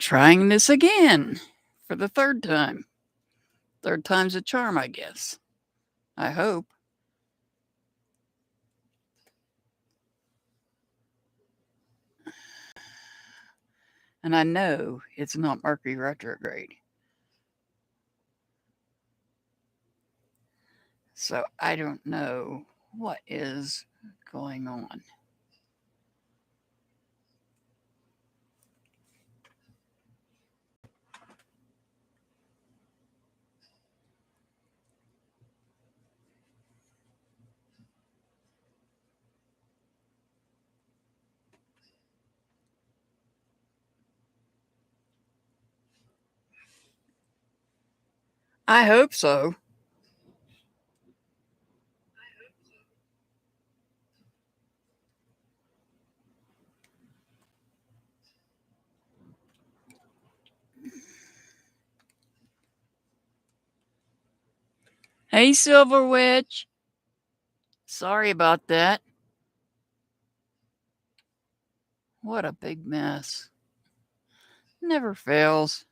trying this again for the third time. Third time's a charm, I guess. I hope. And I know it's not Mercury retrograde. So I don't know what is going on. I hope so. Hey, Silver Witch. Sorry about that. What a big mess. Never fails.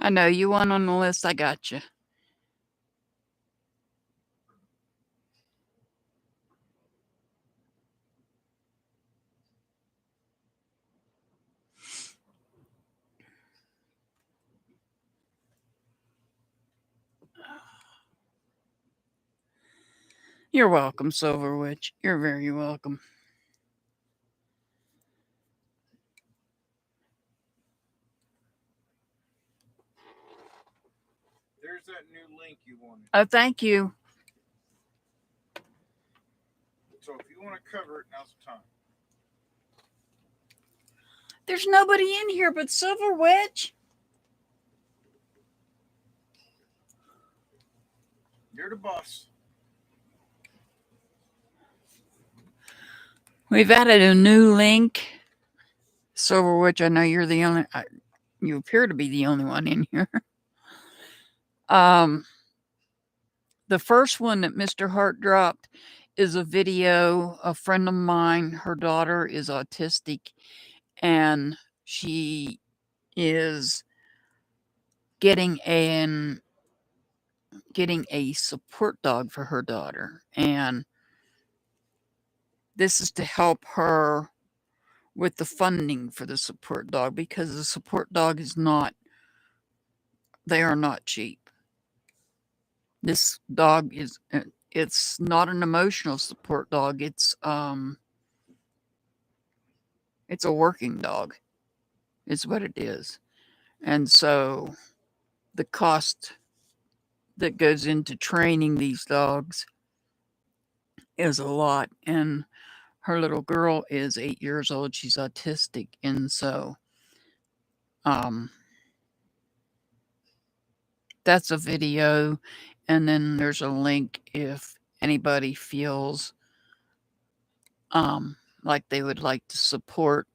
I know you want on the list. I got you. You're welcome, Silver Witch. You're very welcome. There's that new link you wanted. Oh, thank you. So if you want to cover it, now's the time. There's nobody in here but Silver Witch. You're the boss. We've added a new link. Silver Witch, I know you're the only... you appear to be the only one in here. The first one that Mr. Hart dropped is a video. A friend of mine, her daughter is autistic, and she is getting a support dog for her daughter, and this is to help her with the funding for the support dog, because the support dog is not, they are not cheap. This dog is, it's not an emotional support dog. It's a working dog is what it is. And so the cost that goes into training these dogs is a lot. And her little girl is 8 years old. She's autistic. And so that's a video. And then there's a link if anybody feels like they would like to support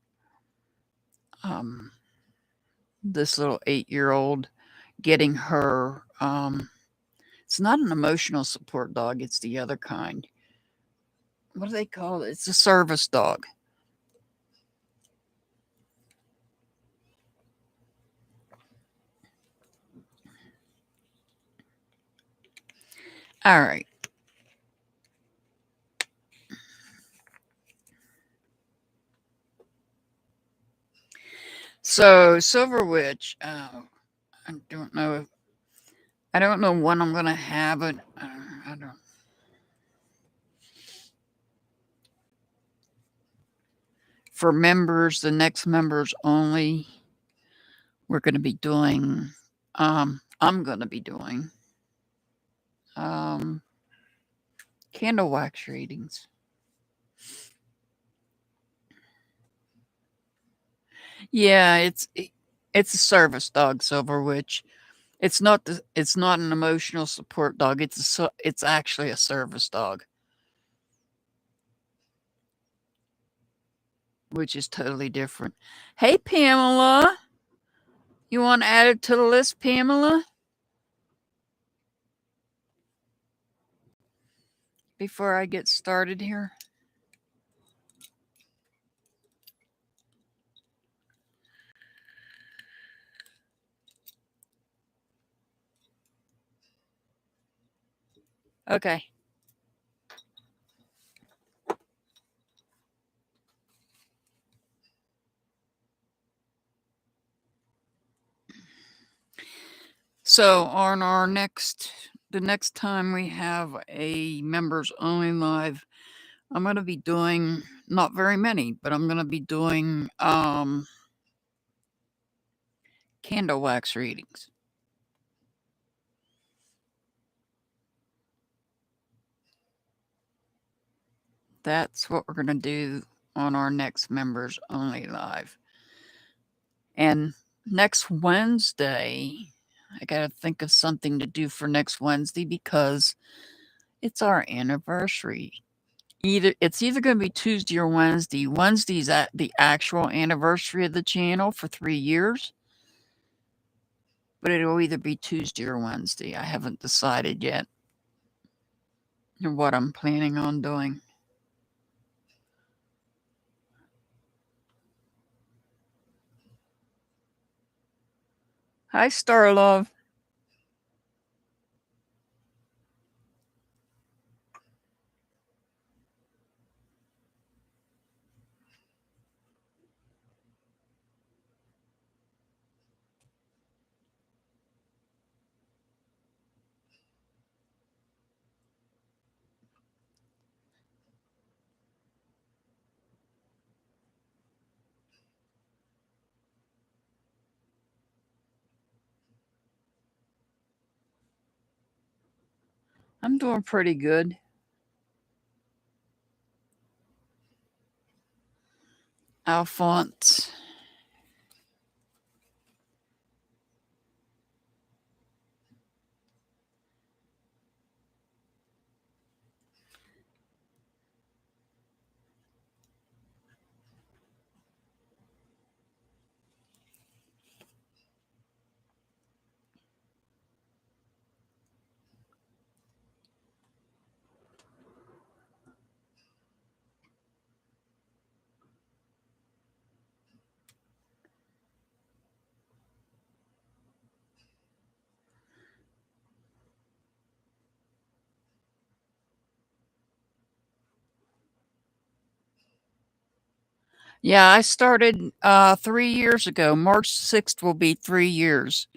this little 8-year-old, getting her, it's not an emotional support dog, it's the other kind. What do they call it? It's a service dog. All right. So Silver Witch, I don't know when I'm gonna have it. I don't. For members, the next members only, we're going to be doing. I'm going to be doing candle wax readings. Yeah, it's a service dog, Silver Witch. It's not an emotional support dog. It's actually a service dog, which is totally different. Hey, Pamela, you want to add it to the list, Pamela? Before I get started here. Okay. So on the next time we have a members only live, I'm going to be doing not very many, but I'm going to be doing candle wax readings. That's what we're going to do on our next members only live. And next Wednesday, I got to think of something to do for next Wednesday because it's our anniversary. It's either going to be Tuesday or Wednesday. Wednesday's at the actual anniversary of the channel for 3 years. But it'll either be Tuesday or Wednesday. I haven't decided yet what I'm planning on doing. Hi, Star Love. I'm doing pretty good. Alphonse. Yeah, I started 3 years ago. March 6th will be 3 years.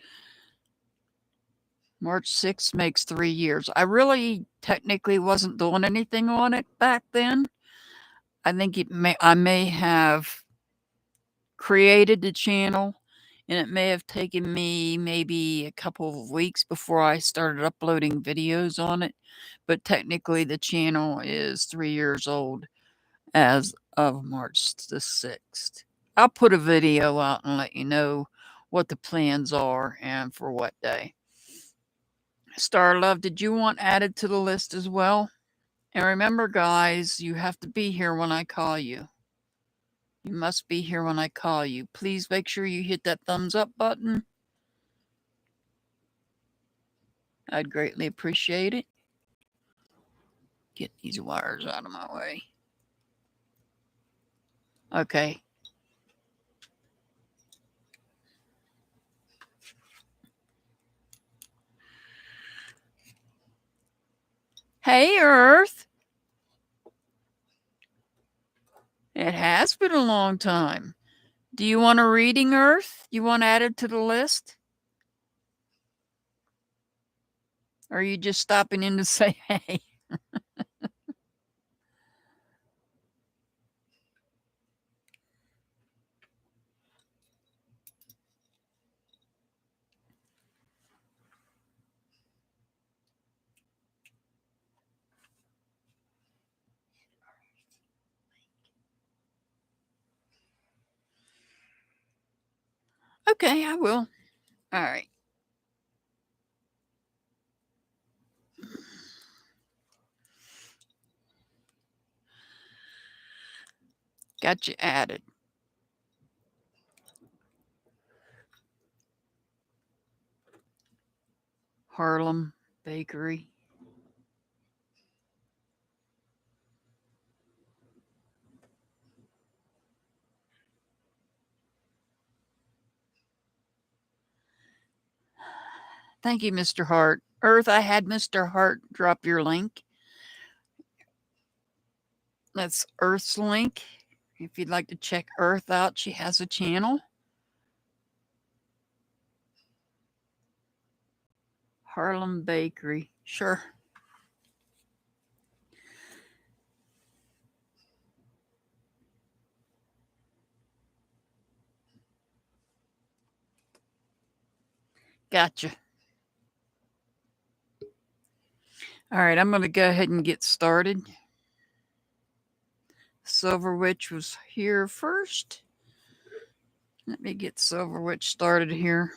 March 6th makes 3 years. I really technically wasn't doing anything on it back then. I think I may have created the channel and it may have taken me maybe a couple of weeks before I started uploading videos on it. But technically the channel is 3 years old as of March the 6th. I'll put a video out and let you know what the plans are and for what day. Star Love, did you want added to the list as well? And remember, guys, you have to be here when I call you. You must be here when I call you. Please make sure you hit that thumbs up button. I'd greatly appreciate it. Get these wires out of my way. Okay. Hey, Earth. It has been a long time. Do you want a reading, Earth? You want added to the list? Or are you just stopping in to say hey? Okay, I will. All right. Got you added. Harlem Bakery. Thank you, Mr. Hart. Earth, I had Mr. Hart drop your link. That's Earth's link. If you'd like to check Earth out, she has a channel. Harlem Bakery. Sure. Gotcha. All right, I'm going to go ahead and get started. Silver Witch was here first. Let me get Silver Witch started here.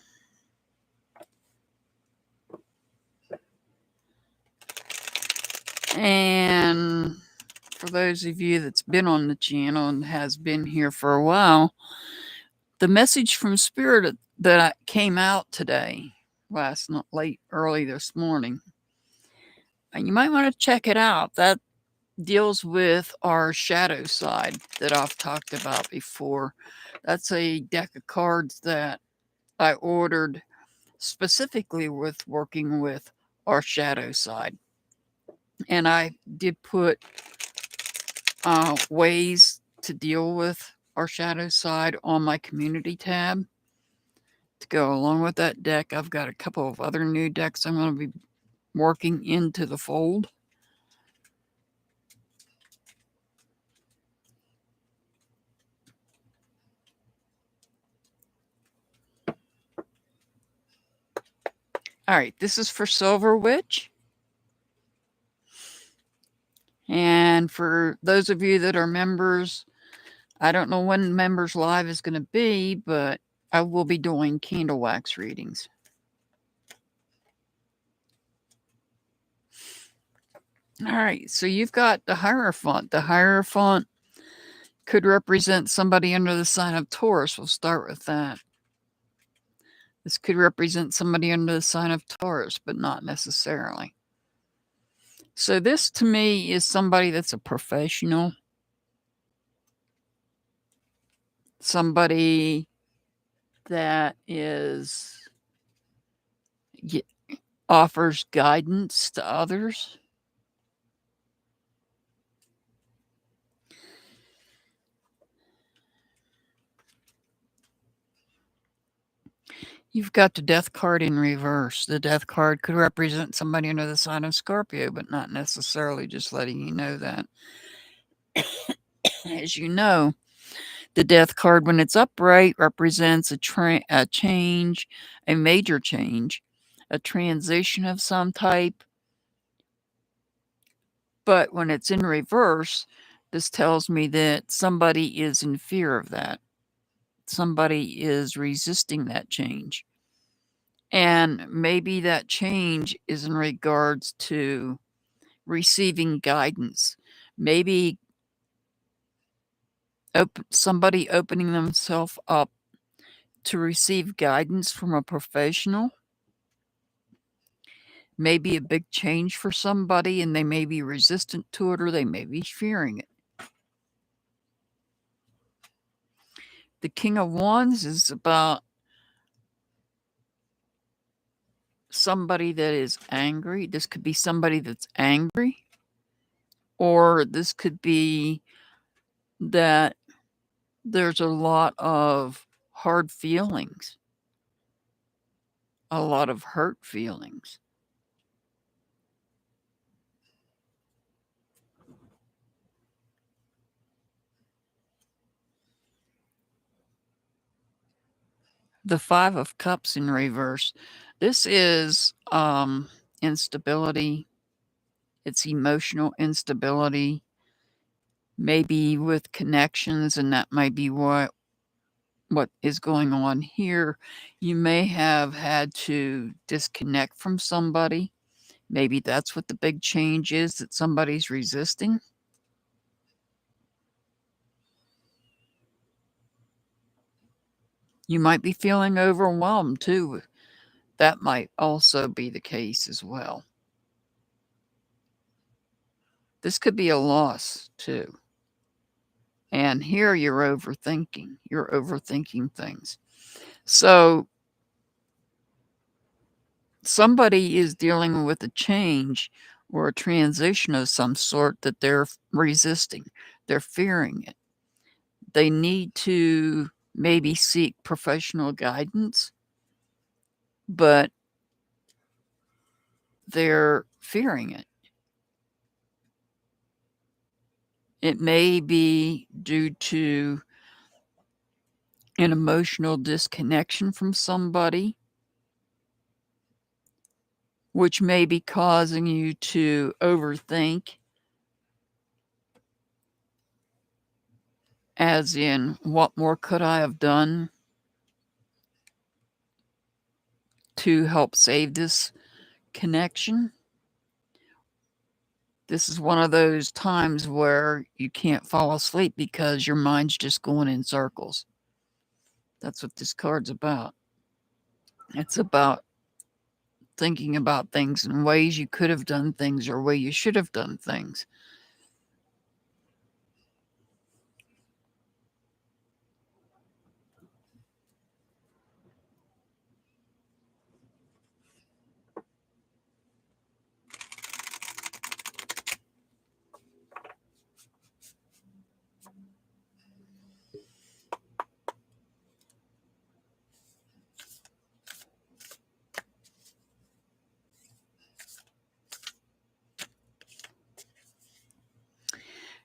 And for those of you that's been on the channel and has been here for a while, the message from Spirit that came out today, early this morning, and you might want to check it out. That deals with our shadow side that I've talked about before. That's a deck of cards that I ordered specifically with working with our shadow side. And I did put ways to deal with our shadow side on my community tab. To go along with that deck, I've got a couple of other new decks I'm going to be working into the fold. All right, this is for Silver Witch. And for those of you that are members, I don't know when Members Live is going to be, but I will be doing candle wax readings. All right, so you've got the Hierophant. The Hierophant could represent somebody under the sign of Taurus. We'll start with that. This could represent somebody under the sign of Taurus, but not necessarily. So this to me is somebody that's a professional. Somebody that offers guidance to others. You've got the Death card in reverse. The Death card could represent somebody under the sign of Scorpio, but not necessarily, just letting you know that. As you know, the Death card, when it's upright, represents a change, a major change, a transition of some type. But when it's in reverse, this tells me that somebody is in fear of that. Somebody is resisting that change. And maybe that change is in regards to receiving guidance. Maybe somebody opening themselves up to receive guidance from a professional. Maybe a big change for somebody, and they may be resistant to it or they may be fearing it. The King of Wands is about somebody that is angry. This could be somebody that's angry, or this could be that there's a lot of hard feelings, a lot of hurt feelings. The Five of Cups in reverse. This is instability. It's emotional instability, maybe with connections, and that might be what is going on here. You may have had to disconnect from somebody. Maybe that's what the big change is, that somebody's resisting. You might be feeling overwhelmed too. That might also be the case as well. This could be a loss too. And here you're overthinking. You're overthinking things. So somebody is dealing with a change or a transition of some sort that they're resisting. They're fearing it. They need to maybe seek professional guidance, but they're fearing it. It may be due to an emotional disconnection from somebody, which may be causing you to overthink, as in, what more could I have done to help save this connection? This is one of those times where you can't fall asleep because your mind's just going in circles. That's what this card's about. It's about thinking about things in ways you could have done things or way you should have done things.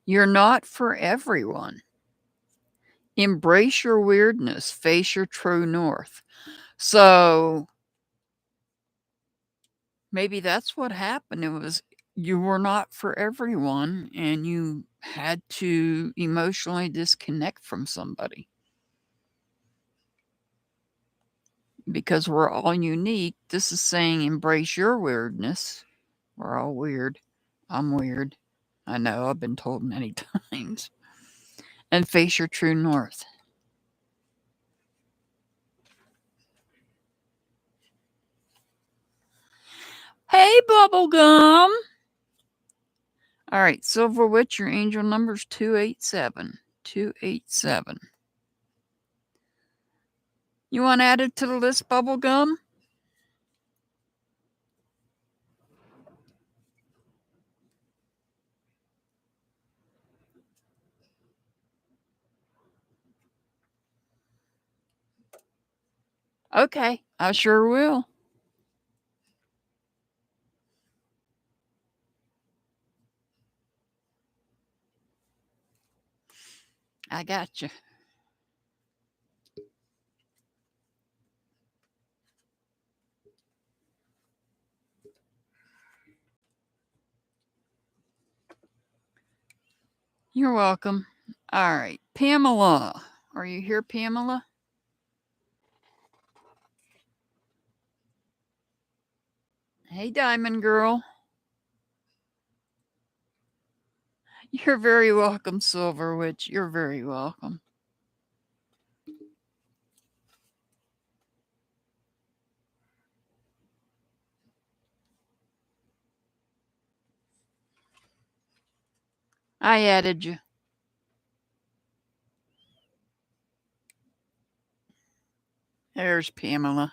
You're not for everyone. Embrace your weirdness. Face your true north. So maybe that's what happened. It was you were not for everyone and you had to emotionally disconnect from somebody. Because we're all unique. This is saying embrace your weirdness. We're all weird. I'm weird. I know, I've been told many times. And face your true north. Hey, Bubblegum! All right, Silver Witch, your angel number's 287. 287. You want added to the list, Bubblegum? Okay, I sure will. I got you. You're welcome. All right, Pamela. Are you here, Pamela? Hey, Diamond Girl. You're very welcome, Silver Witch. You're very welcome. I added you. There's Pamela.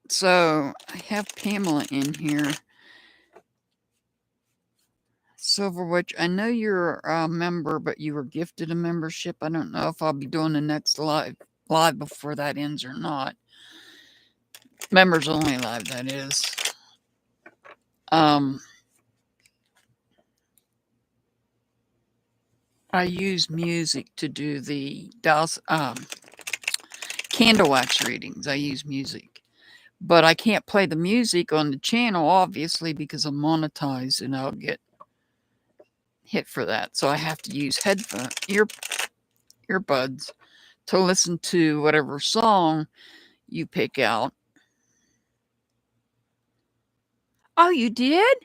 So I have Pamela in here. Silver Witch, I know you're a member, but you were gifted a membership. I don't know if I'll be doing the next live before that ends or not. Members only live, that is. I use music to do the candle wax readings. I use music. But I can't play the music on the channel, obviously, because I'm monetized and I'll get hit for that. So I have to use earbuds to listen to whatever song you pick out. Oh, you did?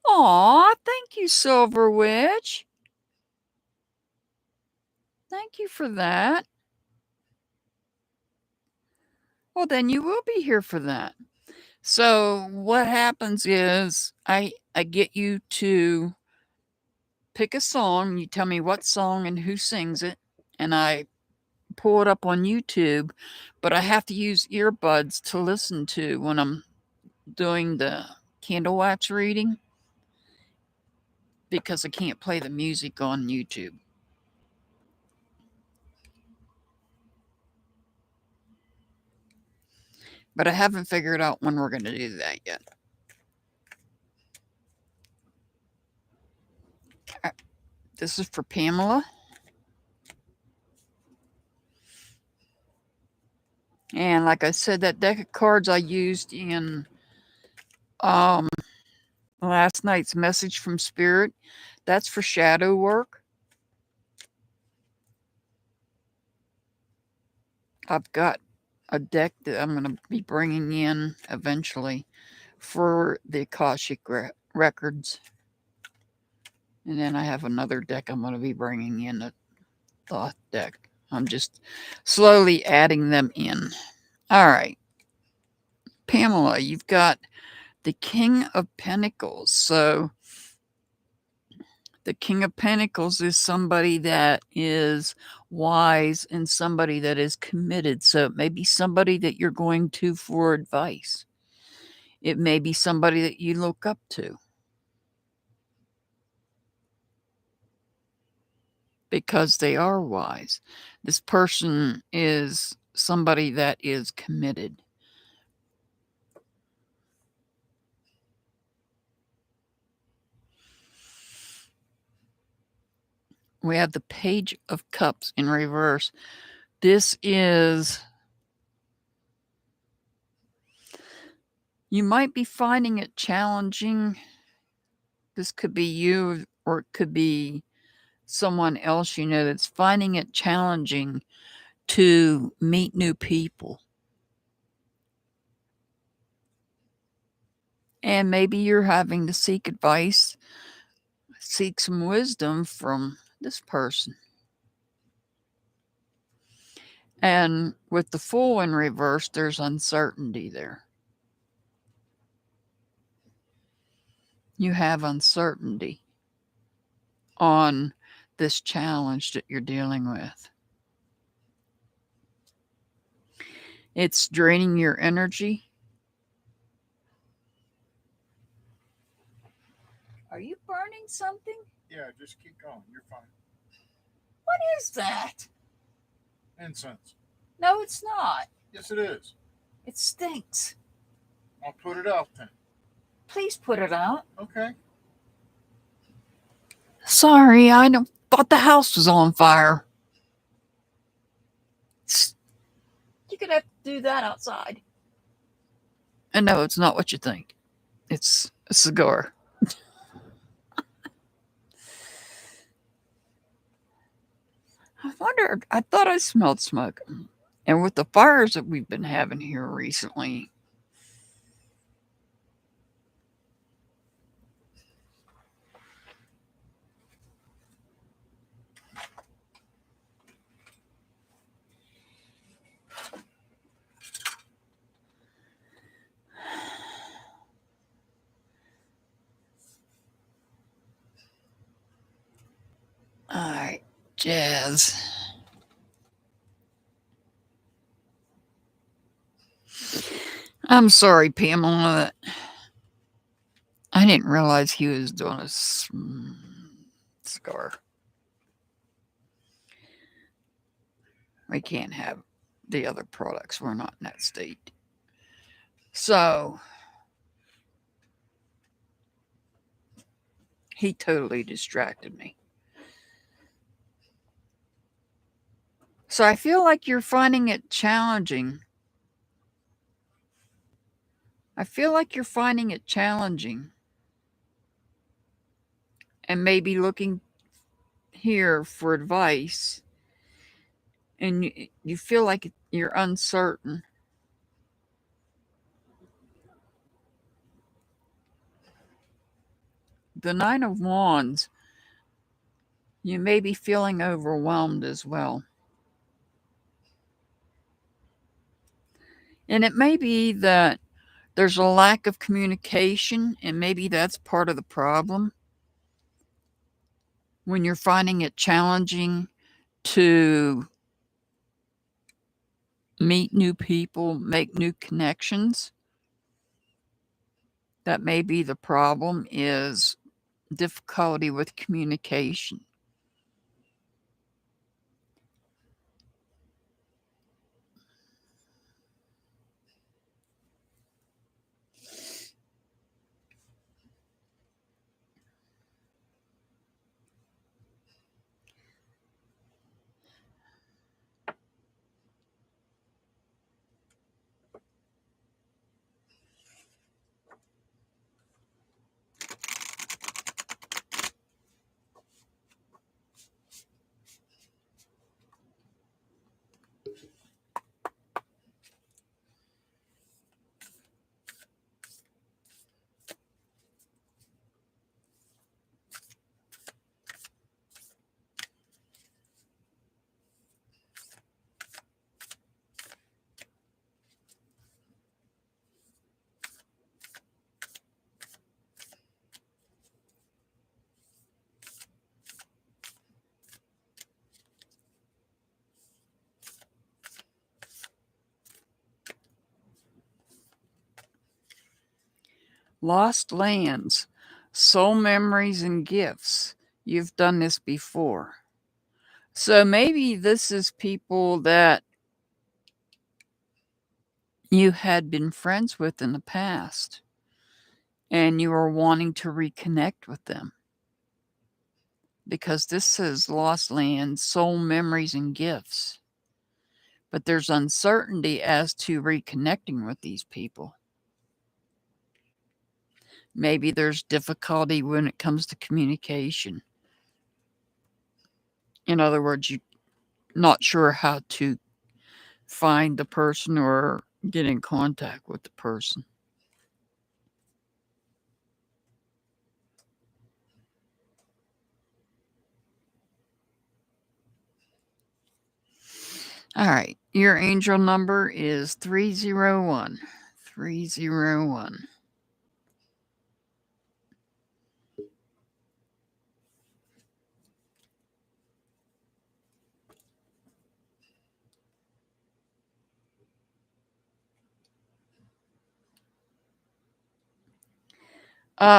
Aw, thank you, Silver Witch. Thank you for that. Well, then you will be here for that. So what happens is I get you to pick a song. You tell me what song and who sings it, and I pull it up on YouTube, but I have to use earbuds to listen to when I'm doing the candle wax reading because I can't play the music on YouTube. But I haven't figured out when we're going to do that yet. This is for Pamela. And like I said, that deck of cards I used in last night's message from Spirit, that's for shadow work. I've got a deck that I'm going to be bringing in eventually for the Akashic records. And then I have another deck I'm going to be bringing in, a Thoth deck. I'm just slowly adding them in. All right. Pamela, you've got the King of Pentacles. So the King of Pentacles is somebody that is wise and somebody that is committed. So it may be somebody that you're going to for advice. It may be somebody that you look up to, because they are wise. This person is somebody that is committed. We have the Page of Cups in reverse. This is, you might be finding it challenging. This could be you, or it could be someone else you know that's finding it challenging to meet new people. And maybe you're having to seek advice, seek some wisdom from this person. And with the Fool in reverse, there's uncertainty there. You have uncertainty on this challenge that you're dealing with. It's draining your energy. Are you burning something? Yeah, just keep going. You're fine. What is that? Incense. No, it's not. Yes, it is. It stinks. I'll put it out then. Please put it out. Okay. Sorry, I thought the house was on fire. You're going to have to do that outside. And no, it's not what you think. It's a cigar. I wondered, I thought I smelled smoke. And with the fires that we've been having here recently, all right, Jazz. I'm sorry, Pamela. I didn't realize he was doing a cigar. We can't have the other products. We're not in that state. So he totally distracted me. So I feel like you're finding it challenging. I feel like you're finding it challenging. And maybe looking here for advice. And you feel like you're uncertain. The Nine of Wands, you may be feeling overwhelmed as well. And it may be that there's a lack of communication, and maybe that's part of the problem. When you're finding it challenging to meet new people, make new connections. That may be the problem, is difficulty with communication. Lost lands, soul memories and gifts. You've done this before. So maybe this is people that you had been friends with in the past and you are wanting to reconnect with them. Because this says lost lands, soul memories and gifts. But there's uncertainty as to reconnecting with these people. Maybe there's difficulty when it comes to communication. In other words, you're not sure how to find the person or get in contact with the person. All right. Your angel number is 301. 301.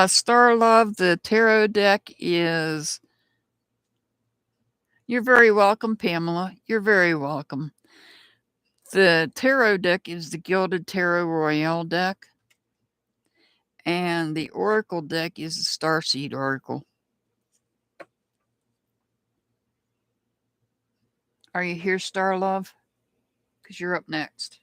Star Love, the tarot deck is... You're very welcome, Pamela. You're very welcome. The tarot deck is the Gilded Tarot Royale deck. And the Oracle deck is the Starseed Oracle. Are you here, Star Love? Because you're up next.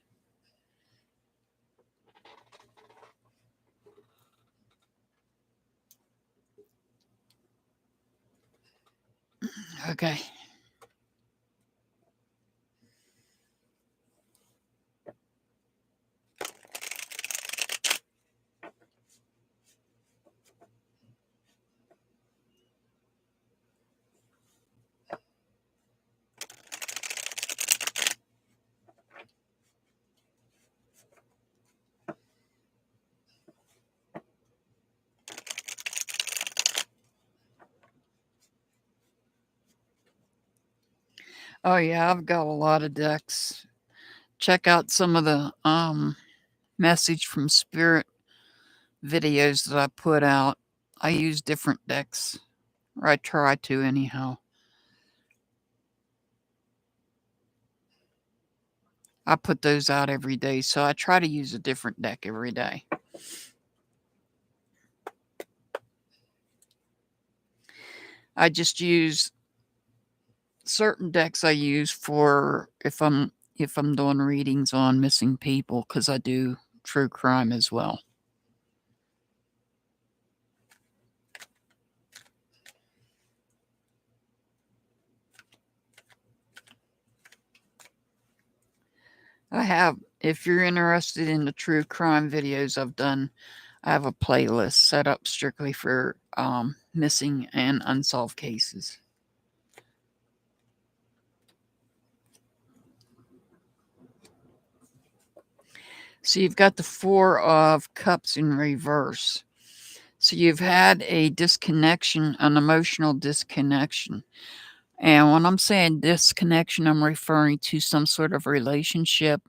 Okay. Oh yeah, I've got a lot of decks. Check out some of the message from Spirit videos that I put out. I use different decks, or I try to anyhow. I put those out every day, so I try to use a different deck every day. I just use certain decks I use for if I'm doing readings on missing people, because I do true crime as well. I have, if you're interested in the true crime videos I've done, I have a playlist set up strictly for missing and unsolved cases. So you've got the Four of Cups in reverse. So you've had a disconnection, an emotional disconnection. And when I'm saying disconnection, I'm referring to some sort of relationship.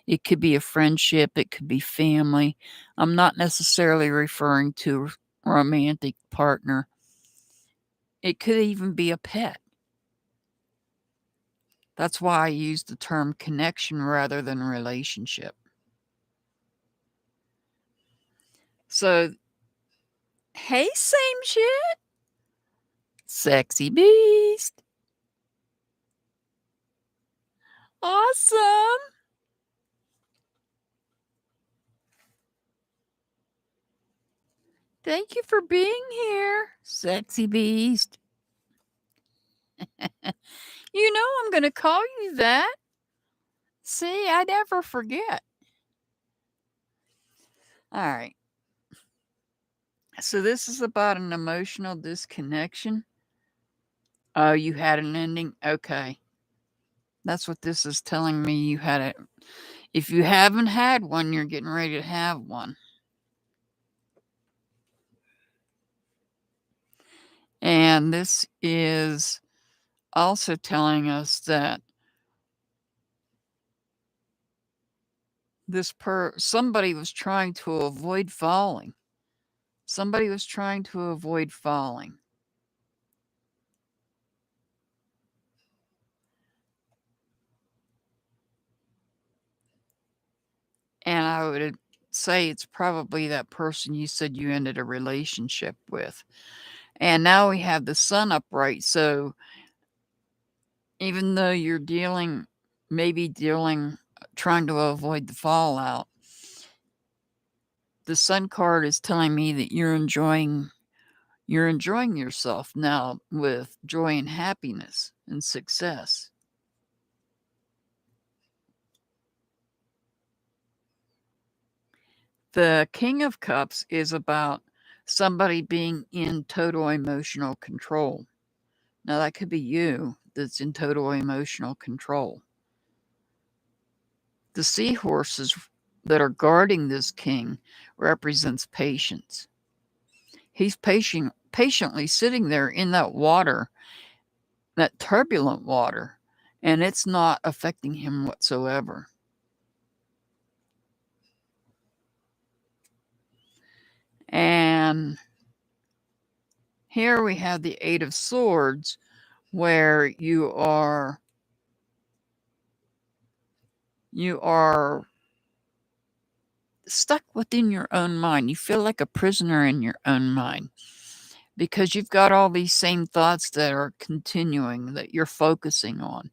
It could be a friendship, it could be family. I'm not necessarily referring to a romantic partner. It could even be a pet. That's why I use the term connection rather than relationship. So, hey, same shit. Sexy beast. Awesome. Thank you for being here, sexy beast. You know I'm going to call you that. See, I never forget. All right. So this is about an emotional disconnection. Oh, you had an ending? Okay. That's what this is telling me. You had it. If you haven't had one, you're getting ready to have one. And this is also telling us that somebody was trying to avoid falling. Somebody was trying to avoid falling. And I would say it's probably that person you said you ended a relationship with. And now we have the sun upright. So even though you're trying to avoid the fallout, the sun card is telling me that you're enjoying yourself now with joy and happiness and success. The King of Cups is about somebody being in total emotional control. Now, that could be you that's in total emotional control. The seahorses that are guarding this king represents patience. He's patiently sitting there in that water, that turbulent water, and it's not affecting him whatsoever. And here we have the Eight of Swords, where you are stuck within your own mind. You feel like a prisoner in your own mind because you've got all these same thoughts that are continuing, that you're focusing on.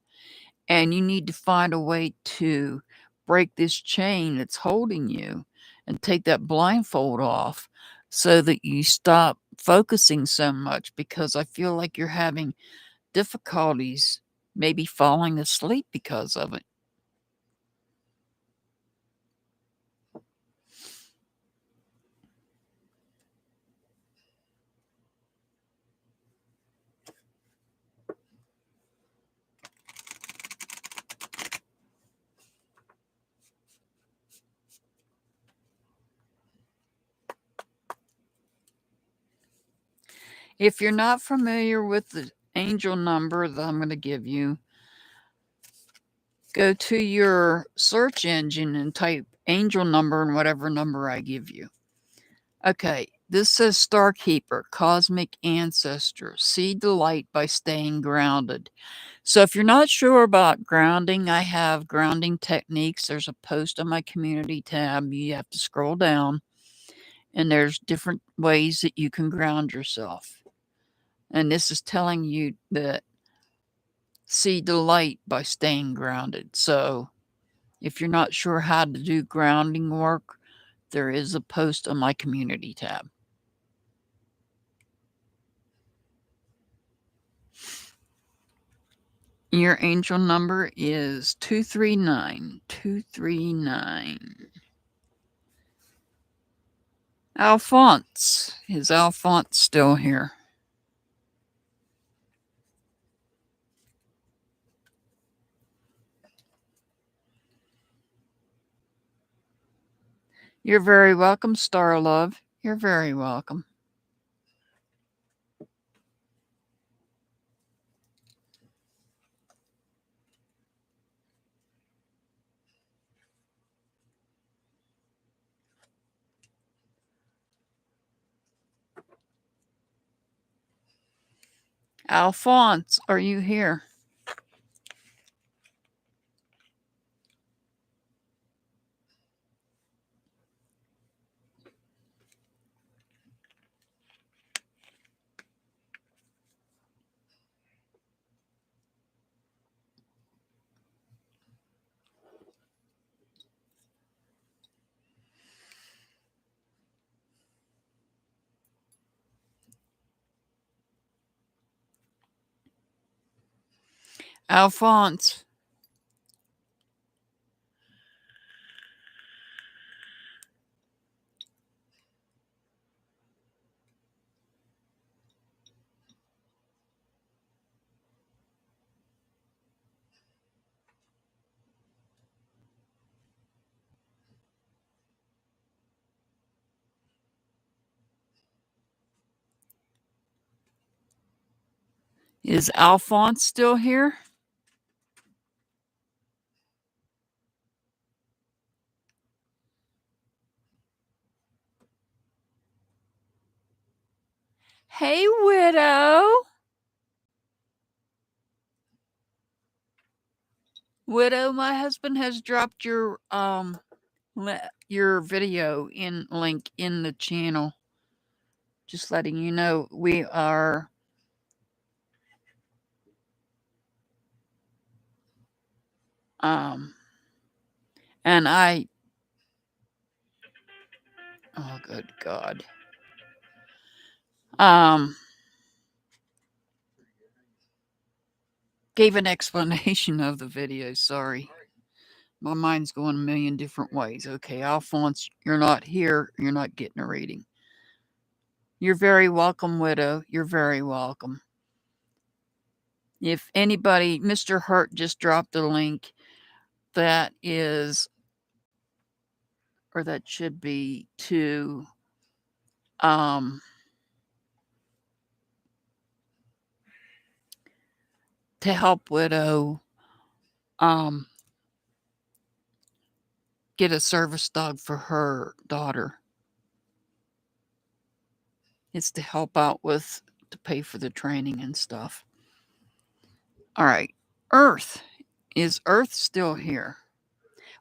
And you need to find a way to break this chain that's holding you and take that blindfold off so that you stop focusing so much, because I feel like you're having difficulties maybe falling asleep because of it. If you're not familiar with the angel number that I'm going to give you, go to your search engine and type angel number and whatever number I give you. Okay, this says Starkeeper, Cosmic Ancestor, seed the light by staying grounded. So if you're not sure about grounding, I have grounding techniques. There's a post on my community tab. You have to scroll down, and there's different ways that you can ground yourself. And this is telling you that see the light by staying grounded. So if you're not sure how to do grounding work, there is a post on my community tab. Your angel number is 239. 239. Alphonse. Is Alphonse still here? You're very welcome, Star Love. You're very welcome. Alphonse, are you here? Alphonse. Is Alphonse still here? Hey, Widow. Widow, my husband has dropped your video link in the channel. Just letting you know we are and oh good God. Gave an explanation of the video, sorry. My mind's going a million different ways. Okay, Alphonse, you're not here. You're not getting a reading. You're very welcome, Widow. You're very welcome. If anybody, Mr. Hurt just dropped a link that is, or that should be to, to help Widow, get a service dog for her daughter. It's to help out with, to pay for the training and stuff. All right. Earth. Is Earth still here?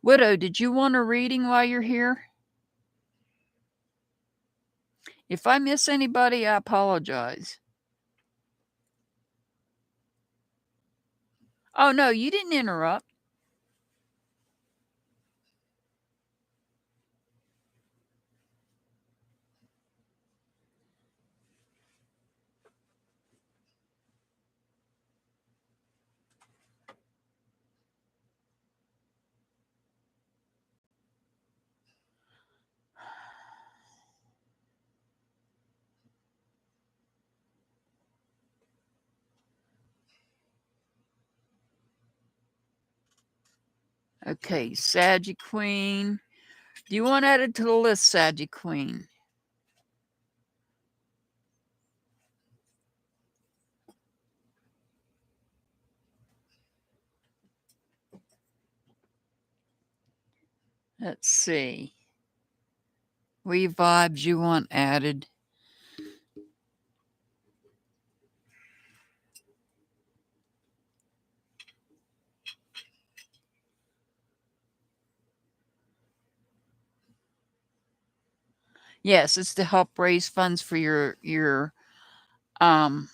Widow, did you want a reading while you're here? If I miss anybody, I apologize. Oh, no, you didn't interrupt. Okay, Saggy Queen. Do you want added to the list, Saggy Queen? Let's see. We vibes you want added? Yes, it's to help raise funds for your autism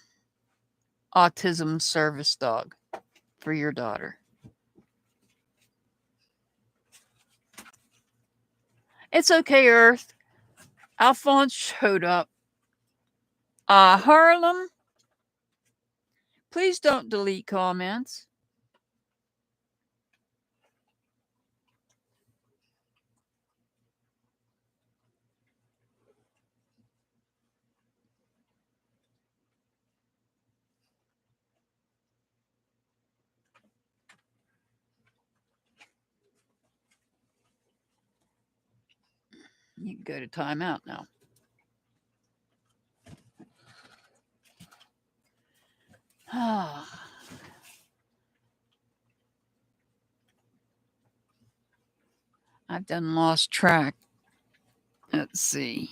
service dog for your daughter. It's okay, Earth. Alphonse showed up. Harlem, please don't delete comments. You can go to timeout now. I've done lost track. Let's see.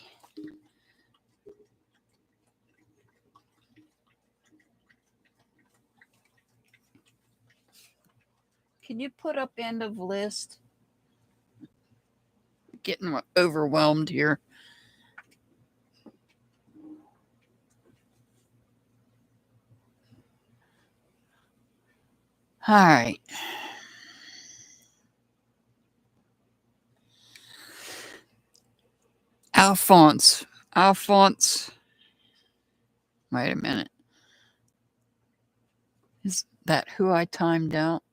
Can you put up end of list? Getting overwhelmed here. All right. Alphonse. Wait a minute. Is that who I timed out?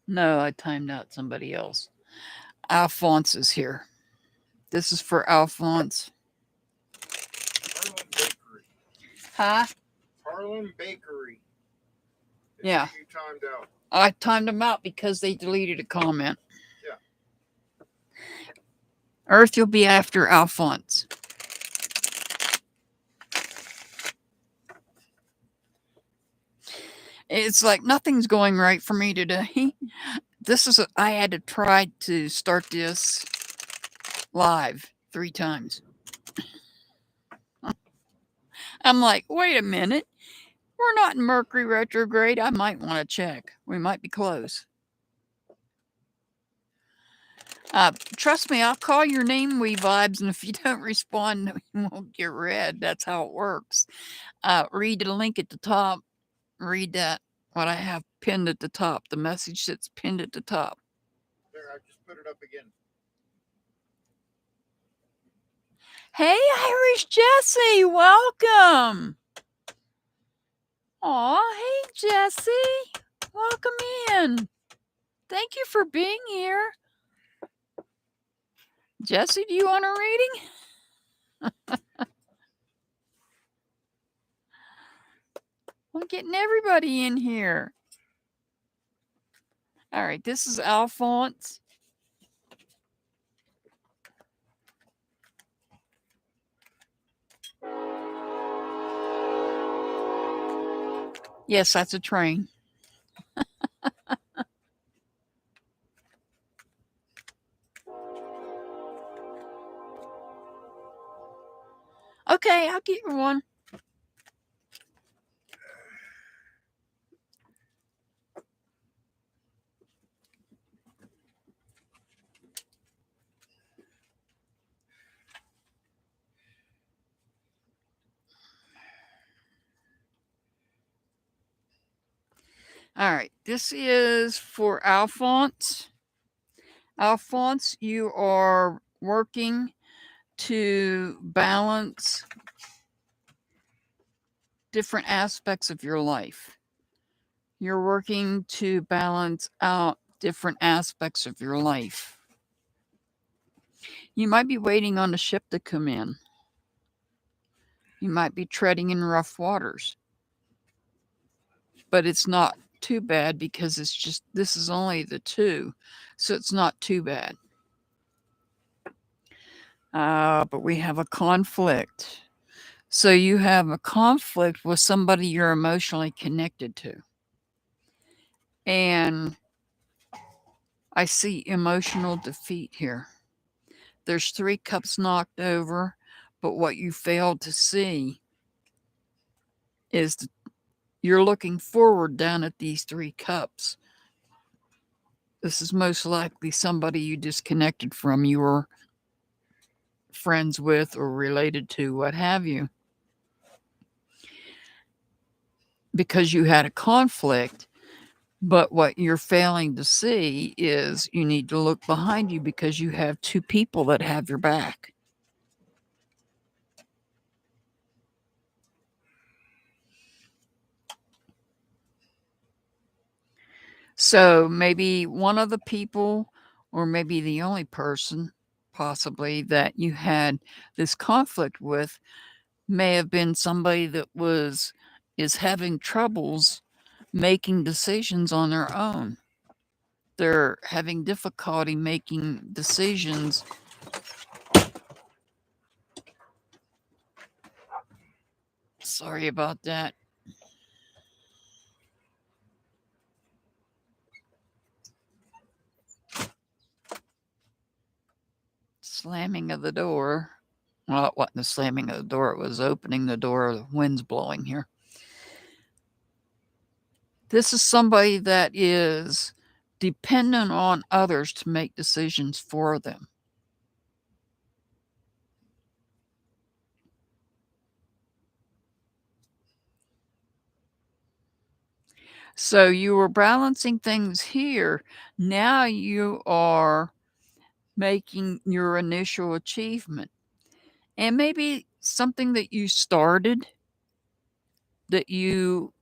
No, I timed out somebody else. Alphonse is here. This is for Alphonse. Harlan Bakery. Huh? Harlan Bakery. Yeah. You timed out. I timed them out because they deleted a comment. Yeah. Earth, you'll be after Alphonse. It's like nothing's going right for me today. I had to try to start this live 3 times. I'm like, wait a minute. We're not in Mercury retrograde. I might want to check. We might be close. Trust me, I'll call your name, Wee Vibes, and if you don't respond, you won't get read. That's how it works. Read the link at the top. Read that, what I have pinned at the top. The message that's pinned at the top. There, I just put it up again. Hey, Irish Jessie, welcome. Aw, hey, Jessie. Welcome in. Thank you for being here. Jessie, do you want a reading? I'm getting everybody in here. All right, this is Alphonse. Yes, that's a train. Okay, I'll get you one. All right, this is for Alphonse. Alphonse, you are working to balance different aspects of your life. You're working to balance out different aspects of your life. You might be waiting on a ship to come in. You might be treading in rough waters. But it's not too bad because this is only the 2. So it's not too bad. But we have a conflict. So you have a conflict with somebody you're emotionally connected to. And I see emotional defeat here. There's 3 cups knocked over, but what you failed to see is you're looking forward down at these 3 cups. This is most likely somebody you disconnected from, you were friends with or related to, what have you. Because you had a conflict, but what you're failing to see is you need to look behind you because you have 2 people that have your back. So maybe one of the people, or maybe the only person possibly that you had this conflict with, may have been somebody that is having troubles making decisions on their own. They're having difficulty making decisions. Sorry about that. Slamming of the door. Well, it wasn't the slamming of the door. It was opening the door. The wind's blowing here. This is somebody that is dependent on others to make decisions for them. So you were balancing things here. Now you are making your initial achievement. And maybe something that you started that you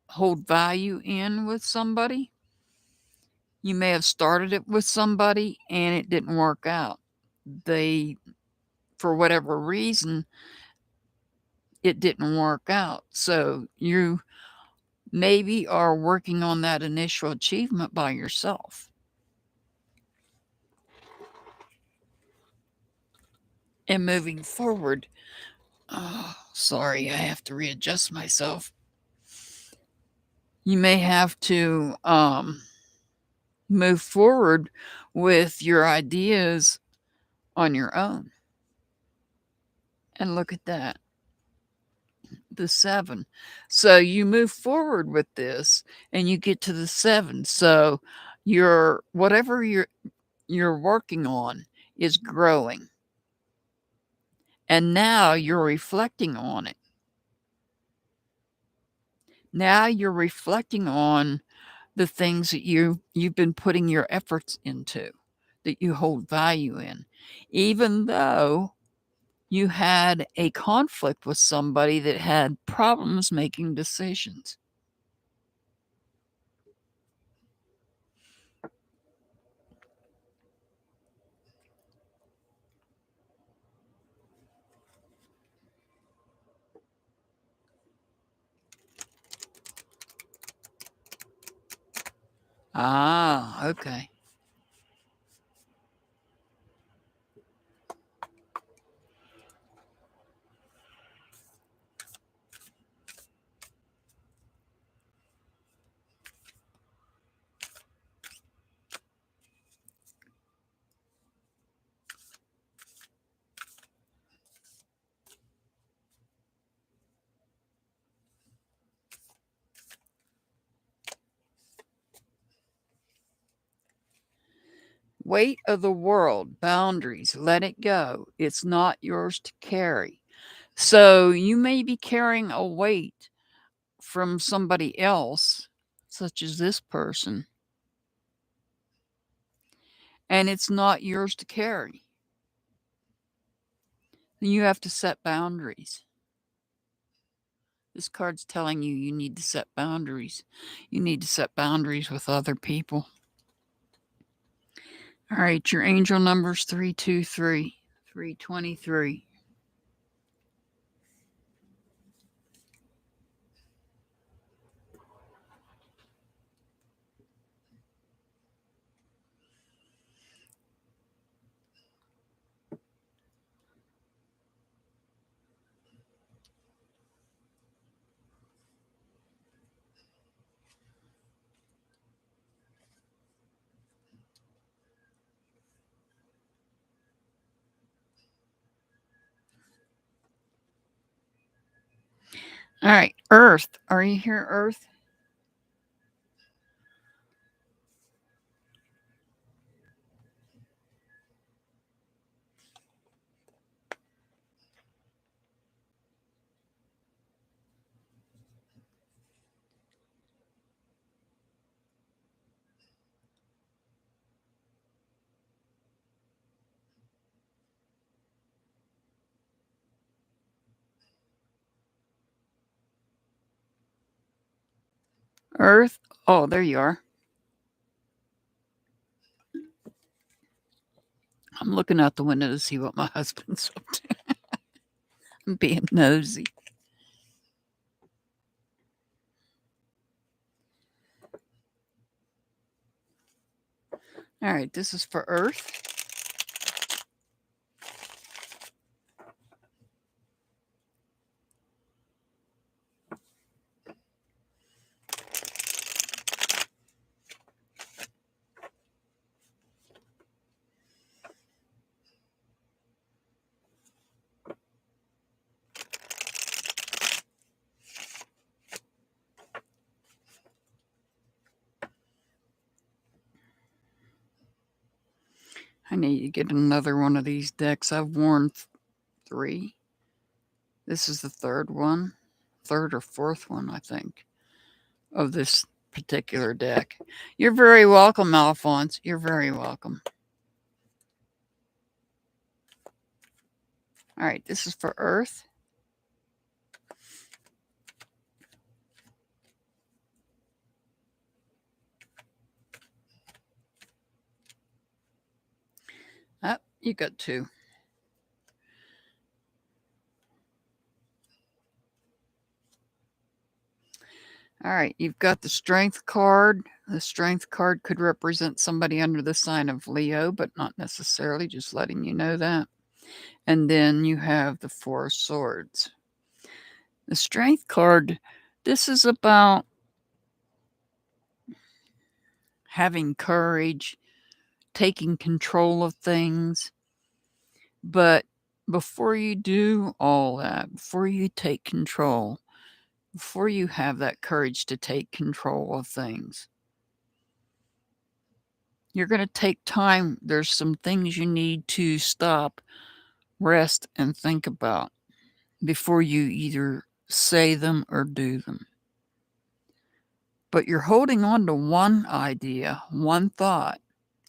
hold value in with somebody. You may have started it with somebody and it didn't work out. They, for whatever reason, it didn't work out. So you maybe are working on that initial achievement by yourself. And moving forward, oh, sorry, I have to readjust myself. You may have to move forward with your ideas on your own. And look at that, the 7. So you move forward with this and you get to the 7. So whatever you're working on is growing. And now you're reflecting on it. Now you're reflecting on the things that you've been putting your efforts into, that you hold value in, even though you had a conflict with somebody that had problems making decisions. Ah, okay. Weight of the world, boundaries, let it go. It's not yours to carry. So you may be carrying a weight from somebody else, such as this person, and it's not yours to carry. You have to set boundaries. This card's telling you you need to set boundaries. You need to set boundaries with other people. All right, your angel number's 323, 323. All right, Earth. Are you here, Earth? Earth? Oh, there you are. I'm looking out the window to see what my husband's up to. I'm being nosy. All right, this is for Earth. I need to get another one of these decks. I've worn 3. This is the third one. Third or fourth one, I think, of this particular deck. You're very welcome, Alphonse. You're very welcome. All right, this is for Earth. Oh, you got 2. All right, you've got the Strength card. The Strength card could represent somebody under the sign of Leo, but not necessarily, just letting you know that. And then you have the 4 of Swords. The Strength card, this is about having courage, taking control of things. But before you do all that, before you take control, before you have that courage to take control of things, you're going to take time. There's some things you need to stop, rest, and think about before you either say them or do them. But you're holding on to one idea, one thought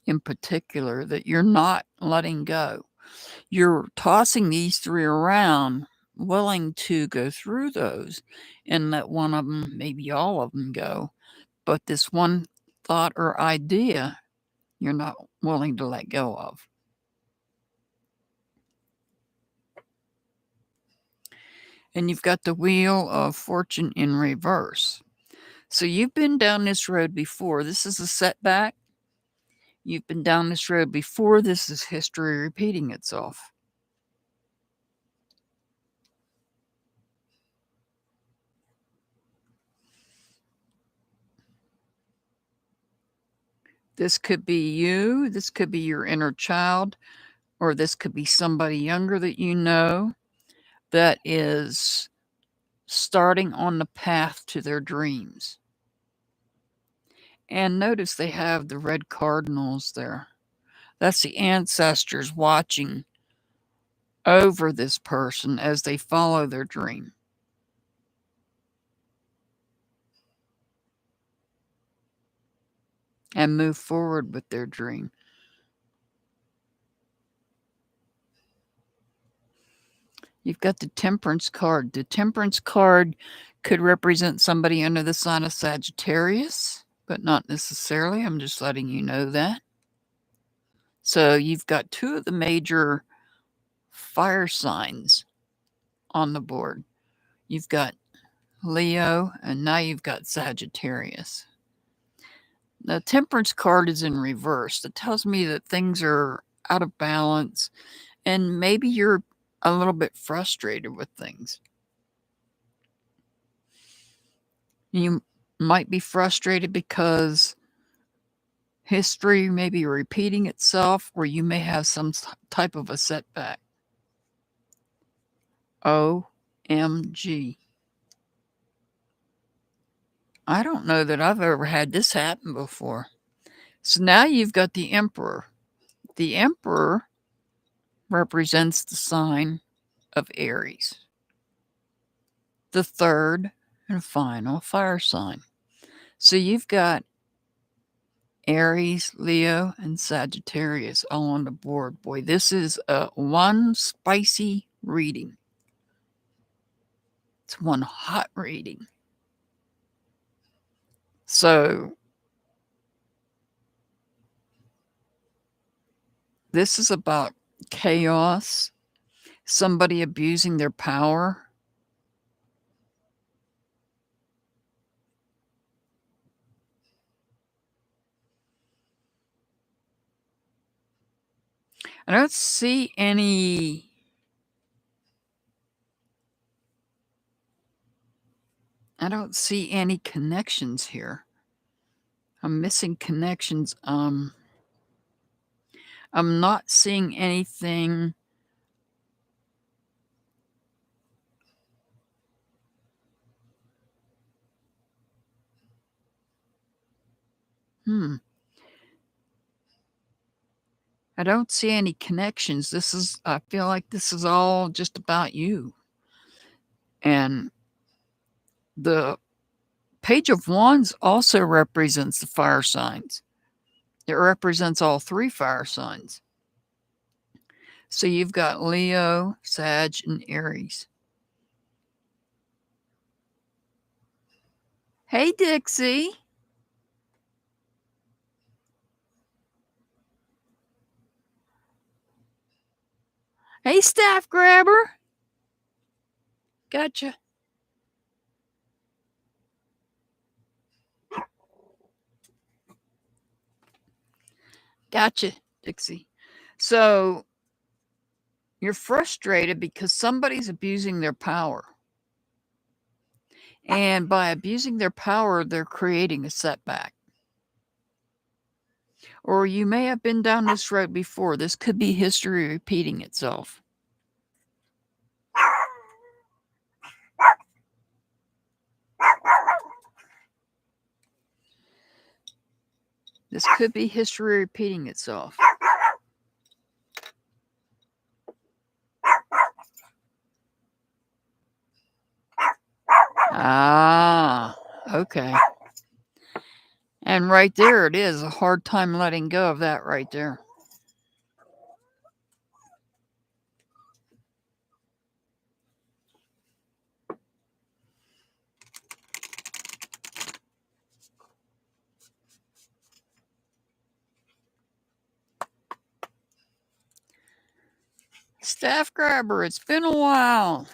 in particular that you're not letting go. You're tossing these 3 around, willing to go through those and let one of them, maybe all of them, go. But this one thought or idea, you're not willing to let go of. And you've got the Wheel of Fortune in reverse. So you've been down this road before. This is a setback. You've been down this road before. This is history repeating itself. This could be you. This could be your inner child. Or this could be somebody younger that you know that is starting on the path to their dreams. And notice they have the red cardinals there. That's the ancestors watching over this person as they follow their dream. And move forward with their dream. You've got the Temperance card. The Temperance card could represent somebody under the sign of Sagittarius, but not necessarily. I'm just letting you know that. So you've got 2 of the major fire signs on the board. You've got Leo, and now you've got Sagittarius. The Temperance card is in reverse. That tells me that things are out of balance, and maybe you're a little bit frustrated with things. You might be frustrated because history may be repeating itself, or you may have some type of a setback. OMG. I don't know that I've ever had this happen before. So now you've got the Emperor. The Emperor represents the sign of Aries, the third and final fire sign. So you've got Aries, Leo, and Sagittarius all on the board. Boy, this is a one spicy reading. It's one hot reading. So this is about chaos, somebody abusing their power. I don't see any connections here. I'm missing connections. I'm not seeing anything. I don't see any connections. I feel like this is all just about you. And the Page of Wands also represents the fire signs. It represents all 3 fire signs. So you've got Leo, Sag, and Aries. Hey, Dixie. Hey, Staff Grabber. Gotcha. Gotcha, Dixie. So you're frustrated because somebody's abusing their power. And by abusing their power, they're creating a setback. Or you may have been down this road before. This could be history repeating itself. This could be history repeating itself. Ah, okay. And right there it is, a hard time letting go of that right there. Staff Grabber, it's been a while.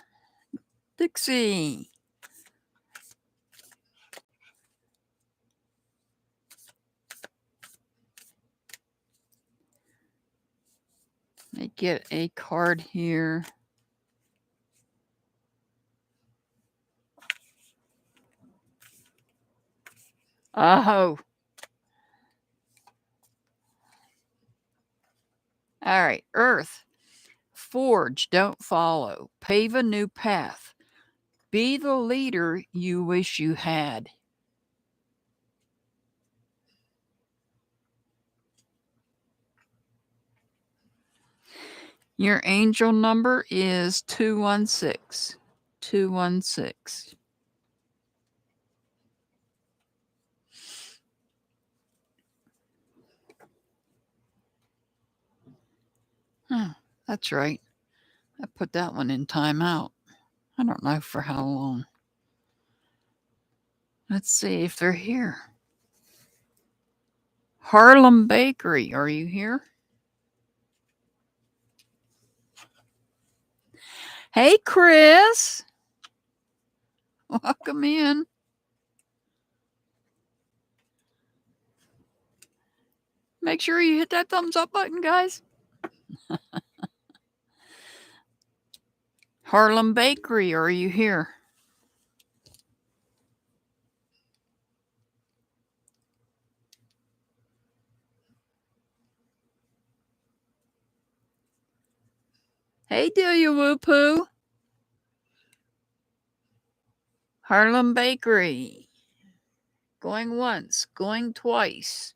Dixie. Let me get a card here. Oh. All right. Earth. Forge, don't follow. Pave a new path. Be the leader you wish you had. Your angel number is 216. 216. Huh, that's right. I put that one in timeout. I don't know for how long. Let's see if they're here. Harlem Bakery, are you here? Hey, Chris. Welcome in. Make sure you hit that thumbs up button, guys. Harlem Bakery, are you here? Hey, Delia Whoopoo. Harlem Bakery. Going once, going twice.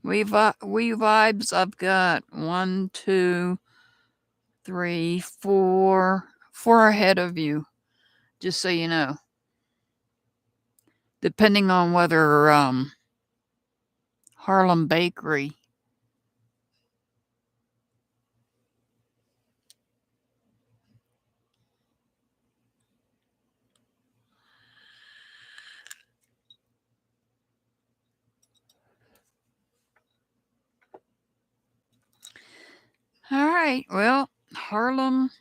We vibes, I've got 1, 2, 3, 4. 4 ahead of you, just so you know. Depending on whether Harlem Bakery. All right, well, Harlem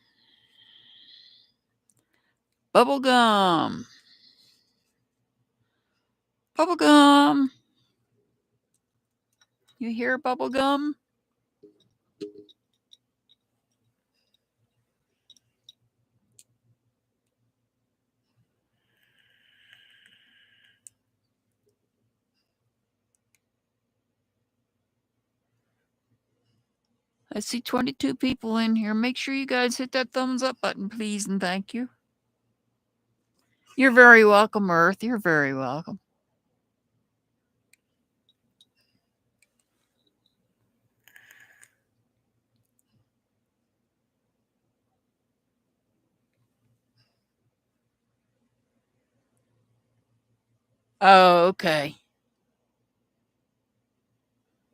Bubblegum. Bubblegum. You hear Bubblegum? I see 22 people in here. Make sure you guys hit that thumbs up button, please, and thank you. You're very welcome, Earth. You're very welcome. Oh, okay.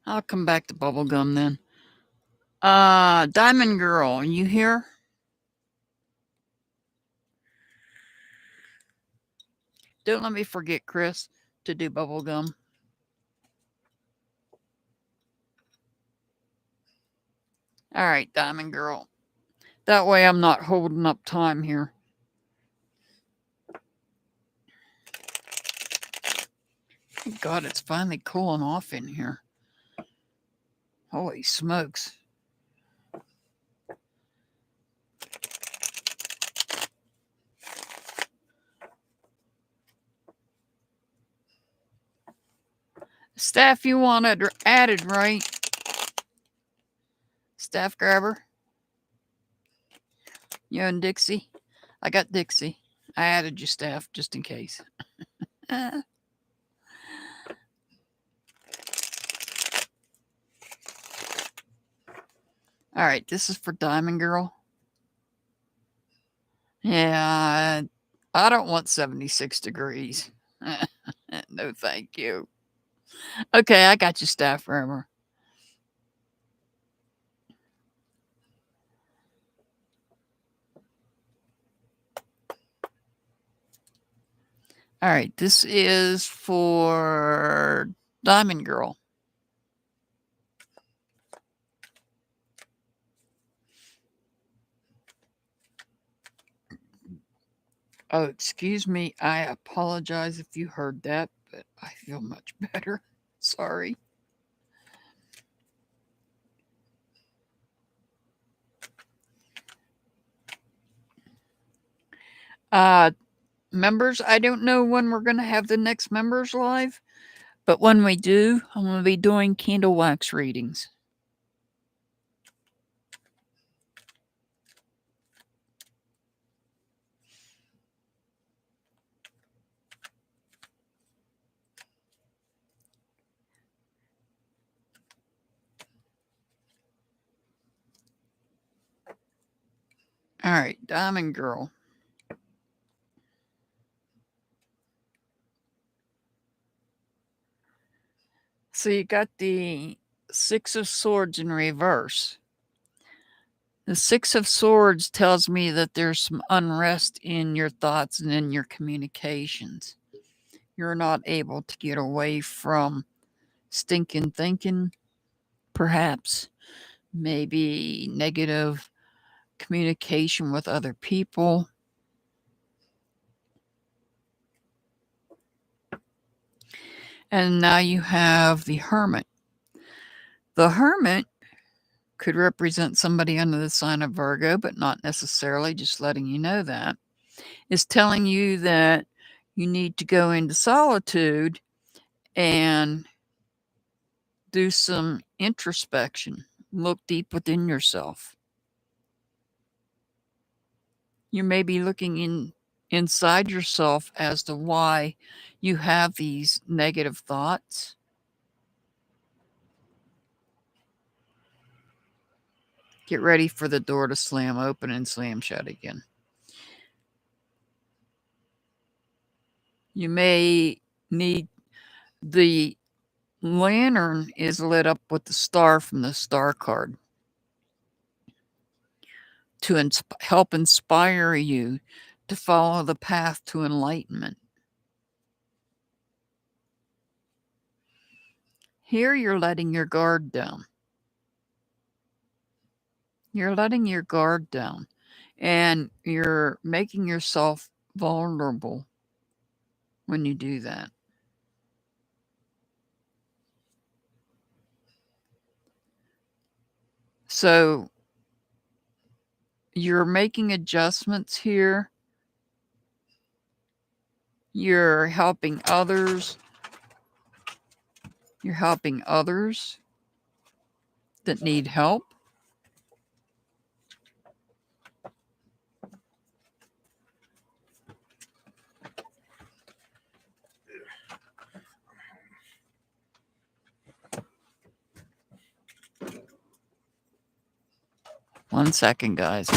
I'll come back to bubblegum then. Diamond Girl, are you here? Don't let me forget, Chris, to do bubblegum. All right, Diamond Girl. That way I'm not holding up time here. Thank God it's finally cooling off in here. Holy smokes. Staff you wanted added, right? Staff grabber. You and Dixie? I got Dixie. I added you, Staff, just in case. All right, this is for Diamond Girl. Yeah, I don't want 76 degrees. No, thank you. Okay, I got you, Staff grabber. All right, this is for Diamond Girl. Oh, excuse me. I apologize if you heard that, but I feel much better. Sorry. Members, I don't know when we're going to have the next members live, but when we do, I'm going to be doing candle wax readings. All right, Diamond Girl. So you got the Six of Swords in reverse. The Six of Swords tells me that there's some unrest in your thoughts and in your communications. You're not able to get away from stinking thinking, perhaps, maybe negative communication with other people. And now you have the Hermit. The Hermit could represent somebody under the sign of Virgo, but not necessarily, just letting you know that. Is telling you that you need to go into solitude and do some introspection. Look deep within yourself. You may be looking inside yourself as to why you have these negative thoughts. Get ready for the door to slam open and slam shut again. You may need the lantern is lit up with the star from the star card to help inspire you to follow the path to enlightenment. Here you're letting your guard down. You're letting your guard down and you're making yourself vulnerable when you do that. So you're making adjustments here. You're helping others. You're helping others that need help. One second, guys.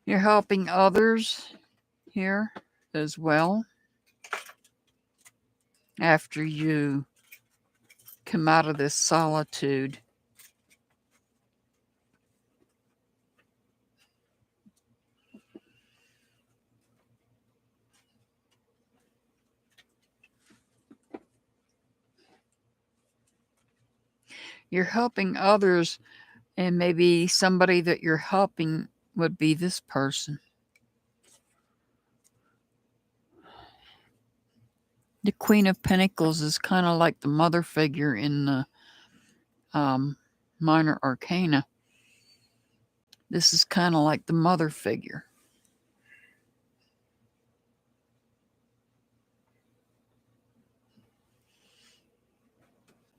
You're helping others here as well after you come out of this solitude. You're helping others, and maybe somebody that you're helping would be this person. The Queen of Pentacles is kind of like the mother figure in the Minor Arcana. This is kind of like the mother figure.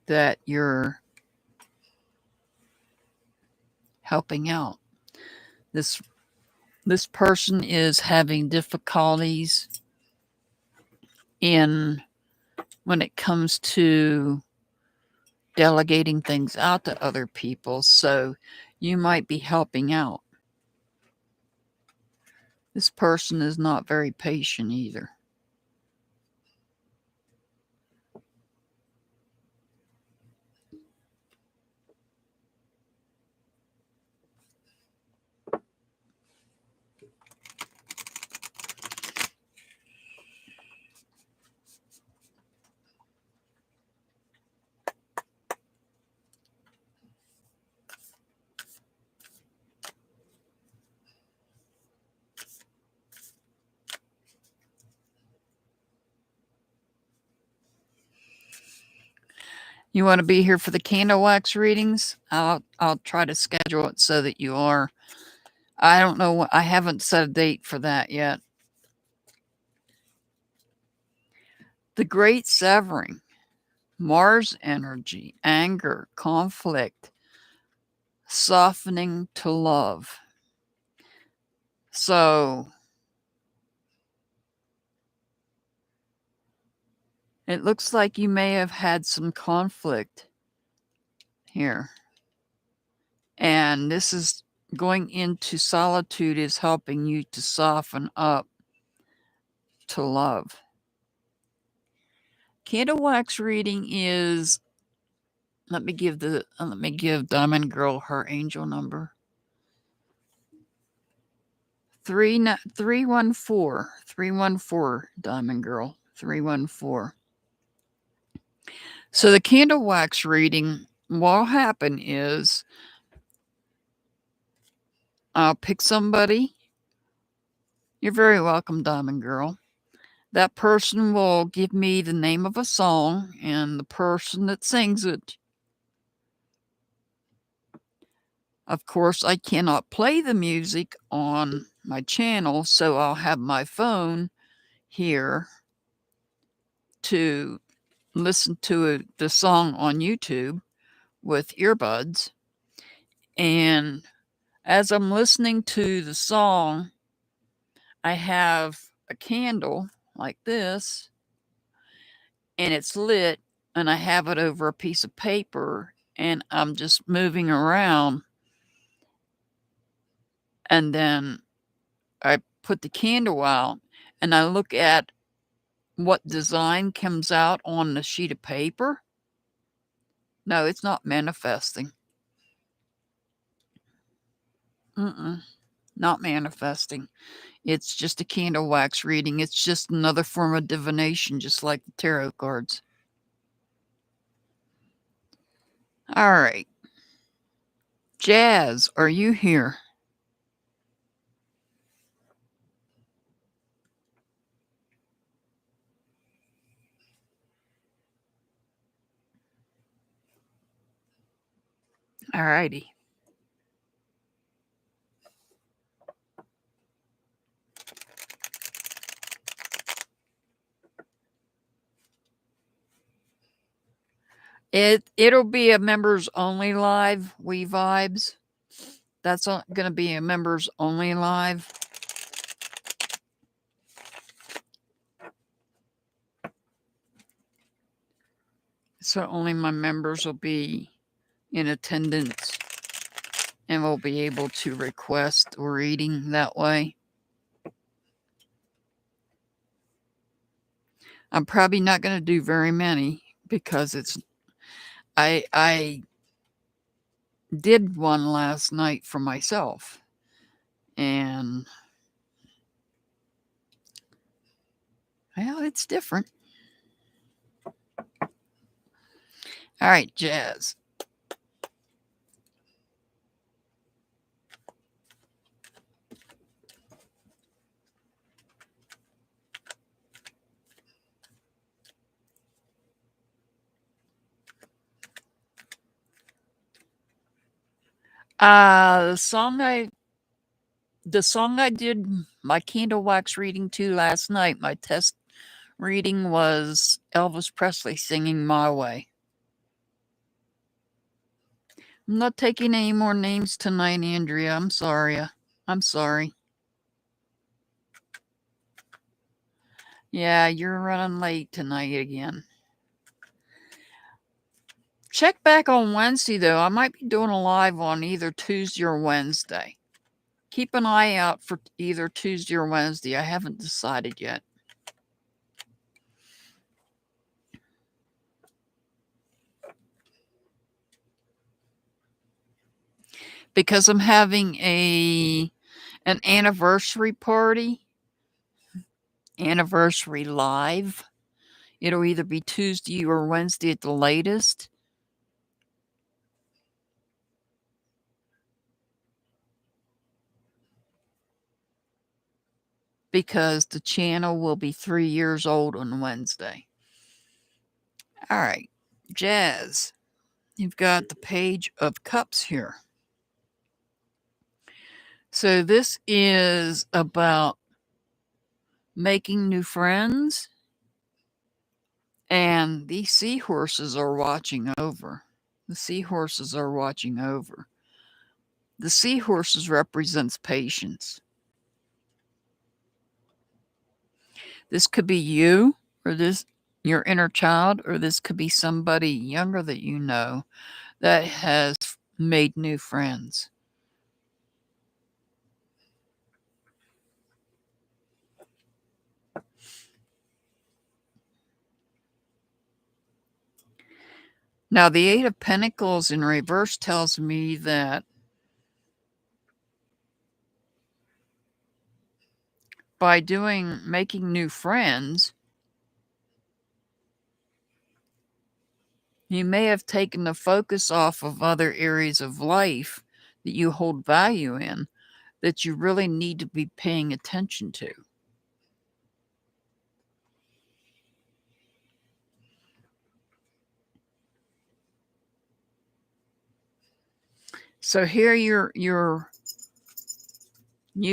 That you're helping out. This person is having difficulties in when it comes to delegating things out to other people, so you might be helping out. This person is not very patient either. You want to be here for the candle wax readings? I'll try to schedule it so that you are. I don't know what, I haven't set a date for that yet. The Great Severing, Mars energy, anger, conflict, softening to love. So it looks like you may have had some conflict here. And this is going into solitude is helping you to soften up to love. Candle wax reading is, let me give Diamond Girl her angel number. 314 Diamond Girl 314. So the candle wax reading, what'll happen is I'll pick somebody. You're very welcome, Diamond Girl. That person will give me the name of a song and the person that sings it. Of course, I cannot play the music on my channel, so I'll have my phone here to listen to the song on YouTube with earbuds. And as I'm listening to the song, I have a candle like this, and it's lit, and I have it over a piece of paper, and I'm just moving around. And then I put the candle out, and I look at what design comes out on the sheet of paper. No, it's not manifesting. Not manifesting. It's just a candle wax reading. It's just another form of divination, just like the tarot cards. All right. Jazz, are you here? All righty. It'll be a members only live. We vibes. That's going to be a members only live. So only my members will be in attendance. and we'll be able to request a reading that way. I'm probably not going to do very many because I did one last night for myself, and well, it's different. All right, Jazz. The song I did my candle wax reading to last night, my test reading, was Elvis Presley singing My Way. I'm not taking any more names tonight, Andrea. I'm sorry. Yeah, you're running late tonight again. Check back on Wednesday, though. I might be doing a live on either Tuesday or Wednesday. Keep an eye out for either Tuesday or Wednesday. I haven't decided yet. Because I'm having an anniversary party. Anniversary live. It'll either be Tuesday or Wednesday at the latest. Because the channel will be 3 years old on Wednesday. All right, Jazz, you've got the Page of Cups here. So this is about making new friends, and these seahorses are watching over. The seahorses are watching over. The seahorses represents patience. This could be you, or your inner child, or this could be somebody younger that you know that has made new friends. Now, the Eight of Pentacles in reverse tells me that by making new friends, you may have taken the focus off of other areas of life that you hold value in that you really need to be paying attention to. So here you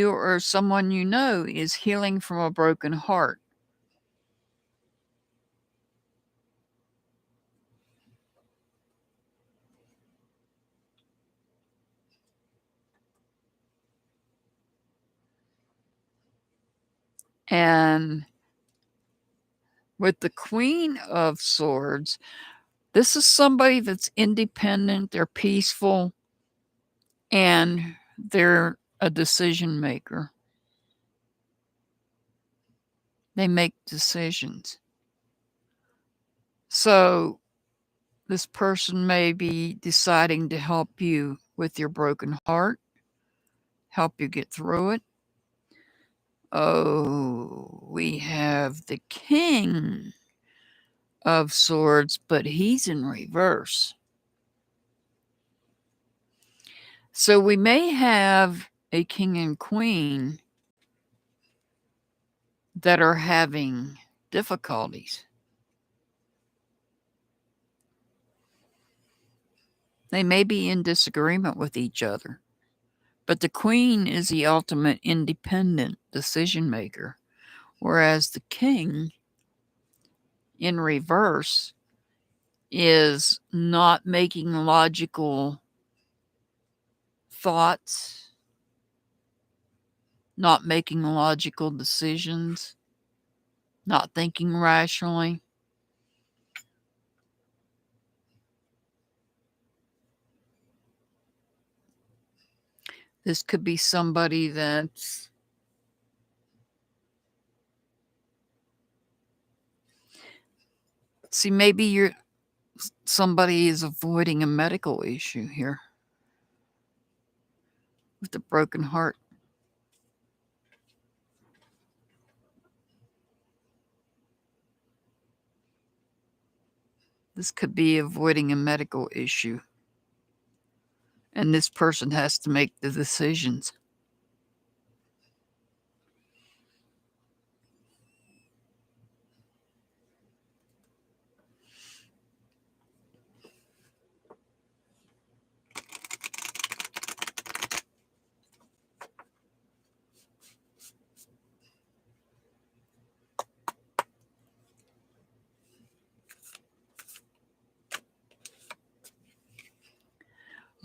or someone you know is healing from a broken heart. And with the Queen of Swords, this is somebody that's independent, they're peaceful, and they're a decision maker. They make decisions. So this person may be deciding to help you with your broken heart, help you get through it. Oh, we have the King of Swords, but he's in reverse. So we may have a king and queen that are having difficulties. They may be in disagreement with each other, but the queen is the ultimate independent decision maker, whereas the king in reverse is not making logical thoughts, not making logical decisions, not thinking rationally. This could be somebody that's see, maybe somebody is avoiding a medical issue here with a broken heart. This could be avoiding a medical issue. And this person has to make the decisions.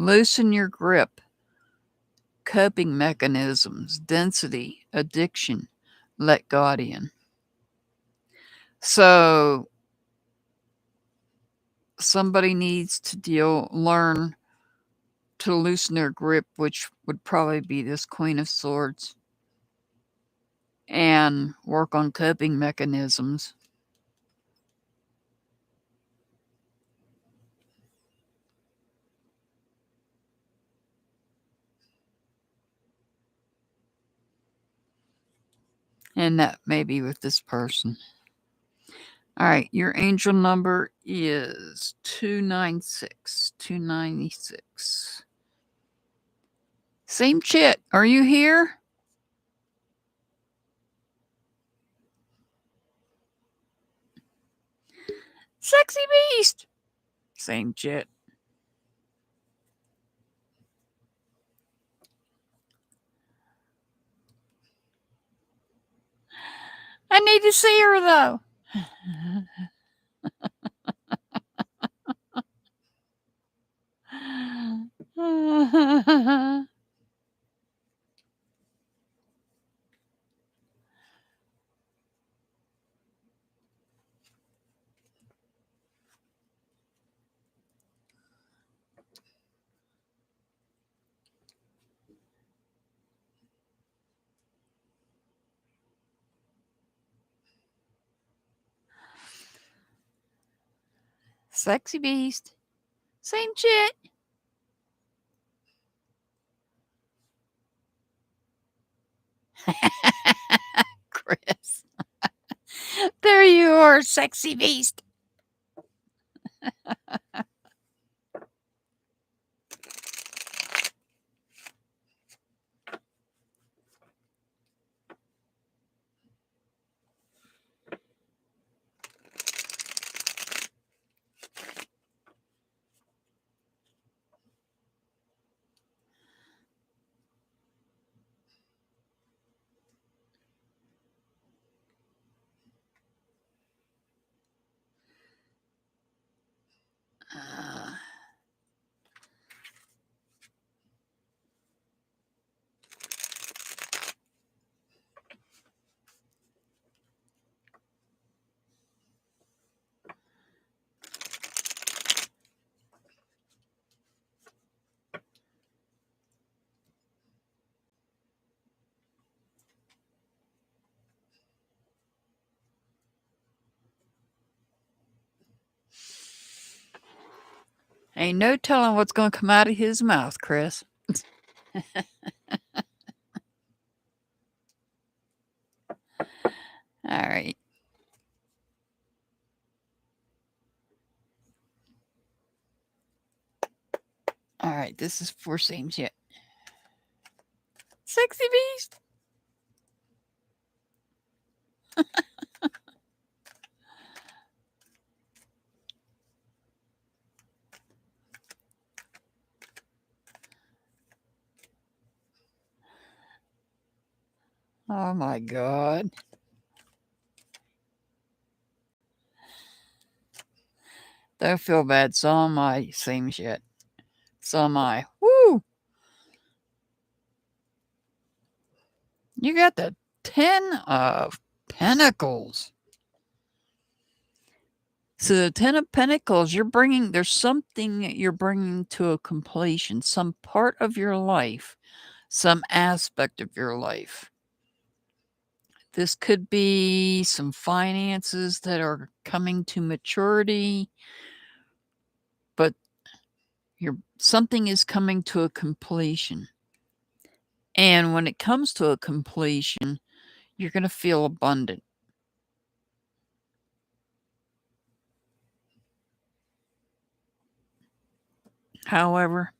Loosen your grip. Coping mechanisms, density, addiction, let God in. So somebody needs to learn to loosen their grip, which would probably be this Queen of Swords, and work on coping mechanisms. And that may be with this person. All right, your angel number is 296. 296. Same chit. Are you here? Sexy beast. Same chit. I need to see her though. Sexy beast. Same chit. Chris. There you are, sexy beast. Ain't no telling what's going to come out of his mouth, Chris. All right. All right, this is for same shit. Sexy beast. Oh my God. Don't feel bad. So am I. Same shit. So am I. Woo! You got the 10 of Pentacles. So the 10 of Pentacles, there's something you're bringing to a completion. Some part of your life some aspect of your life. This could be some finances that are coming to maturity, but something is coming to a completion. And when it comes to a completion, you're going to feel abundant. However,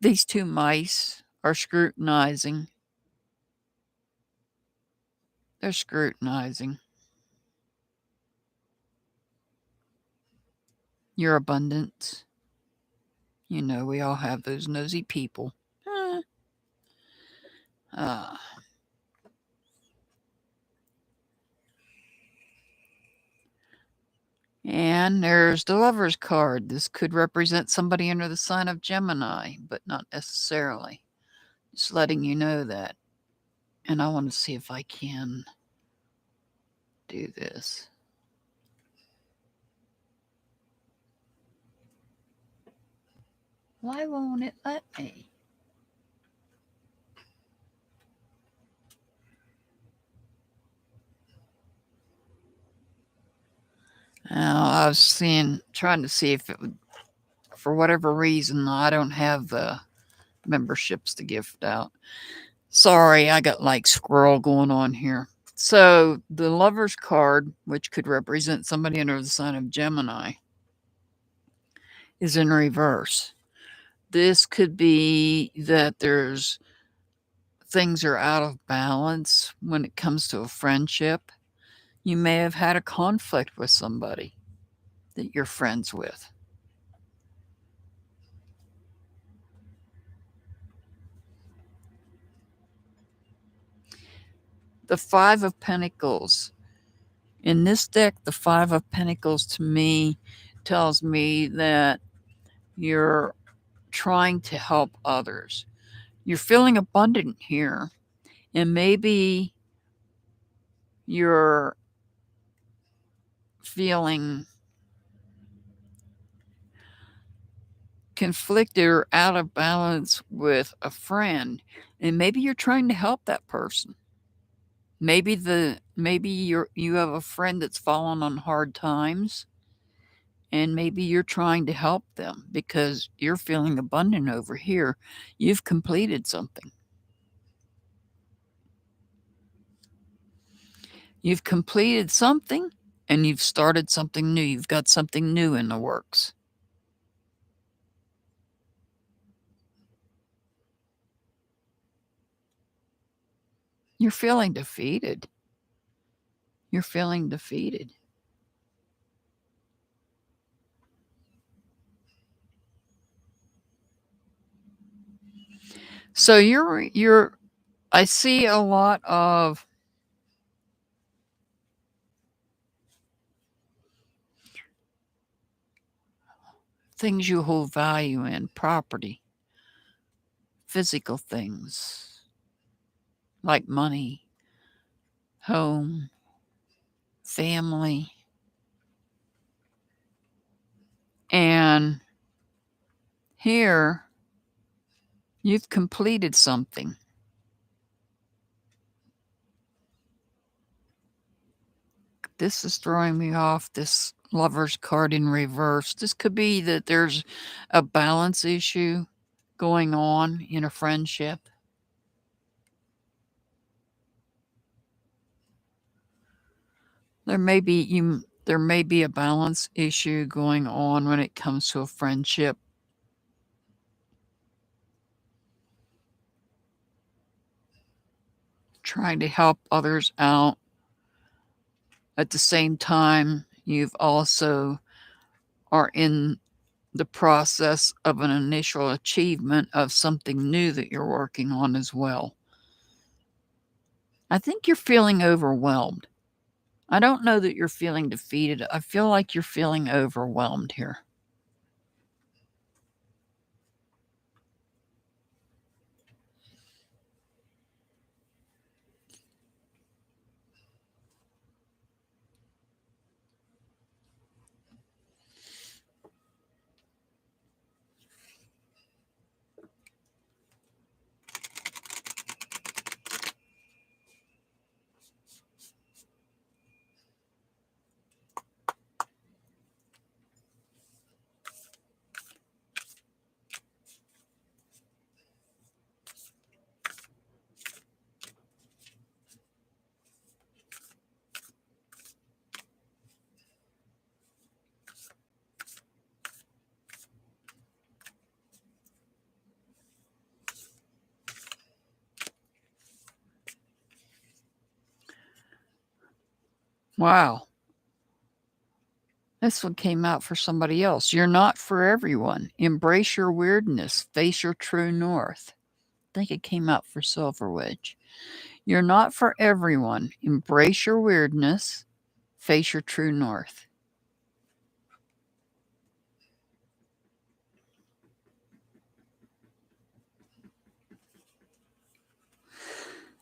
these two mice are scrutinizing. They're scrutinizing your abundance. You know, we all have those nosy people. And there's the Lover's card. This could represent somebody under the sign of Gemini, but not necessarily. Just letting you know that. And I want to see if I can do this. Why won't it let me? Now, I was trying to see if it would, for whatever reason, I don't have the memberships to gift out. Sorry, I got like squirrel going on here. So the Lover's card, which could represent somebody under the sign of Gemini, is in reverse. This could be that there's things are out of balance when it comes to a friendship. You may have had a conflict with somebody that you're friends with. The Five of Pentacles. In this deck, the Five of Pentacles to me tells me that you're trying to help others. You're feeling abundant here, and maybe you're feeling conflicted or out of balance with a friend, and maybe you're trying to help that person. Maybe you have a friend that's fallen on hard times, and maybe you're trying to help them because you're feeling abundant over here. You've completed something. You've completed something and you've started something new. You've got something new in the works. You're feeling defeated. You're feeling defeated. So I see a lot of things you hold value in: property, physical things like money, home, family. And here, you've completed something. This is throwing me off, this Lover's card in reverse. This could be that there's a balance issue going on in a friendship. There may be a balance issue going on when it comes to a friendship. Trying to help others out. At the same time, you've also are in the process of an initial achievement of something new that you're working on as well. I think you're feeling overwhelmed. I don't know that you're feeling defeated. I feel like you're feeling overwhelmed here. Wow. This one came out for somebody else. You're not for everyone. Embrace your weirdness. Face your true north. I think it came out for Silver Wedge. You're not for everyone. Embrace your weirdness. Face your true north.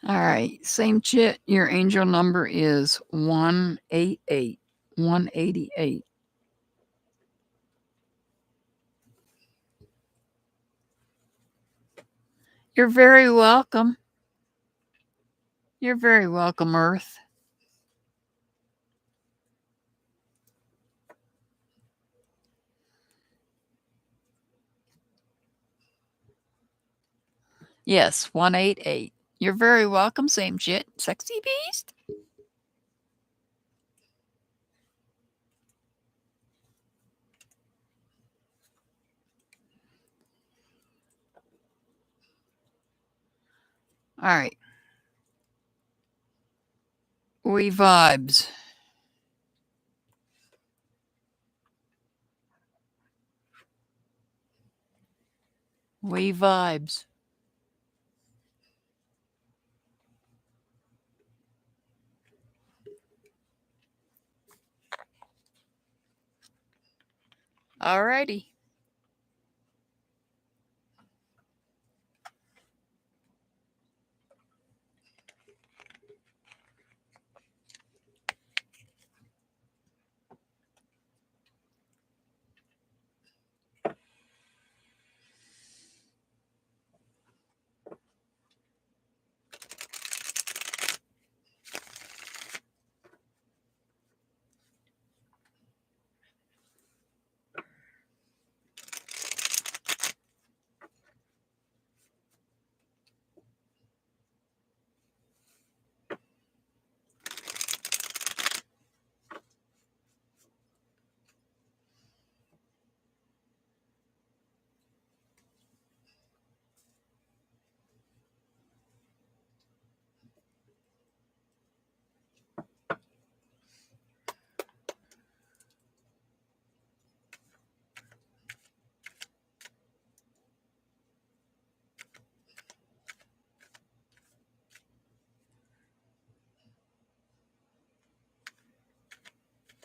All right. Same chit. Your angel number is 188. 188. You're very welcome. You're very welcome, Earth. Yes, 188. You're very welcome. Same shit. Sexy beast. All right. We vibes. We vibes. Alrighty.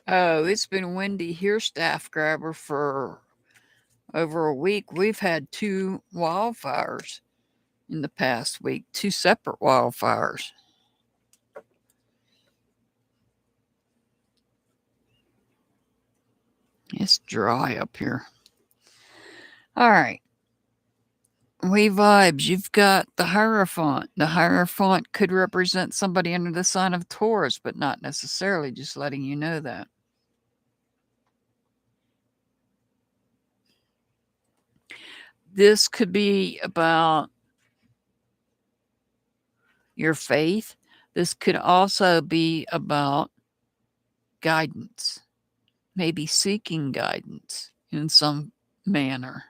Oh, it's been windy here, Staff Grabber, for over a week. We've had 2 wildfires in the past week, 2 separate wildfires. It's dry up here. All right. We vibes. You've got the Hierophant. The Hierophant could represent somebody under the sign of Taurus, but not necessarily, just letting you know that. This could be about your faith. This could also be about guidance, maybe seeking guidance in some manner.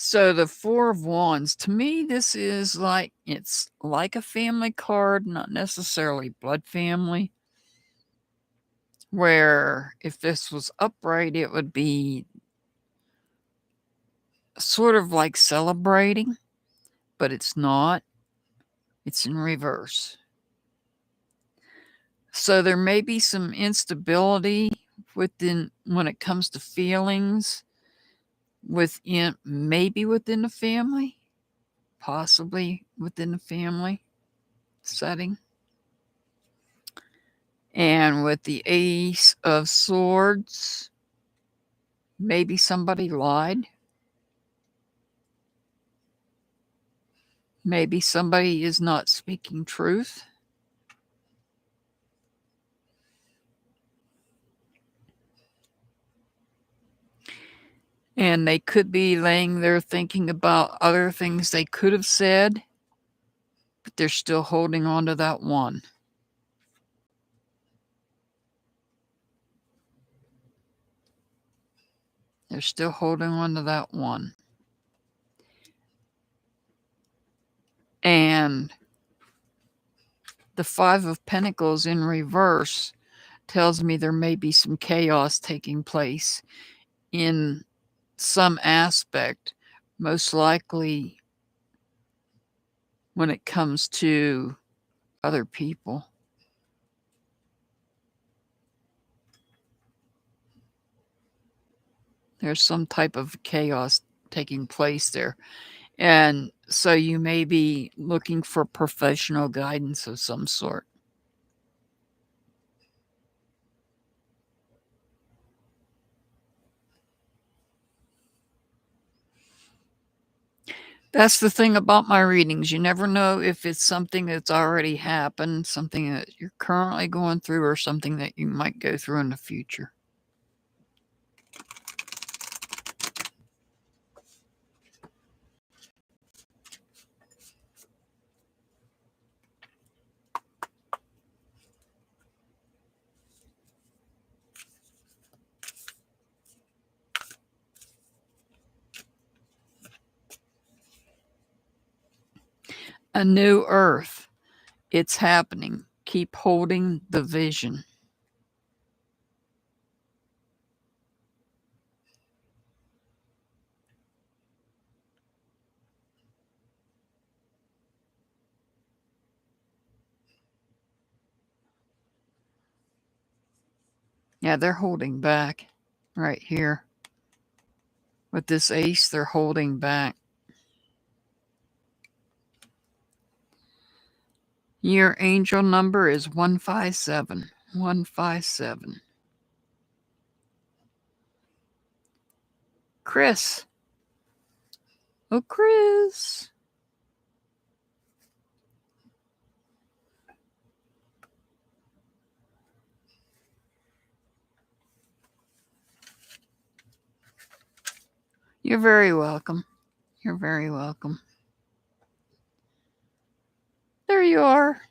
So the 4 of Wands, to me, this is like, it's like a family card, not necessarily blood family, where if this was upright, it would be sort of like celebrating, but it's not. It's in reverse. So there may be some instability within when it comes to feelings maybe within the family, possibly within the family setting. And with the Ace of Swords, maybe somebody lied. Maybe somebody is not speaking truth. And they could be laying there thinking about other things they could have said, but they're still holding on to that one. They're still holding on to that one. And the Five of Pentacles in reverse tells me there may be some chaos taking place in some aspect, most likely when it comes to other people. There's some type of chaos taking place there. And so you may be looking for professional guidance of some sort. That's the thing about my readings. You never know if it's something that's already happened, something that you're currently going through, or something that you might go through in the future. A new earth. It's happening. Keep holding the vision. Yeah, they're holding back right here. With this ace, they're holding back. Your angel number is 157. 157. Chris. Oh, Chris. You're very welcome. You're very welcome. There you are.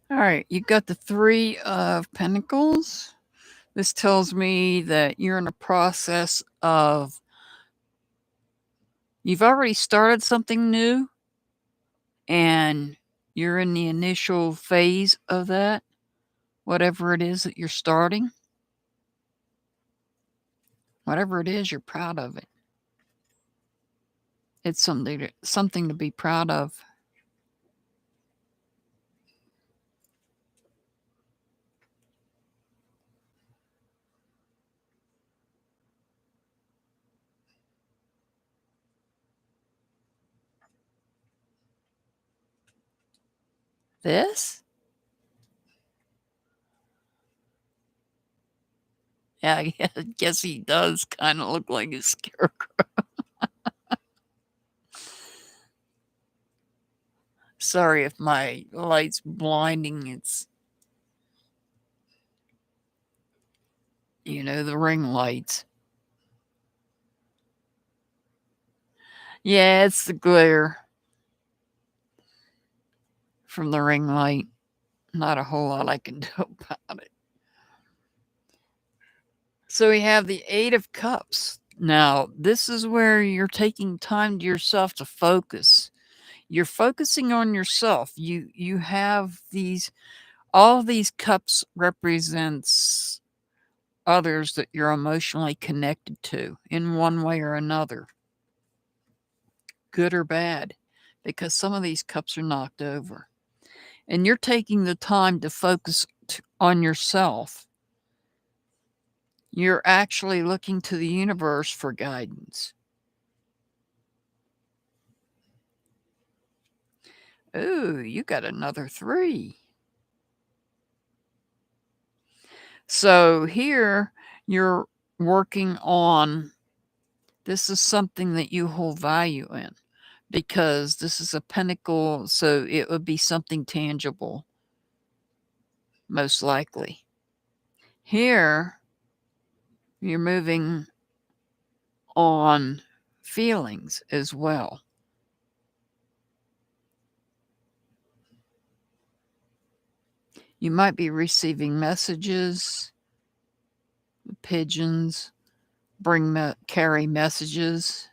All right, you got the Three of Pentacles. This tells me that you're in a process of, you've already started something new and you're in the initial phase of that, whatever it is that you're starting. Whatever it is, you're proud of it. It's something to be proud of. This? Yeah, I guess he does kind of look like a scarecrow. Sorry if my light's blinding. It's, the ring lights. Yeah, it's the glare from the ring light. Not a whole lot I can do about it. So we have the Eight of Cups. Now, this is where you're taking time to yourself to focus. You're focusing on yourself. You have all these cups represents others that you're emotionally connected to in one way or another, good or bad, because some of these cups are knocked over. And you're taking the time to focus on yourself. You're actually looking to the universe for guidance. Ooh, you got another 3. So here you're working on, this is something that you hold value in, because this is a pentacle, so it would be something tangible, most likely. Here, you're moving on feelings as well. You might be receiving messages, pigeons, carry messages.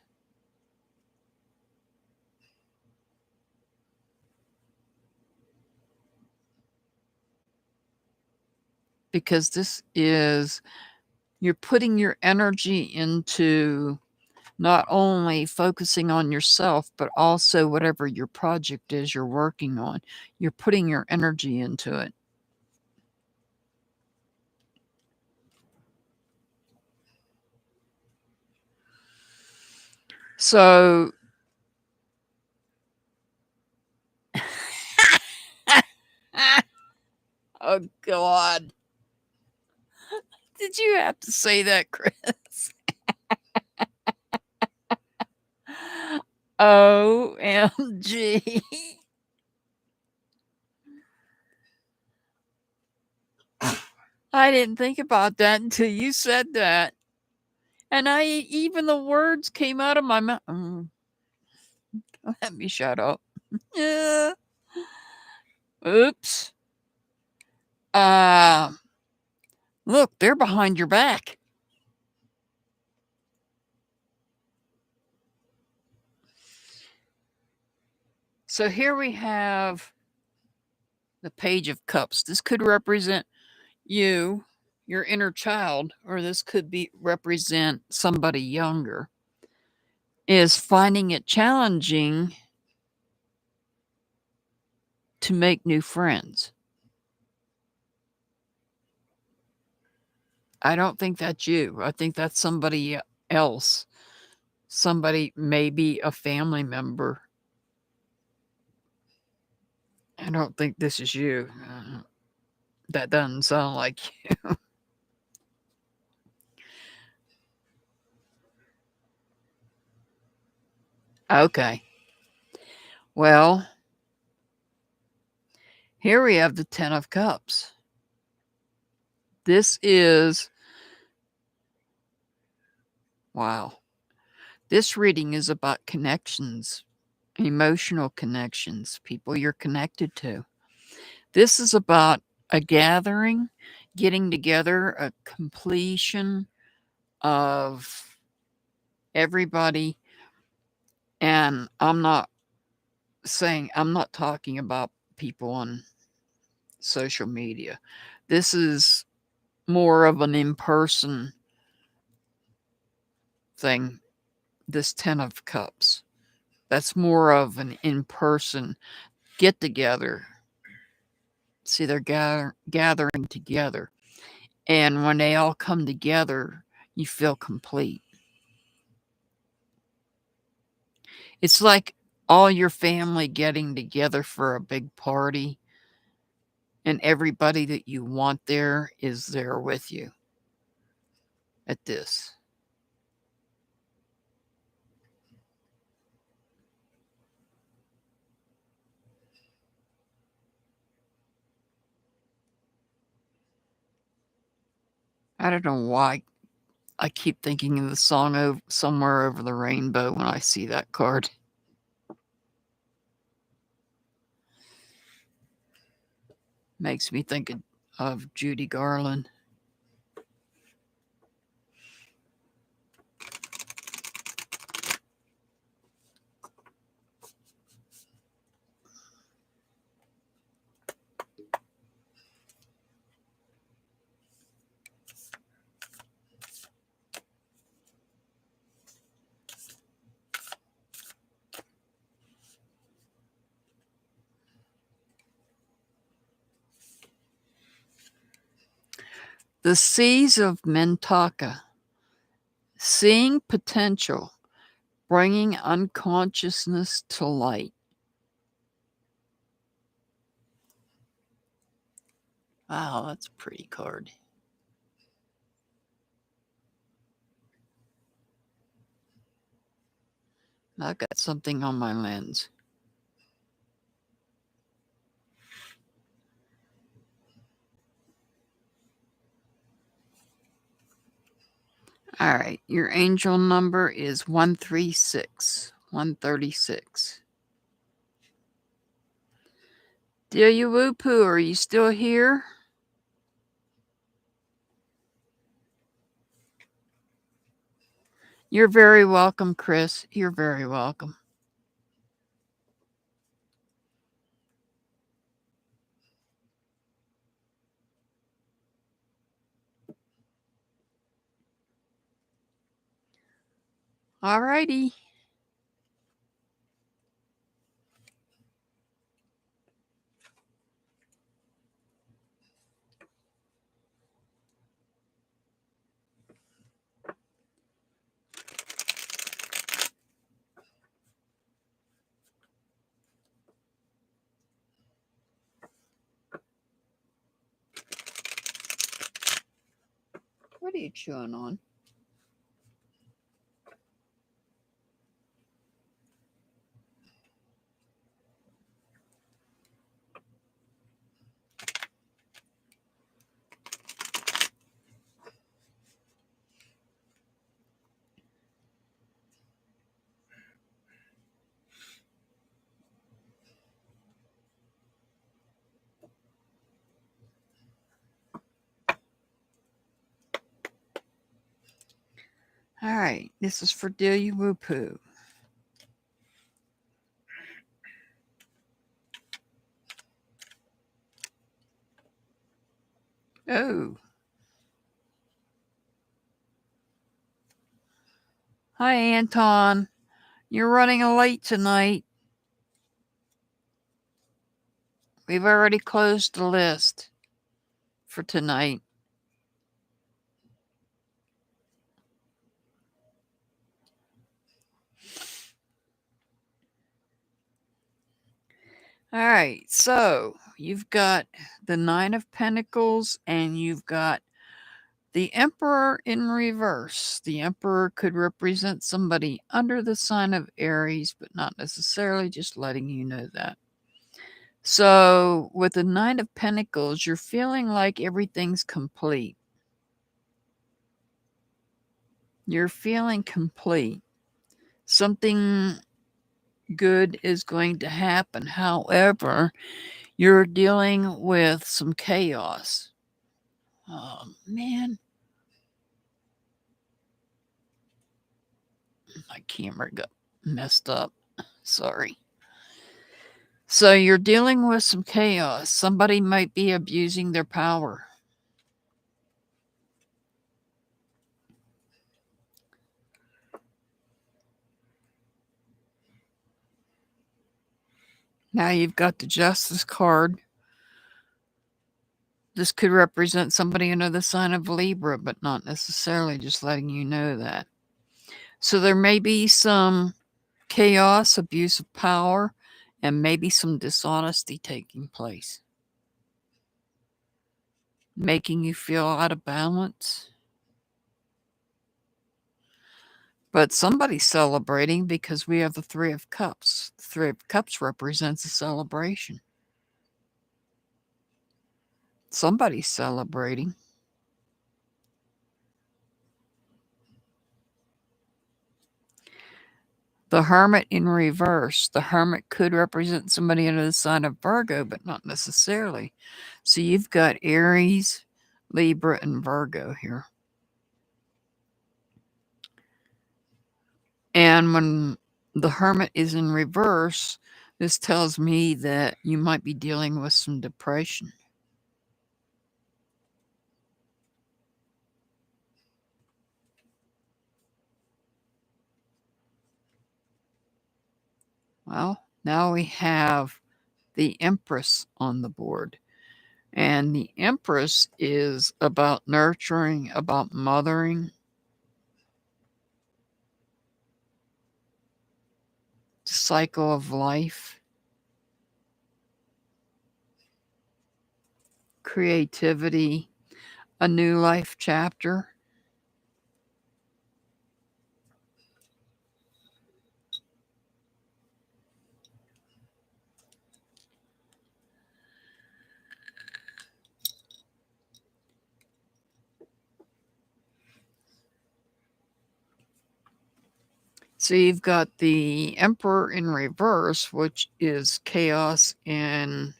Because this is, you're putting your energy into not only focusing on yourself, but also whatever your project is you're working on. You're putting your energy into it. So, oh God. Did you have to say that, Chris? OMG. I didn't think about that until you said that. And even the words came out of my mouth. Let me shut up. Oops. Look, they're behind your back. So here we have the Page of Cups. This could represent you, your inner child, or this could represent somebody younger, is finding it challenging to make new friends. I don't think that's you. I think that's somebody else. Somebody, maybe a family member. I don't think this is you. That doesn't sound like you. Okay. Well, here we have the Ten of Cups. This is, wow. This reading is about connections, emotional connections, people you're connected to. This is about a gathering, getting together, a completion of everybody. And I'm not talking about people on social media. This is more of an in-person thing, this Ten of Cups. That's more of an in-person get-together. See, they're gathering together. And when they all come together, you feel complete. It's like all your family getting together for a big party. And everybody that you want there is there with you at this. I don't know why I keep thinking of the song Somewhere Over the Rainbow when I see that card. Makes me think of Judy Garland. The Seas of Mentaka. Seeing potential, bringing unconsciousness to light. Wow, that's a pretty card. I've got something on my lens. All right, your angel number is 136. 136. Delia Wupu, are you still here? You're very welcome, Chris. You're very welcome. All righty. What are you chewing on? All right, this is for Delia Wupu. Oh. Hi, Anton. You're running late tonight. We've already closed the list for tonight. All right, so you've got the Nine of Pentacles and you've got the Emperor in reverse. The Emperor could represent somebody under the sign of Aries, but not necessarily, just letting you know that. So with the Nine of Pentacles, you're feeling like everything's complete. You're feeling complete. Something good is going to happen. However, you're dealing with some chaos. Oh, man. My camera got messed up. Sorry. So you're dealing with some chaos. Somebody might be abusing their power. Now you've got the Justice card. This could represent somebody under the sign of Libra, but not necessarily, just letting you know that. So there may be some chaos, abuse of power, and maybe some dishonesty taking place. making you feel out of balance. But somebody's celebrating because we have the Three of Cups. The Three of Cups represents a celebration. Somebody's celebrating. The Hermit in reverse. The Hermit could represent somebody under the sign of Virgo, but not necessarily. So you've got Aries, Libra, and Virgo here. And when the Hermit is in reverse, this tells me that you might be dealing with some depression. Well, now we have the Empress on the board. And the Empress is about nurturing, about mothering. The cycle of life. Creativity. A new life chapter. So you've got the Emperor in reverse, which is chaos and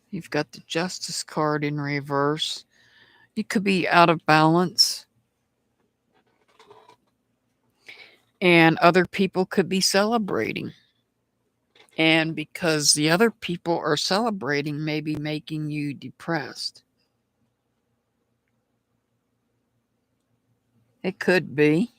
you've got the Justice card in reverse. You could be out of balance. And other people could be celebrating. And because the other people are celebrating, maybe making you depressed. It could be.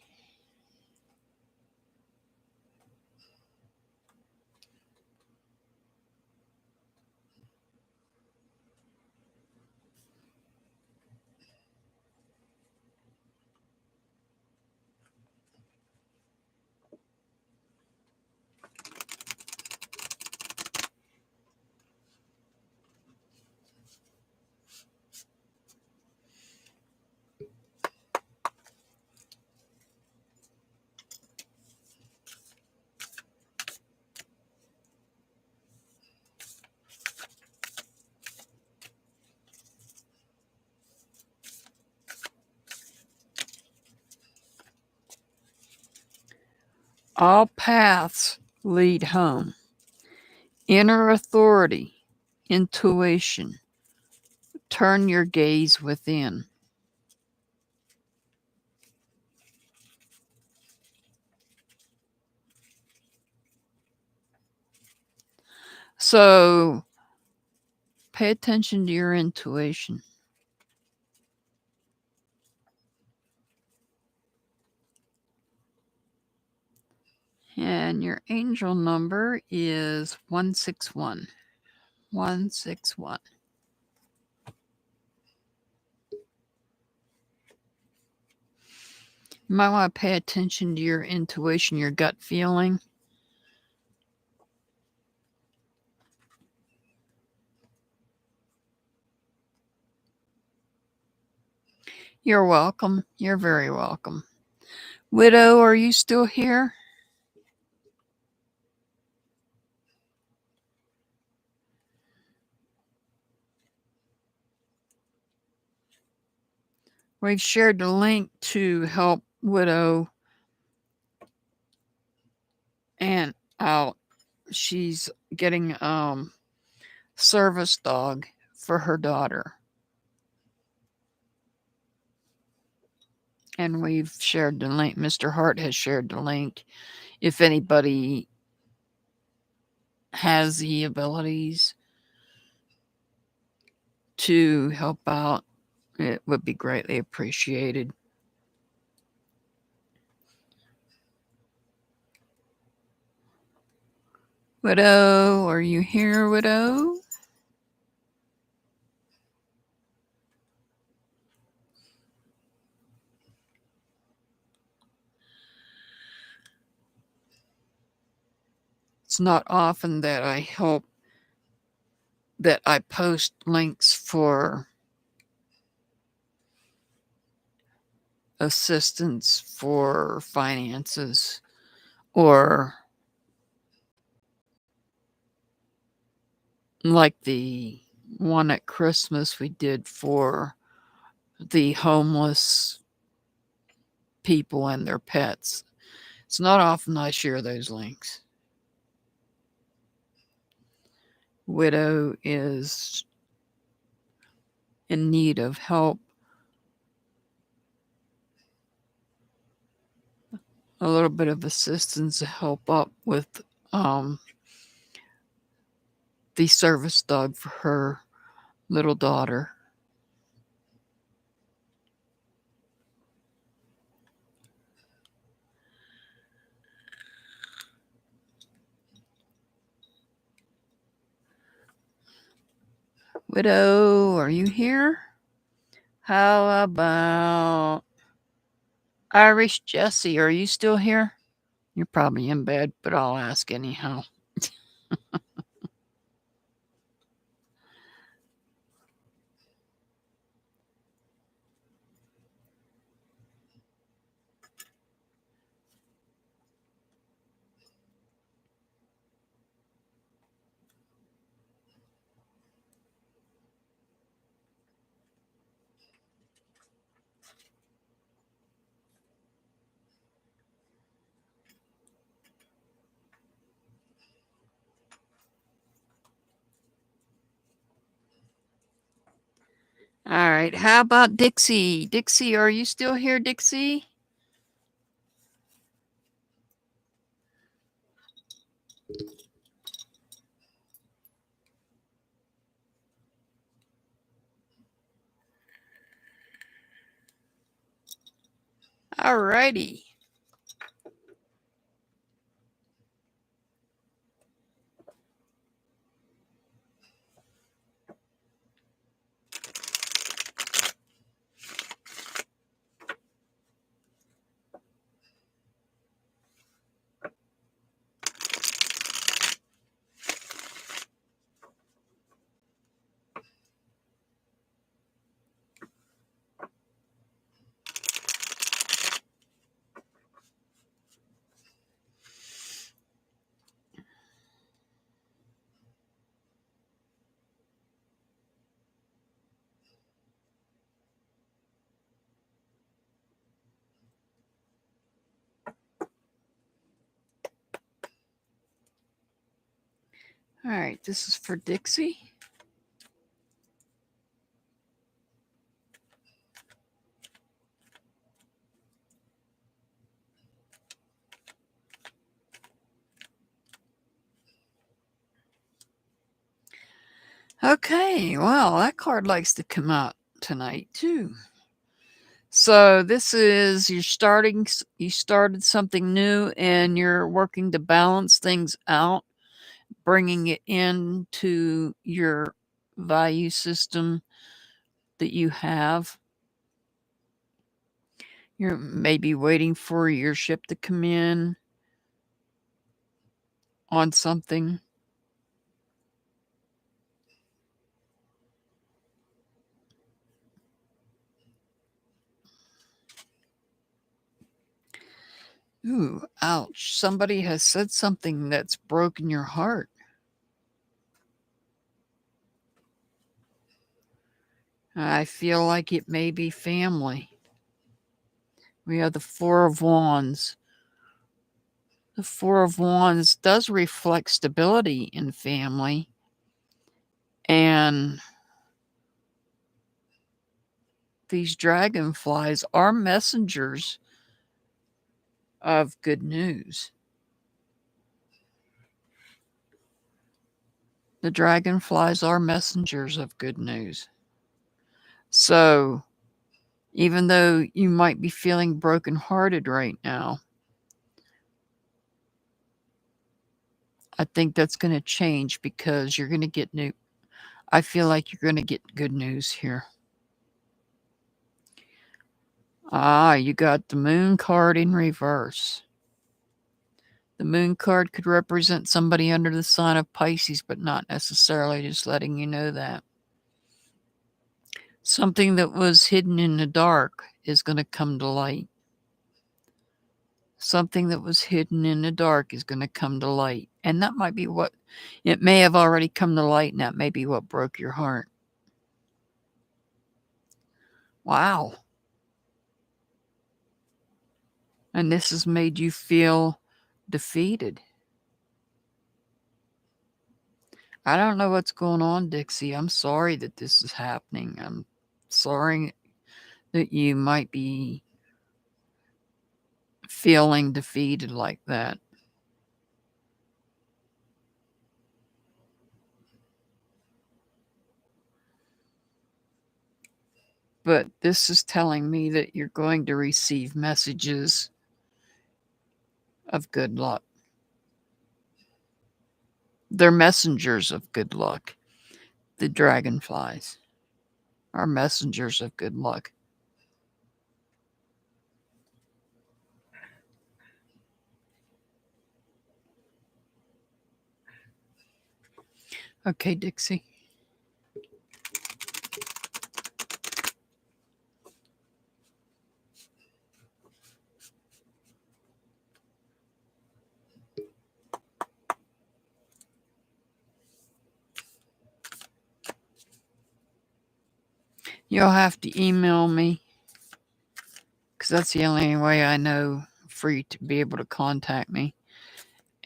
All paths lead home. Inner authority, intuition. Turn your gaze within. So pay attention to your intuition. And your angel number is 161. 161. You might want to pay attention to your intuition, your gut feeling. You're welcome. You're very welcome. Widow, are you still here? We've shared the link to help Widow and out. She's getting service dog for her daughter. And we've shared the link. Mr. Hart has shared the link. If anybody has the abilities to help out, it would be greatly appreciated. Widow, are you here, Widow? It's not often that I post links for assistance for finances, or like the one at Christmas we did for the homeless people and their pets. It's not often I share those links. Widow is in need of help. A little bit of assistance to help up with the service dog for her little daughter. Widow, are you here? How about Irish Jessie? Are you still here? You're probably in bed, but I'll ask anyhow. All right. How about Dixie? Dixie, are you still here, Dixie? All righty. All right. This is for Dixie. Okay, well, that card likes to come out tonight too. So this is you started something new and you're working to balance things out, bringing it into your value system that you have. You're maybe waiting for your ship to come in on something. Ooh, ouch. Somebody has said something that's broken your heart. I feel like it may be family. We have the Four of Wands. The Four of Wands does reflect stability in family. And these dragonflies are messengers of good news. The dragonflies are messengers of good news. So, even though you might be feeling brokenhearted right now, I think that's going to change because you're going to get new. I feel like you're going to get good news here. You got the Moon card in reverse. The moon card could represent somebody under the sign of Pisces, but not necessarily, just letting you know that. Something that was hidden in the dark is going to come to light. Something that was hidden in the dark is going to come to light. And that might be what, it may have already come to light, and that may be what broke your heart. Wow. And this has made you feel defeated. I don't know what's going on, Dixie. I'm sorry that this is happening. I'm sorry that you might be feeling defeated like that. But this is telling me that you're going to receive messages of good luck. They're messengers of good luck. The dragonflies are messengers of good luck. Okay, Dixie. You'll have to email me, because that's the only way I know for you to be able to contact me.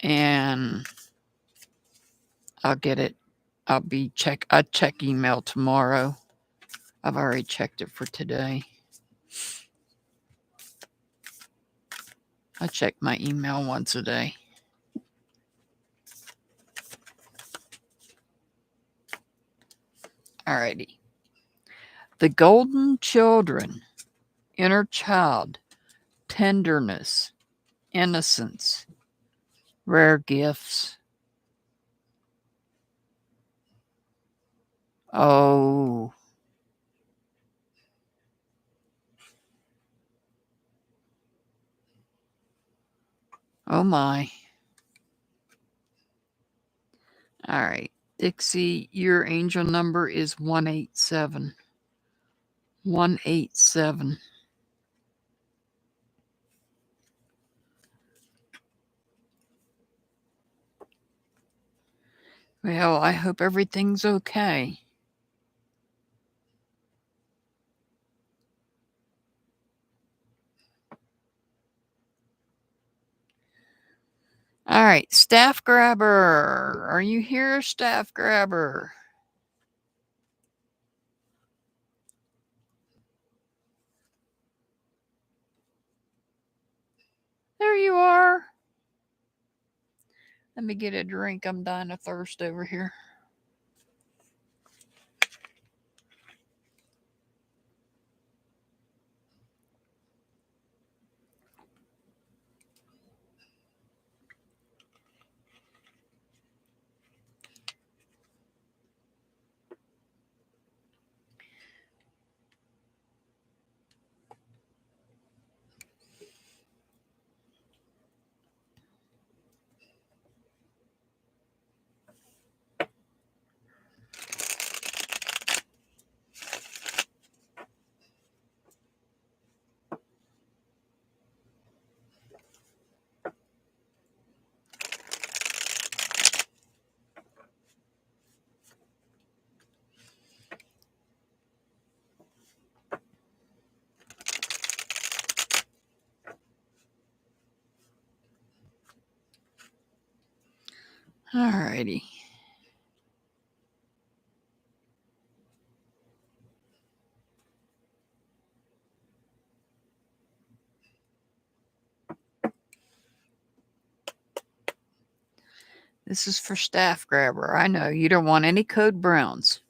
And I'll get it. I'll check email tomorrow. I've already checked it for today. I check my email once a day. Alrighty. The golden children, inner child, tenderness, innocence, rare gifts. Oh. Oh my. All right. Dixie, your angel number is 187. 187. Well, I hope everything's okay. All right, staff grabber. Are you here, staff grabber? There you are. Let me get a drink. I'm dying of thirst over here. All righty. This is for staff grabber. I know you don't want any code browns.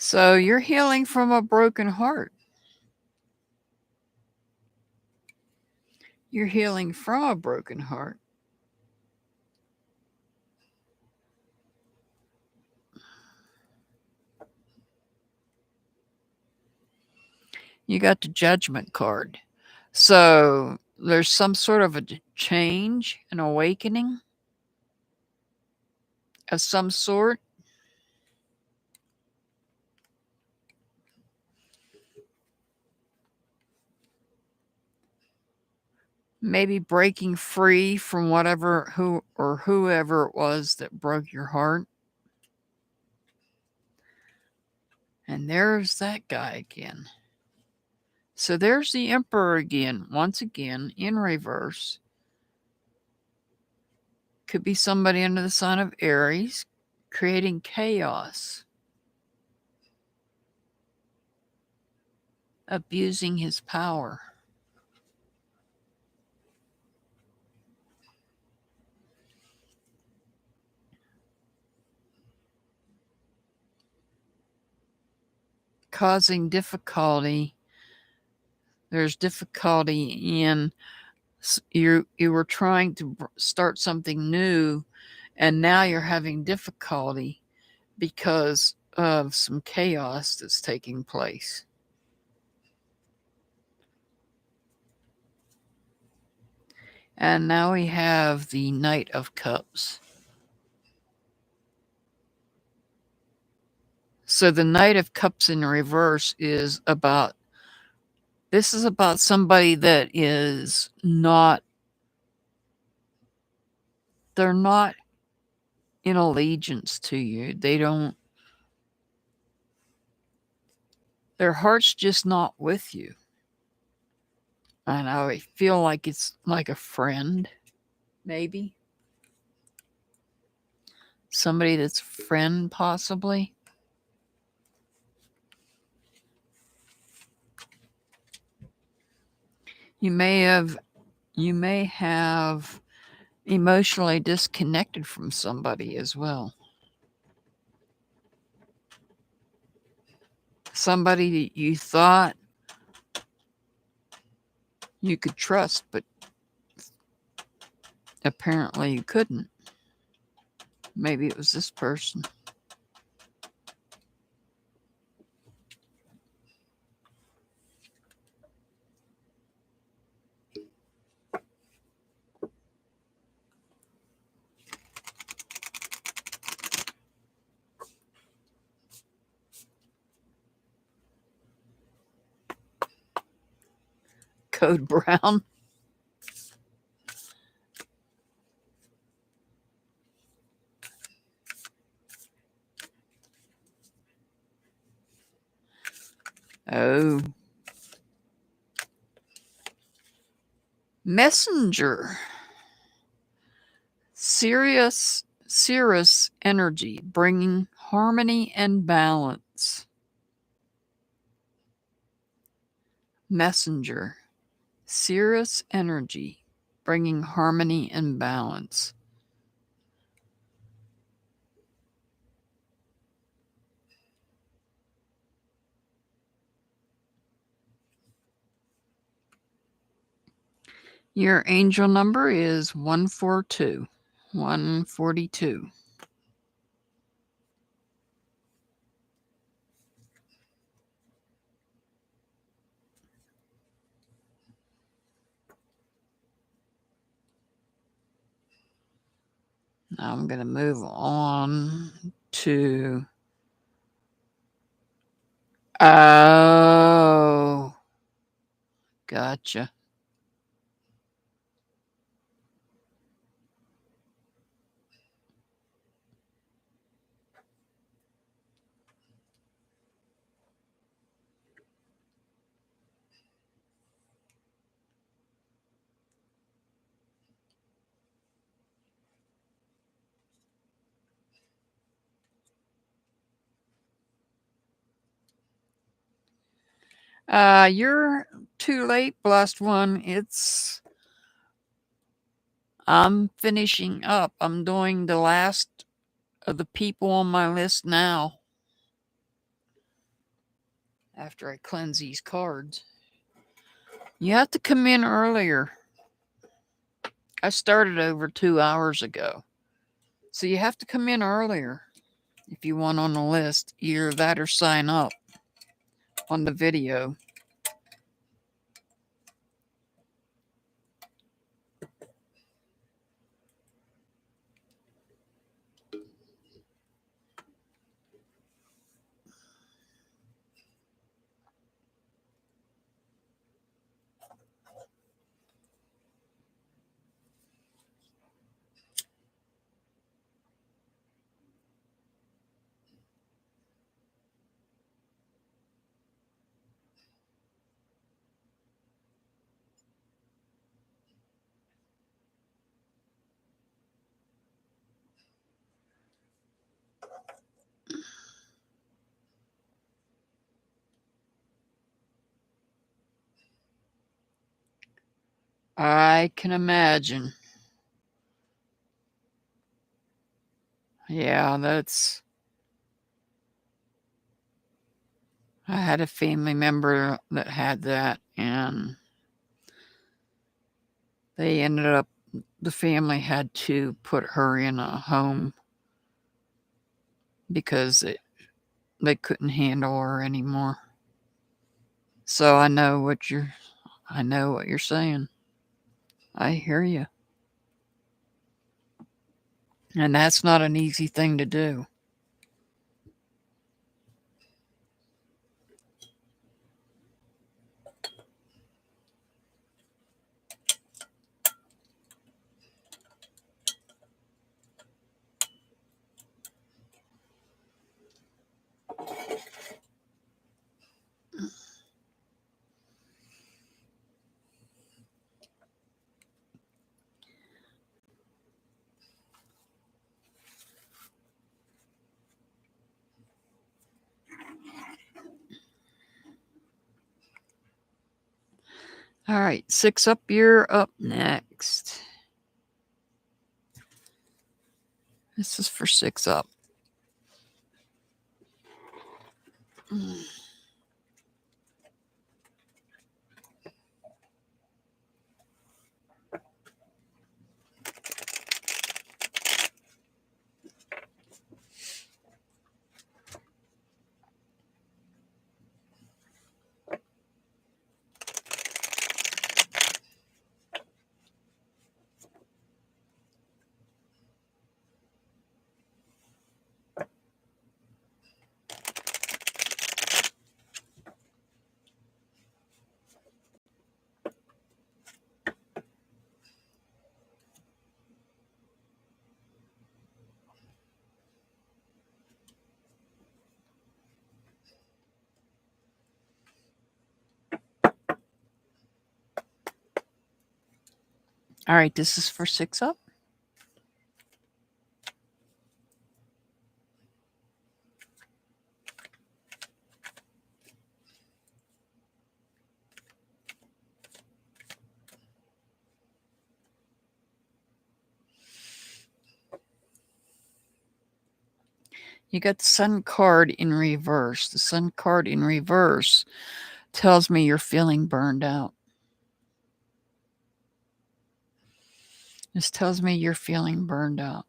So you're healing from a broken heart. You're healing from a broken heart. You got the Judgment card. So there's some sort of a change, an awakening of some sort. Maybe breaking free from whoever it was that broke your heart. And there's that guy again. So there's the Emperor again, once again, in reverse. Could be somebody under the sign of Aries, creating chaos, abusing his power. Causing difficulty. There's difficulty in you were trying to start something new, and now you're having difficulty because of some chaos that's taking place. And now we have the Knight of Cups. So the Knight of Cups in reverse is about somebody that is not, they're not in allegiance to you. Their heart's just not with you. And I feel like it's like a friend, maybe. Somebody that's a friend, possibly. You may have emotionally disconnected from somebody as well. Somebody that you thought you could trust, but apparently you couldn't. Maybe it was this person. Code Brown. Oh. Messenger. Cirrus energy, bringing harmony and balance. Messenger. Cirrus energy, bringing harmony and balance. Your angel number is 142. 142. Now I'm going to move on to... Oh, gotcha. You're too late, blessed one. I'm finishing up. I'm doing the last of the people on my list now. After I cleanse these cards. You have to come in earlier. I started over 2 hours ago. So you have to come in earlier if you want on the list. Either that or sign up on the video. I can imagine. Yeah, that's... I had a family member that had that, and they ended up... The family had to put her in a home because they couldn't handle her anymore. So I know what you're saying. I hear you. And that's not an easy thing to do. All right, 6 Up, you're up next. This is for 6 Up. All right, this is for 6 Up. You got the Sun card in reverse. The Sun card in reverse tells me you're feeling burned out. This tells me you're feeling burned out.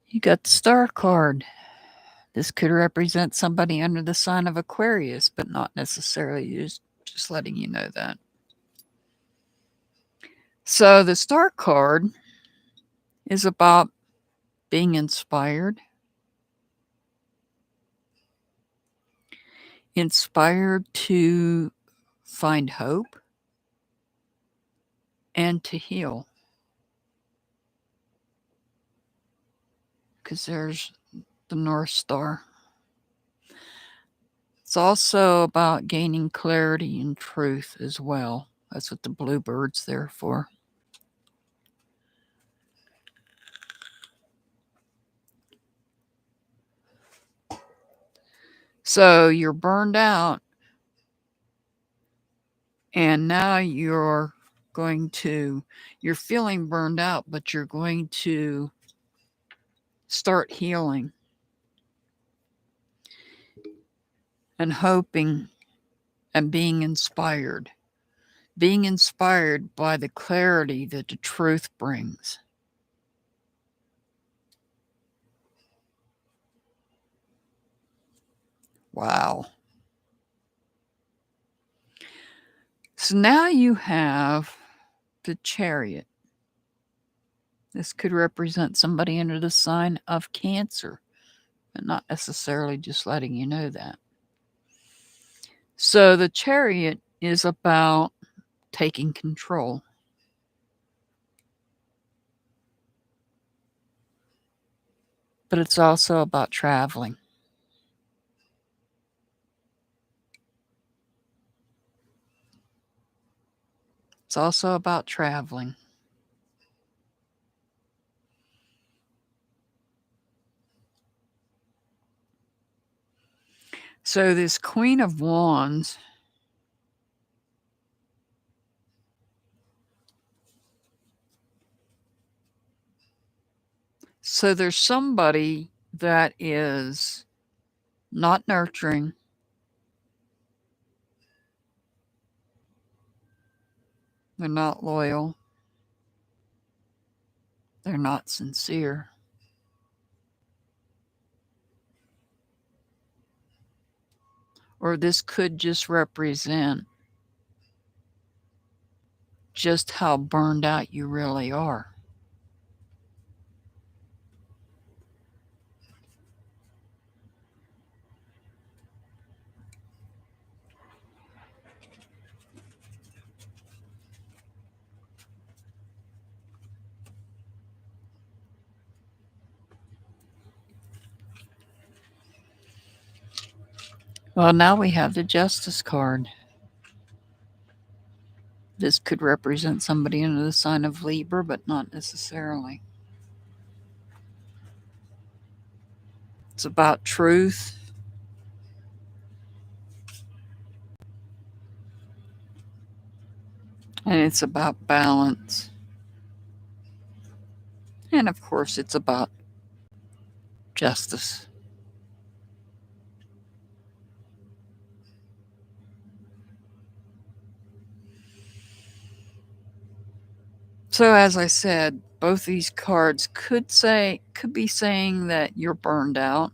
You got the Star card. This could represent somebody under the sign of Aquarius, but not necessarily. Just letting you know that. So the Star card is about being inspired. Inspired to find hope and to heal. Because there's the North Star. It's also about gaining clarity and truth as well. That's what the bluebird's there for. So you're burned out, and now you're you're feeling burned out, but you're going to start healing and hoping and being inspired by the clarity that the truth brings. Wow. So now you have the Chariot. This could represent somebody under the sign of Cancer, but not necessarily just letting you know that. So the Chariot is about taking control. But it's also about traveling. It's also about traveling. So this Queen of Wands, so there's somebody that is not nurturing, they're not loyal, they're not sincere. Or this could just represent just how burned out you really are. Well, now we have the Justice card. This could represent somebody under the sign of Libra, but not necessarily. It's about truth. And it's about balance. And of course, it's about justice. So as I said, both these cards could be saying that you're burned out.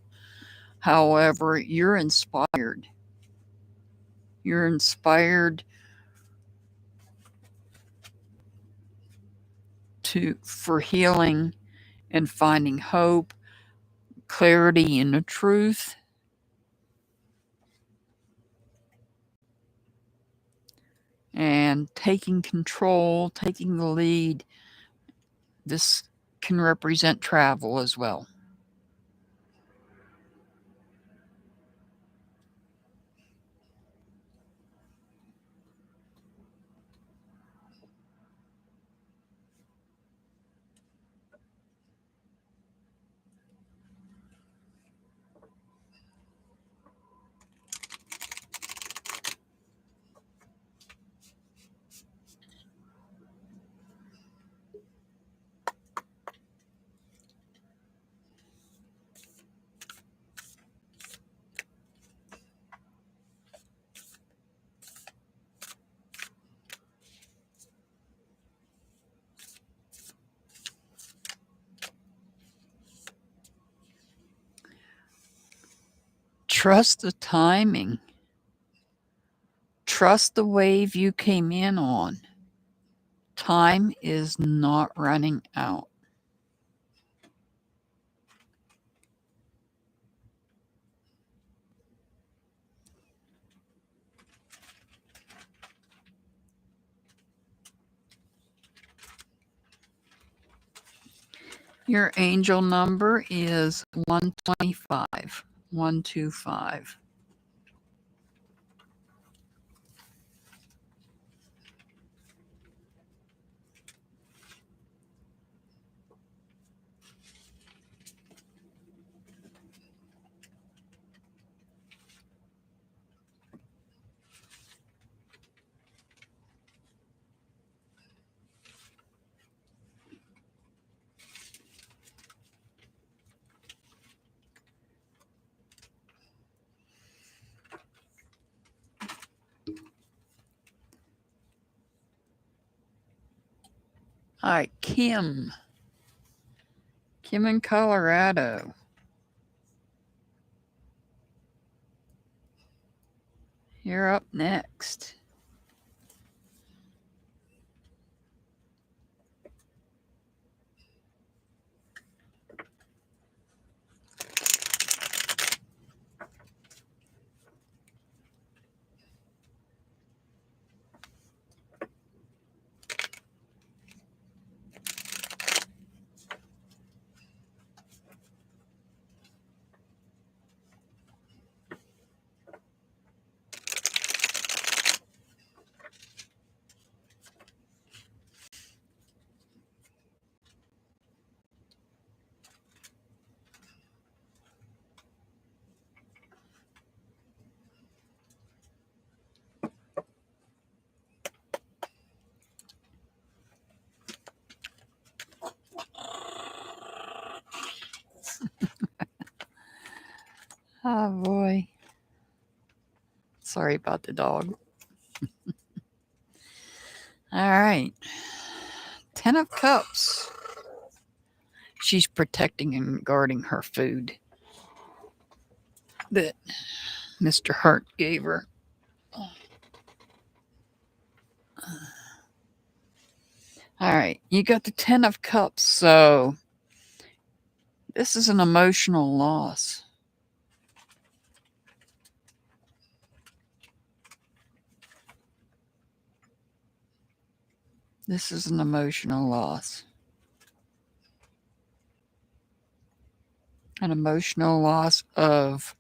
However, you're inspired. You're inspired for healing and finding hope, clarity in the truth. And taking control, taking the lead. This can represent travel as well. Trust the timing. Trust the wave you came in on. Time is not running out. Your angel number is 125. 125. All right, Kim. Kim in Colorado. You're up next. Oh boy. Sorry about the dog. All right. 10 of Cups. She's protecting and guarding her food that Mr. Hart gave her. All right. You got the 10 of Cups. So this is an emotional loss. This is an emotional loss. An emotional loss of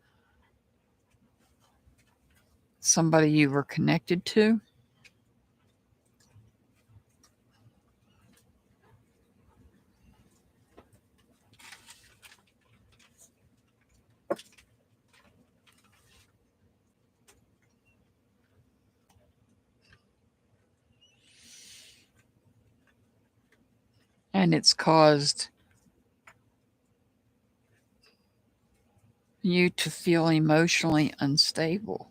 somebody you were connected to. And it's caused you to feel emotionally unstable.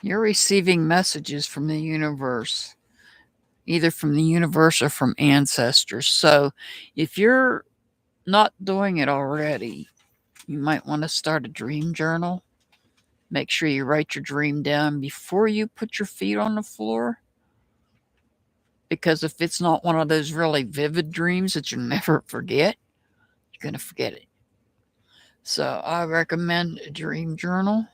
You're receiving messages from the universe, either from the universe or from ancestors. So if you're not doing it already, you might want to start a dream journal. Make sure you write your dream down before you put your feet on the floor. Because if it's not one of those really vivid dreams that you'll never forget, you're going to forget it. So I recommend a dream journal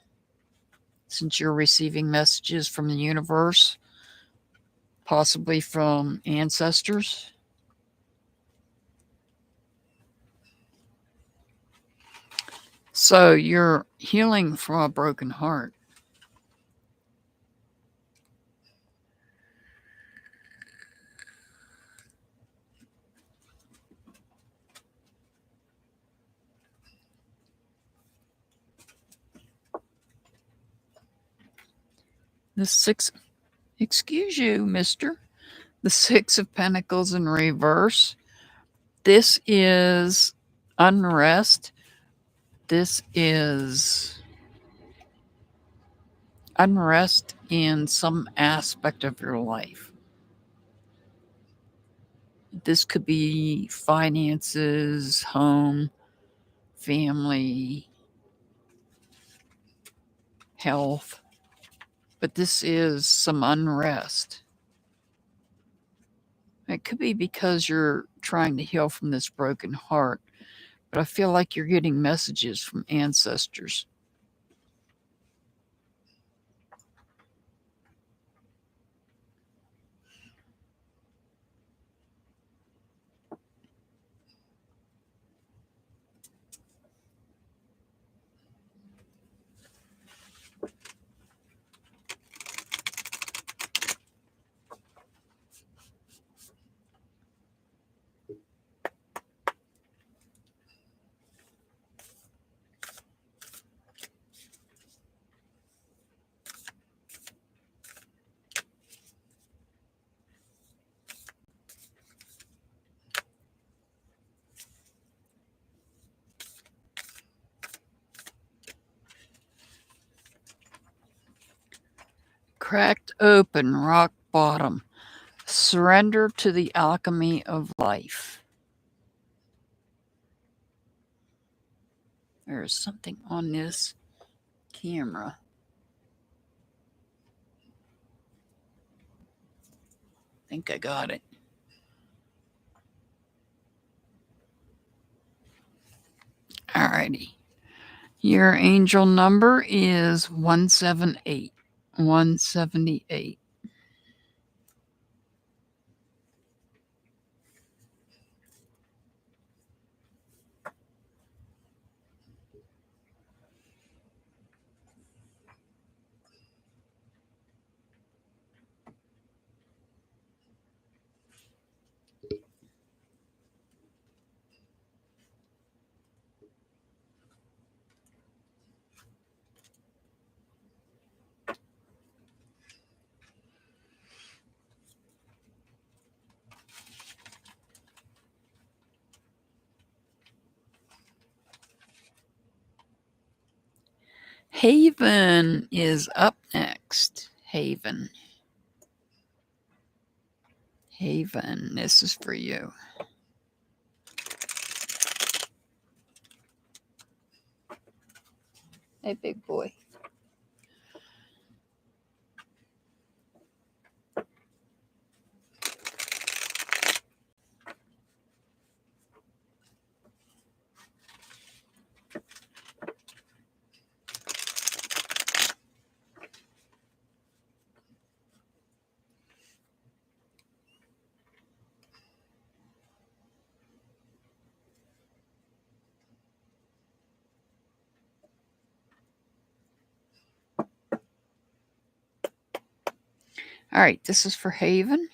since you're receiving messages from the universe, possibly from ancestors. So you're healing from a broken heart. The six, excuse you, mister. The 6 of Pentacles in reverse. This is unrest. This is unrest in some aspect of your life. This could be finances, home, family, health, but this is some unrest. It could be because you're trying to heal from this broken heart, but I feel like you're getting messages from ancestors. cracked open, rock bottom. Surrender to the alchemy of life. There's something on this camera. I think I got it. Alrighty. Your angel number is 178. 178. Haven is up next. Haven. Haven, this is for you. Hey, big boy. All right, this is for Haven.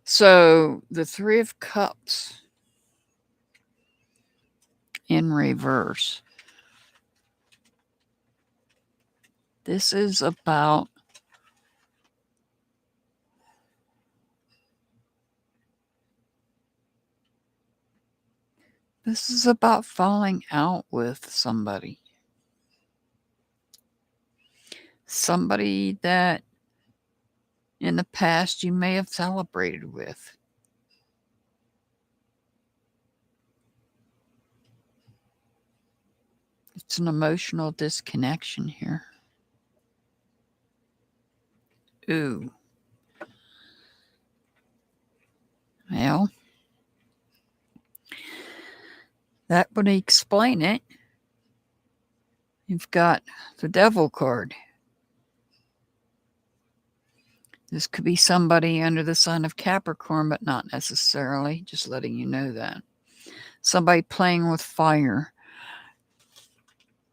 So the Three of Cups in reverse. This is about falling out with somebody. Somebody that in the past you may have celebrated with. It's an emotional disconnection here. Ooh. Well, that would explain it. You've got the Devil card. This could be somebody under the sign of Capricorn, but not necessarily. Just letting you know that. Somebody playing with fire.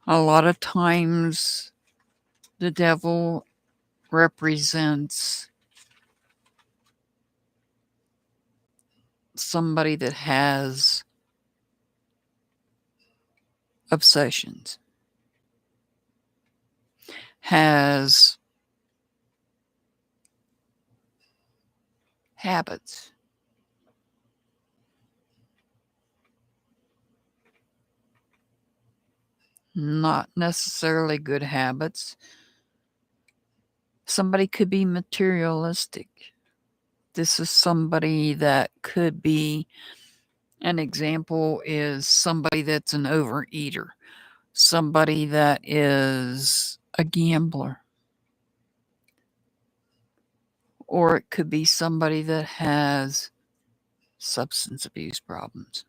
A lot of times the devil represents somebody that has obsessions, has habits. Not necessarily good habits. Somebody could be materialistic. This is somebody that could be, an example is somebody that's an overeater. Somebody that is a gambler. Or it could be somebody that has substance abuse problems.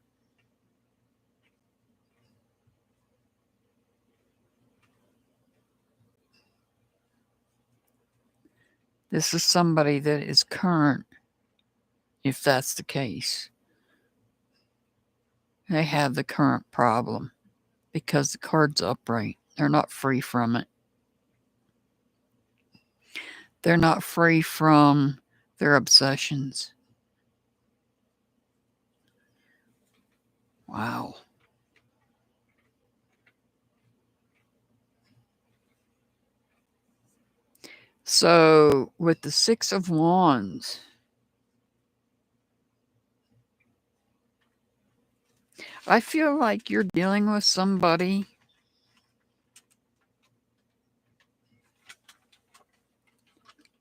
This is somebody that is current, if that's the case. They have the current problem because the card's upright. They're not free from it. They're not free from their obsessions. Wow. So with the Six of Wands, I feel like you're dealing with somebody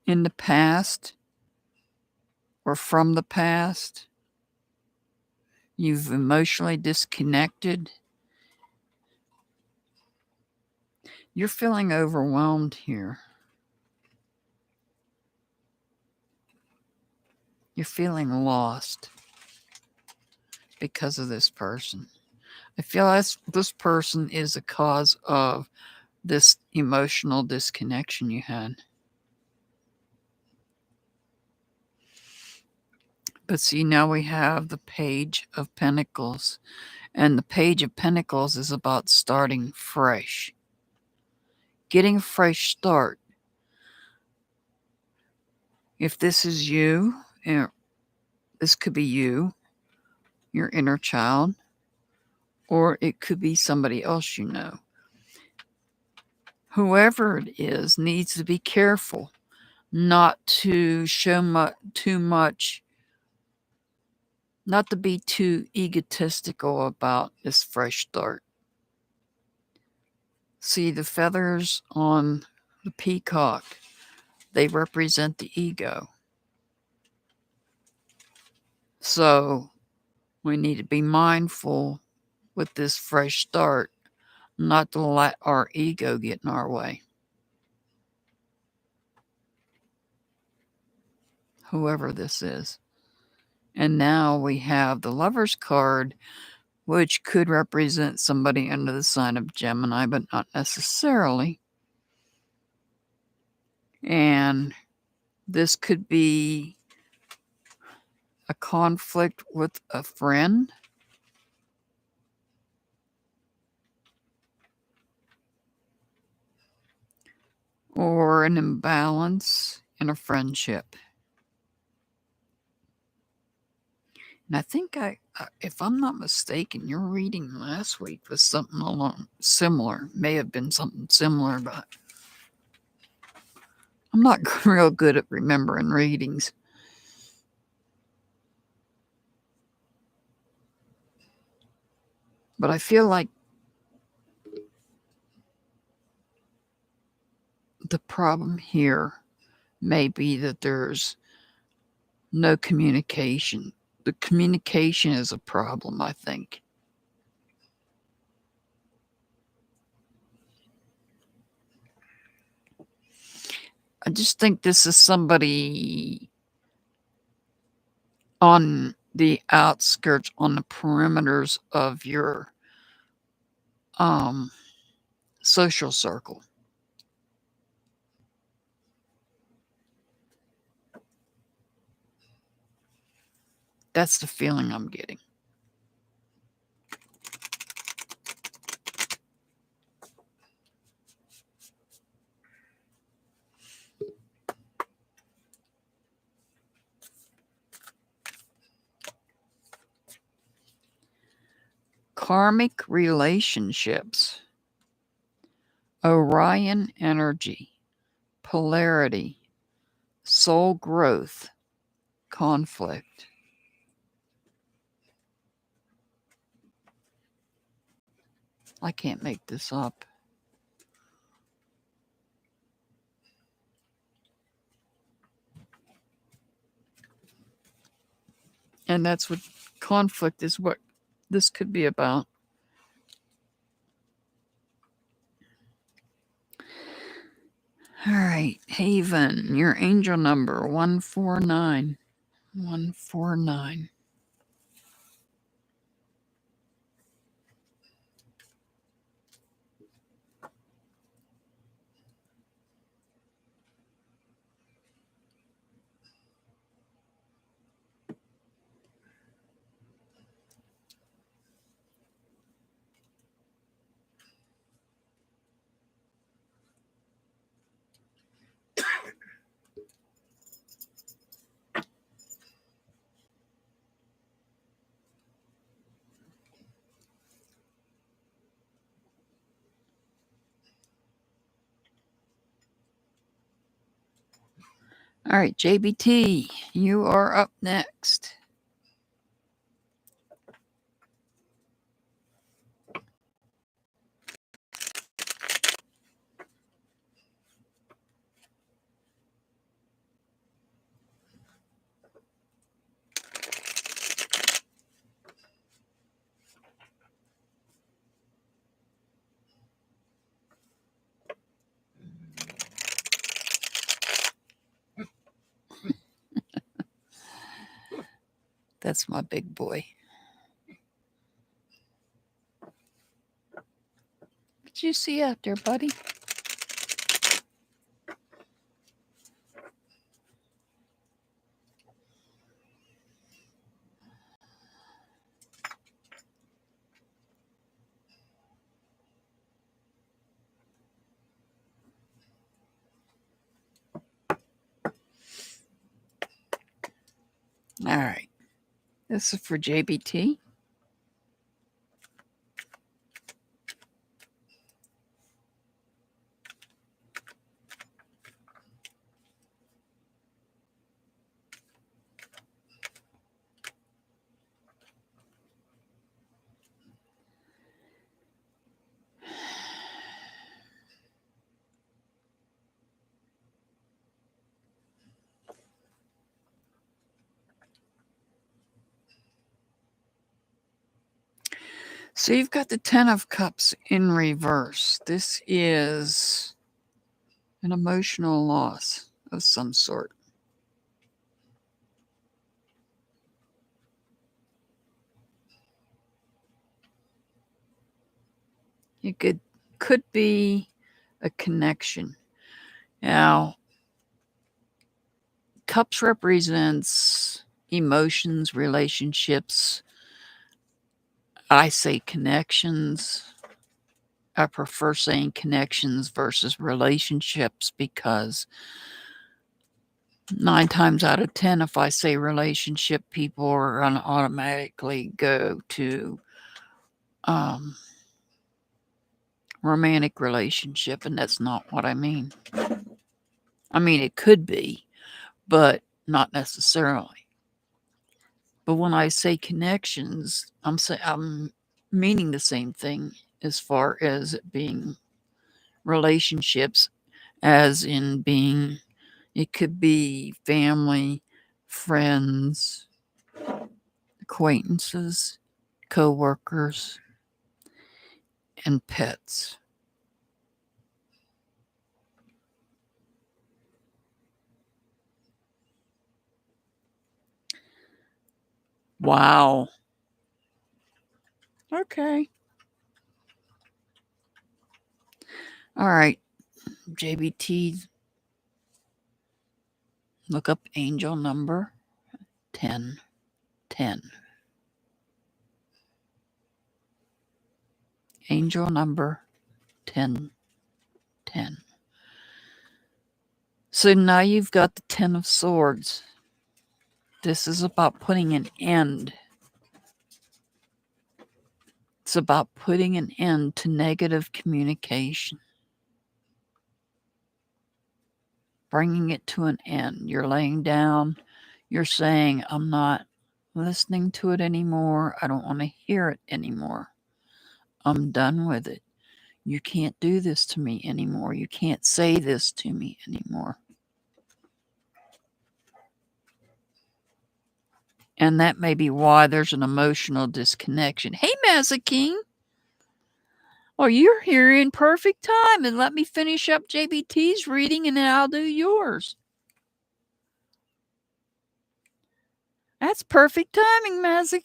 in the past or from the past. You've emotionally disconnected. You're feeling overwhelmed here. You're feeling lost because of this person. I feel this person is the cause of this emotional disconnection you had. But see, now we have the Page of Pentacles. And the Page of Pentacles is about starting fresh. Getting a fresh start. If this is you, this could be you, your inner child, or it could be somebody else you know. Whoever it is needs to be careful not to show too much, not to be too egotistical about this fresh start. See, the feathers on the peacock, they represent the ego. So we need to be mindful with this fresh start, not to let our ego get in our way. Whoever this is. And now we have the Lover's card, which could represent somebody under the sign of Gemini, but not necessarily. And this could be a conflict with a friend, or an imbalance in a friendship. And I think if I'm not mistaken, your reading last week was something along similar. May have been something similar, but I'm not real good at remembering readings. But I feel like the problem here may be that there's no communication. The communication is a problem, I think. I just think this is somebody on the outskirts, on the perimeters of your social circle. That's the feeling I'm getting. Karmic relationships. Orion energy. Polarity. Soul growth. Conflict. I can't make this up. And that's what conflict is, what this could be about. All right, Haven, your angel number 149. 149. All right, JBT, you are up next. That's my big boy. What you see out there, buddy? All right. This is for JBT. So you've got the 10 of Cups in reverse. This is an emotional loss of some sort. It could be a connection. Now, Cups represents emotions, relationships. I say connections. I prefer saying connections versus relationships because 9 times out of 10, if I say relationship, people are going to automatically go to romantic relationship, and that's not what I mean. I mean, it could be, but not necessarily. But when I say connections, I'm meaning the same thing as far as it being relationships, as in being, it could be family, friends, acquaintances, co-workers, and pets. Wow. Okay. All right. JBT, look up angel number 1010. Angel number 1010. So now you've got the 10 of Swords. This is about putting an end. It's about putting an end to negative communication. Bringing it to an end. You're laying down. You're saying, I'm not listening to it anymore. I don't want to hear it anymore. I'm done with it. You can't do this to me anymore. You can't say this to me anymore. And that may be why there's an emotional disconnection. Hey, Mazza Well, you're here in perfect time. And let me finish up JBT's reading and then I'll do yours. That's perfect timing, Mazza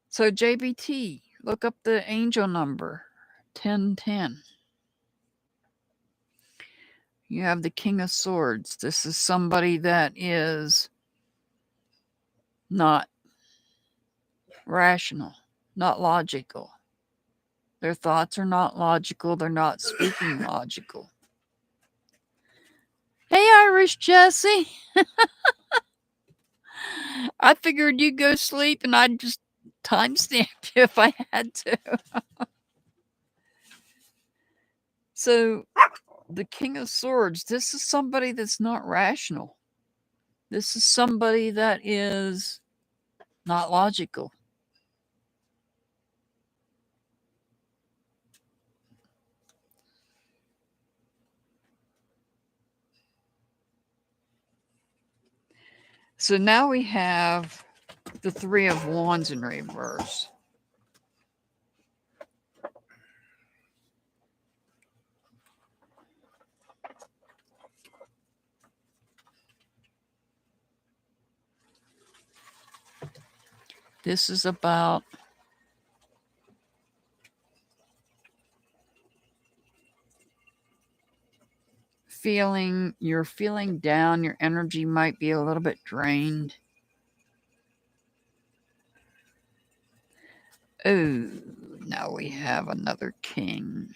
So, JBT, look up the angel number 1010. You have the King of Swords. This is somebody that is not rational, not logical. Their thoughts are not logical. They're not speaking logical. Hey, Irish Jesse. I figured you'd go sleep and I'd just timestamp you if I had to. So, the King of Swords, this is somebody that's not rational. This is somebody that is not logical. So now we have the Three of Wands in reverse. This is about you're feeling down, your energy might be a little bit drained. Oh, now we have another king.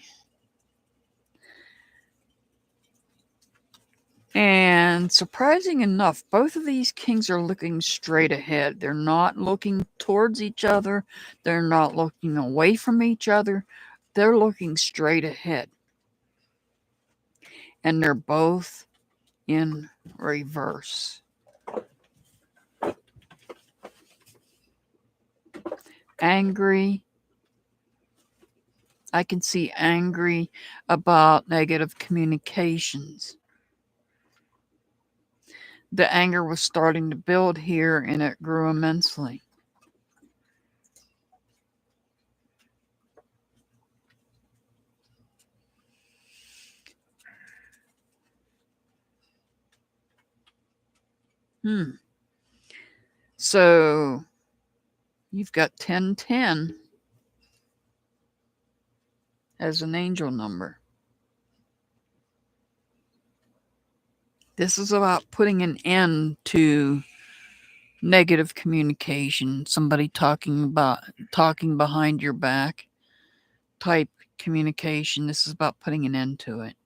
And surprising enough, both of these kings are looking straight ahead. They're not looking towards each other. They're not looking away from each other. They're looking straight ahead. And they're both in reverse. Angry. I can see angry about negative communications. The anger was starting to build here and it grew immensely. So you've got 1010 as an angel number. This is about putting an end to negative communication, somebody talking behind your back type communication. This is about putting an end to it.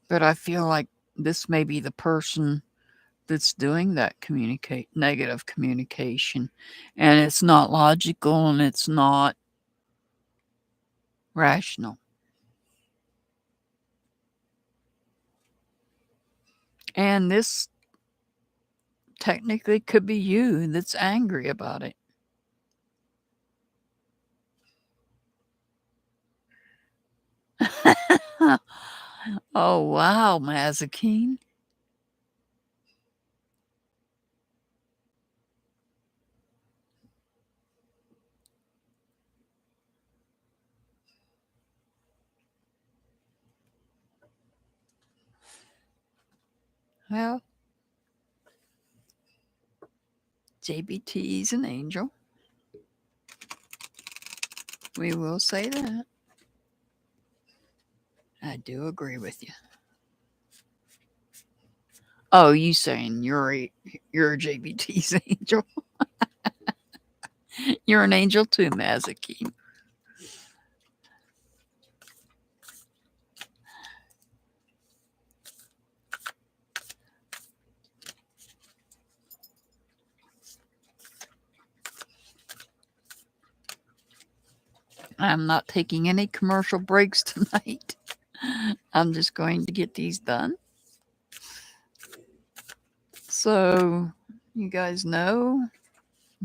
But I feel like this may be the person that's doing that negative communication, and it's not logical and it's not rational. And this technically could be you that's angry about it. Oh, wow, Mazakine. Well, JBT is an angel. We will say that. I do agree with you. Oh, you saying you're a JBT's angel? You're an angel too, Mazakine. I'm not taking any commercial breaks tonight. I'm just going to get these done. So, you guys know,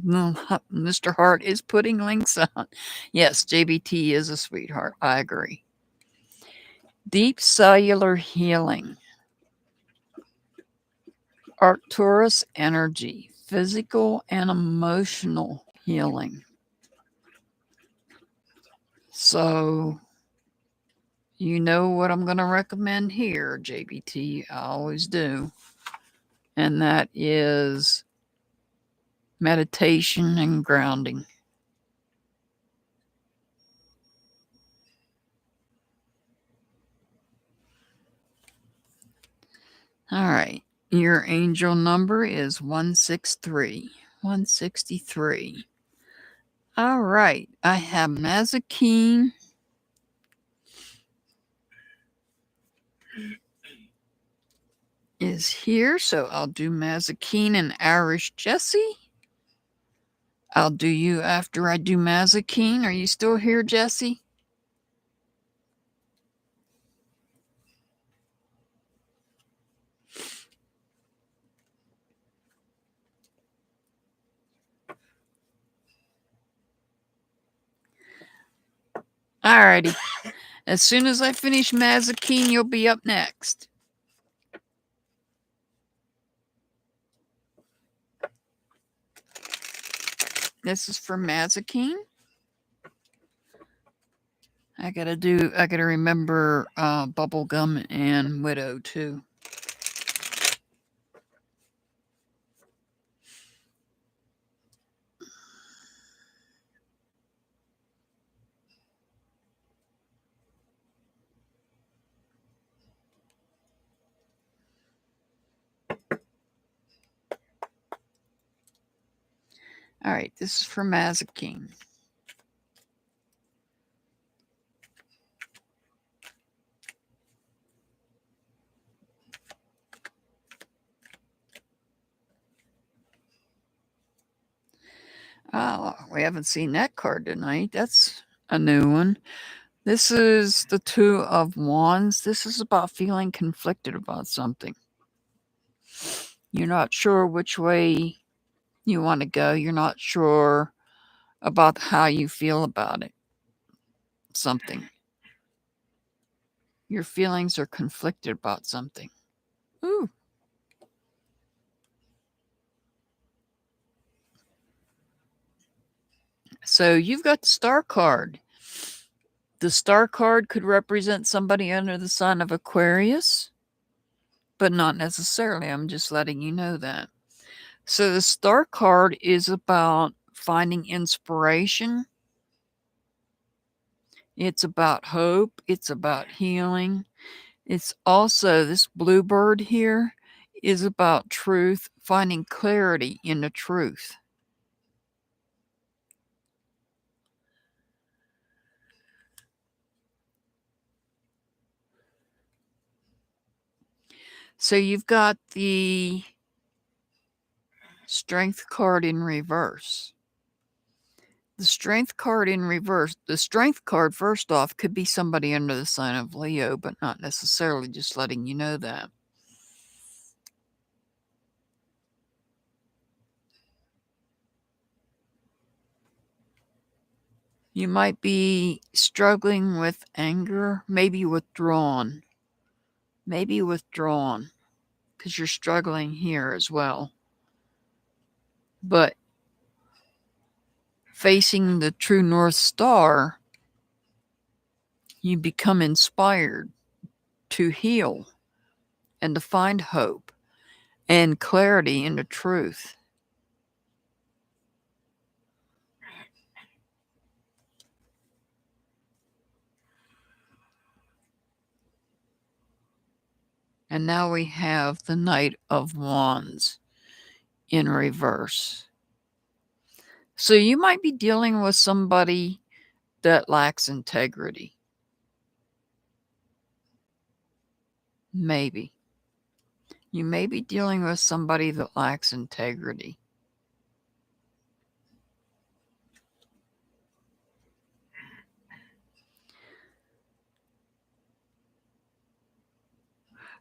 Mr. Hart is putting links on. Yes, JBT is a sweetheart. I agree. Deep cellular healing. Arcturus energy. Physical and emotional healing. So, you know what I'm going to recommend here, JBT. I always do. And that is meditation and grounding. All right. Your angel number is 163. 163. All right. I have Mazakine. Is here, so I'll do Mazakine and Irish Jessie. I'll do you after I do Mazakine. Are you still here, Jessie? Alrighty. As soon as I finish Mazakine, you'll be up next. This is for Mazakine. I gotta remember Bubblegum and Widow too. All right, this is for Mazikeen. Oh, we haven't seen that card tonight. That's a new one. This is the Two of Wands. This is about feeling conflicted about something. You're not sure which way you want to go. You're not sure about how you feel about it. Something. Your feelings are conflicted about something. Ooh. So you've got the Star card. The Star card could represent somebody under the sign of Aquarius, but not necessarily. I'm just letting you know that. So the Star card is about finding inspiration. It's about hope. It's about healing. It's also, this bluebird here is about truth, finding clarity in the truth. So you've got the Strength card in reverse. The Strength card in reverse, the Strength card, first off, could be somebody under the sign of Leo, but not necessarily, just letting you know that. You might be struggling with anger, maybe withdrawn. Maybe withdrawn, because you're struggling here as well. But facing the true North Star, you become inspired to heal and to find hope and clarity in the truth. And now we have the Knight of Wands in reverse. So you might be dealing with somebody that lacks integrity. Maybe. You may be dealing with somebody that lacks integrity.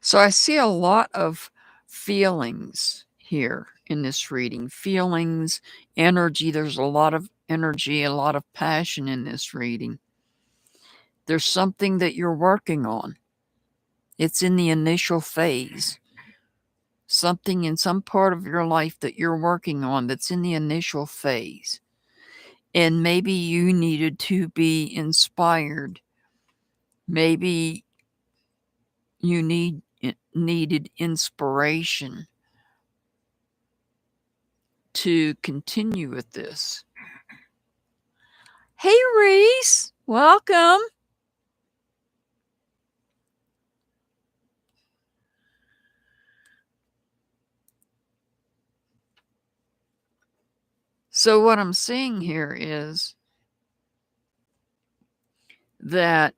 So I see a lot of feelings here in this reading. Feelings, energy. There's a lot of energy, a lot of passion in this reading. There's something that you're working on. It's in the initial phase. Something in some part of your life that you're working on that's in the initial phase. And maybe you needed to be inspired. Maybe you needed inspiration to continue with this. Hey, Reese, welcome. So what I'm seeing here is that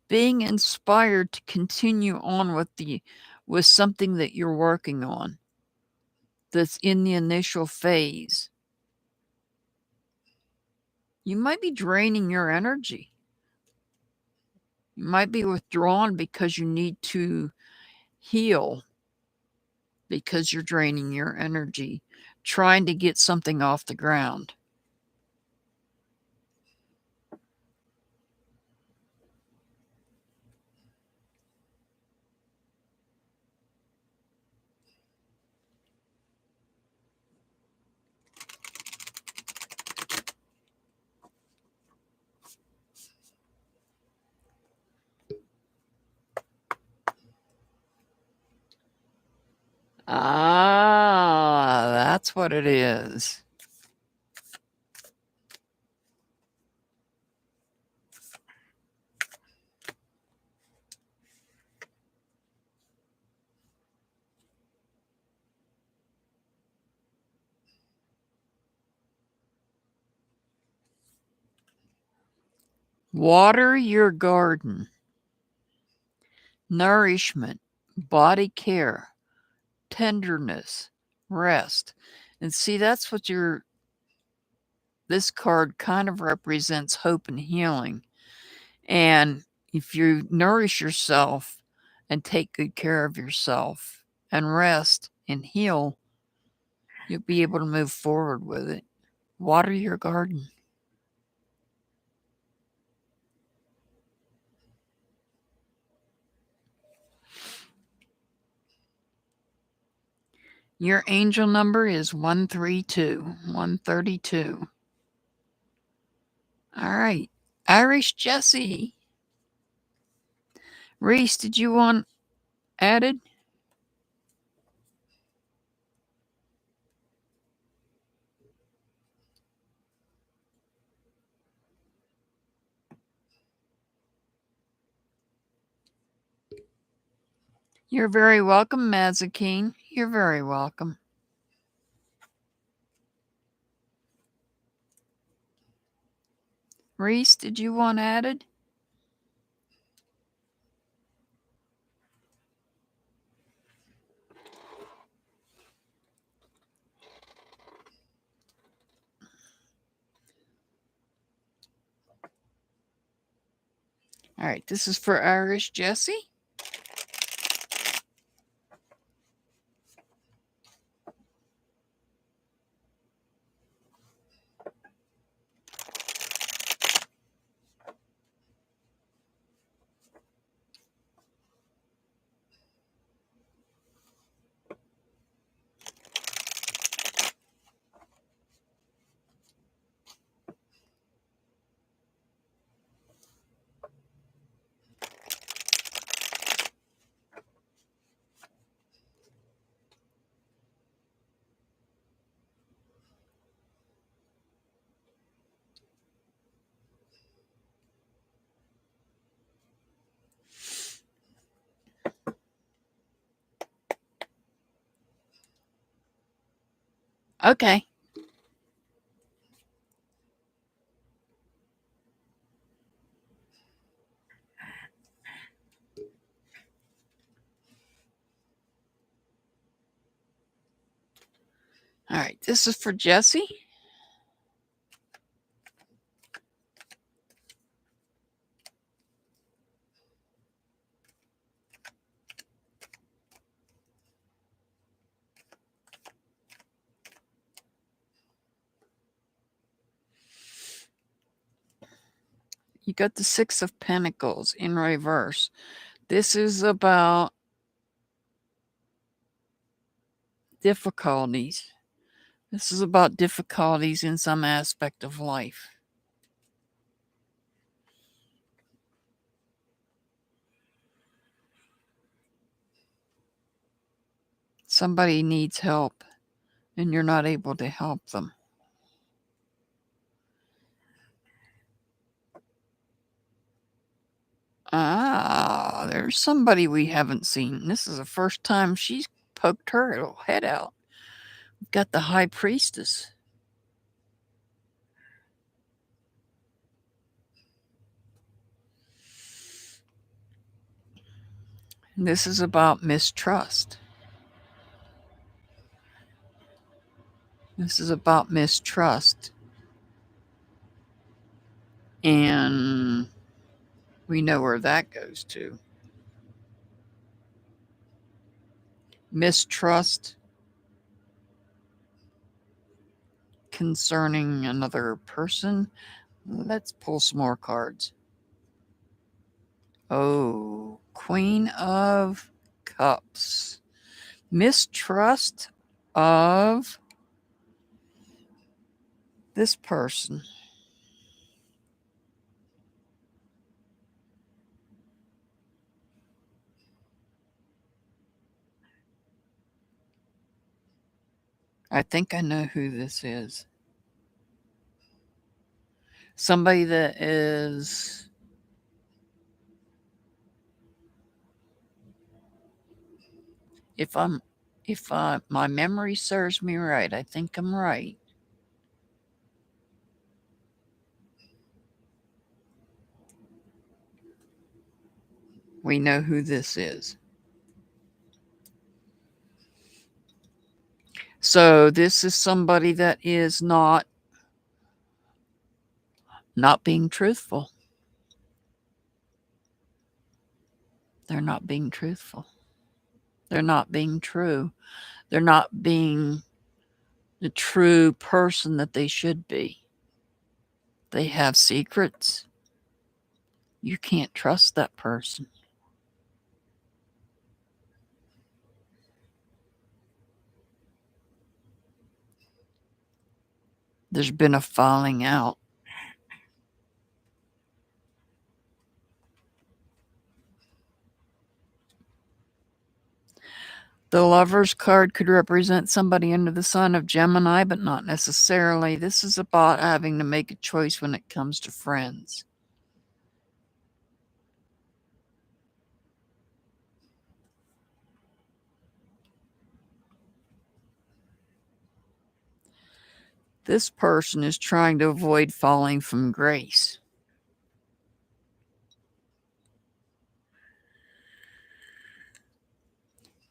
being inspired to continue on with something that you're working on that's in the initial phase, you might be draining your energy. You might be withdrawn because you need to heal, because you're draining your energy, trying to get something off the ground. Ah, that's what it is. Water your garden. Nourishment, body care, tenderness, rest. And see, that's what this card kind of represents hope and healing. And if you nourish yourself and take good care of yourself and rest and heal, you'll be able to move forward with it. Water your garden. Your angel number is 132. 132. All right. Irish Jessie. Reese, did you want added? You're very welcome, Mazakine. You're very welcome. Reese, did you want added? All right, this is for Irish Jessie. Okay. All right, this is for Jessie. You got the Six of Pentacles in reverse. This is about difficulties. This is about difficulties in some aspect of life. Somebody needs help and you're not able to help them. Ah, there's somebody we haven't seen. This is the first time she's poked her little head out. We've got the High Priestess. This is about mistrust. This is about mistrust. And we know where that goes to. Mistrust concerning another person. Let's pull some more cards. Oh, Queen of Cups. Mistrust of this person. I think I know who this is. Somebody that is if my memory serves me right, I think I'm right. We know who this is. So this is somebody that is not being truthful. They're not being truthful. They're not being true. They're not being the true person that they should be. They have secrets. You can't trust that person. There's been a falling out. The Lover's card could represent somebody under the sign of Gemini, but not necessarily. This is about having to make a choice when it comes to friends. This person is trying to avoid falling from grace.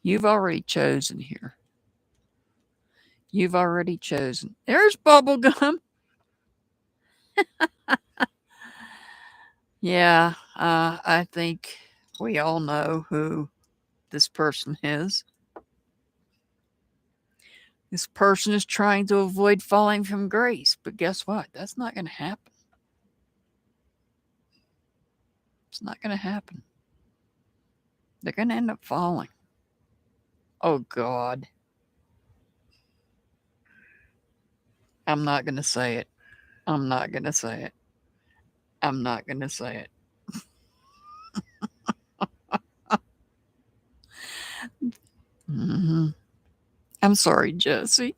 You've already chosen here. You've already chosen. There's bubblegum. Yeah, I think we all know who this person is. This person is trying to avoid falling from grace, but guess what? That's not going to happen. It's not going to happen. They're going to end up falling. Oh, God. I'm not going to say it. I'm not going to say it. I'm not going to say it. Mm-hmm. I'm sorry, Jesse.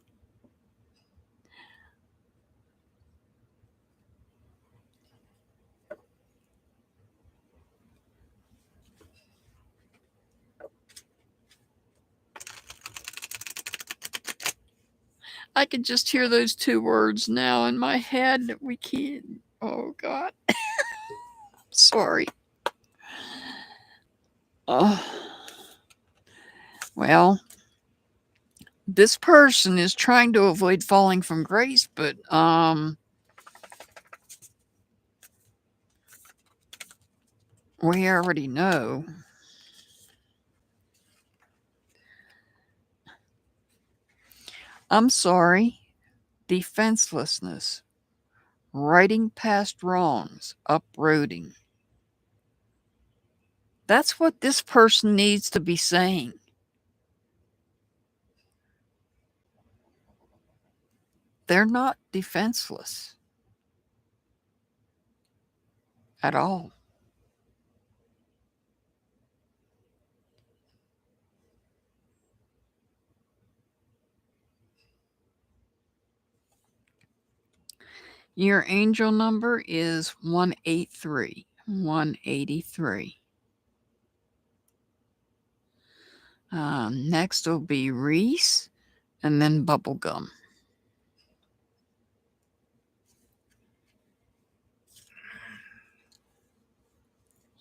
I can just hear those two words now in my head. We can't. Oh, God. Sorry. Well, this person is trying to avoid falling from grace, but we already know. I'm sorry. Defenselessness. Righting past wrongs. Uprooting. That's what this person needs to be saying. They're not defenseless at all. Your angel number is 183. 183. Next will be Reese and then Bubblegum.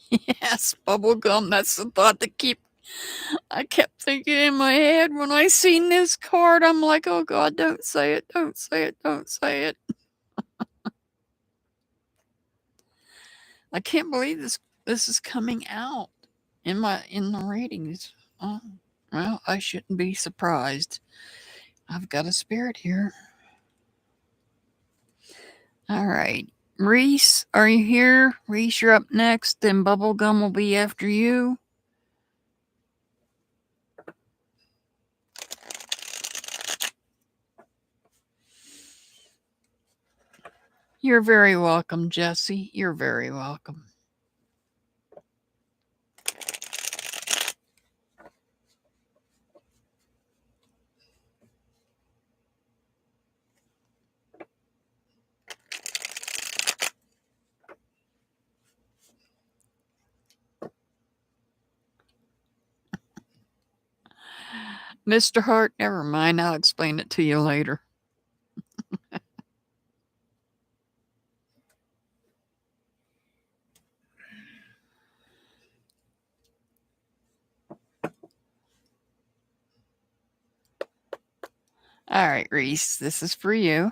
Yes, Bubblegum. That's the thought I kept thinking in my head when I seen this card. I'm like, oh God, don't say it, don't say it, don't say it. I can't believe this is coming out in the ratings. Oh, well, I shouldn't be surprised. I've got a spirit here. All right. Reese, are you here? Reese, you're up next. Then Bubblegum will be after you. You're very welcome, Jesse. You're very welcome. Mr. Hart, never mind. I'll explain it to you later. All right, Reese, this is for you.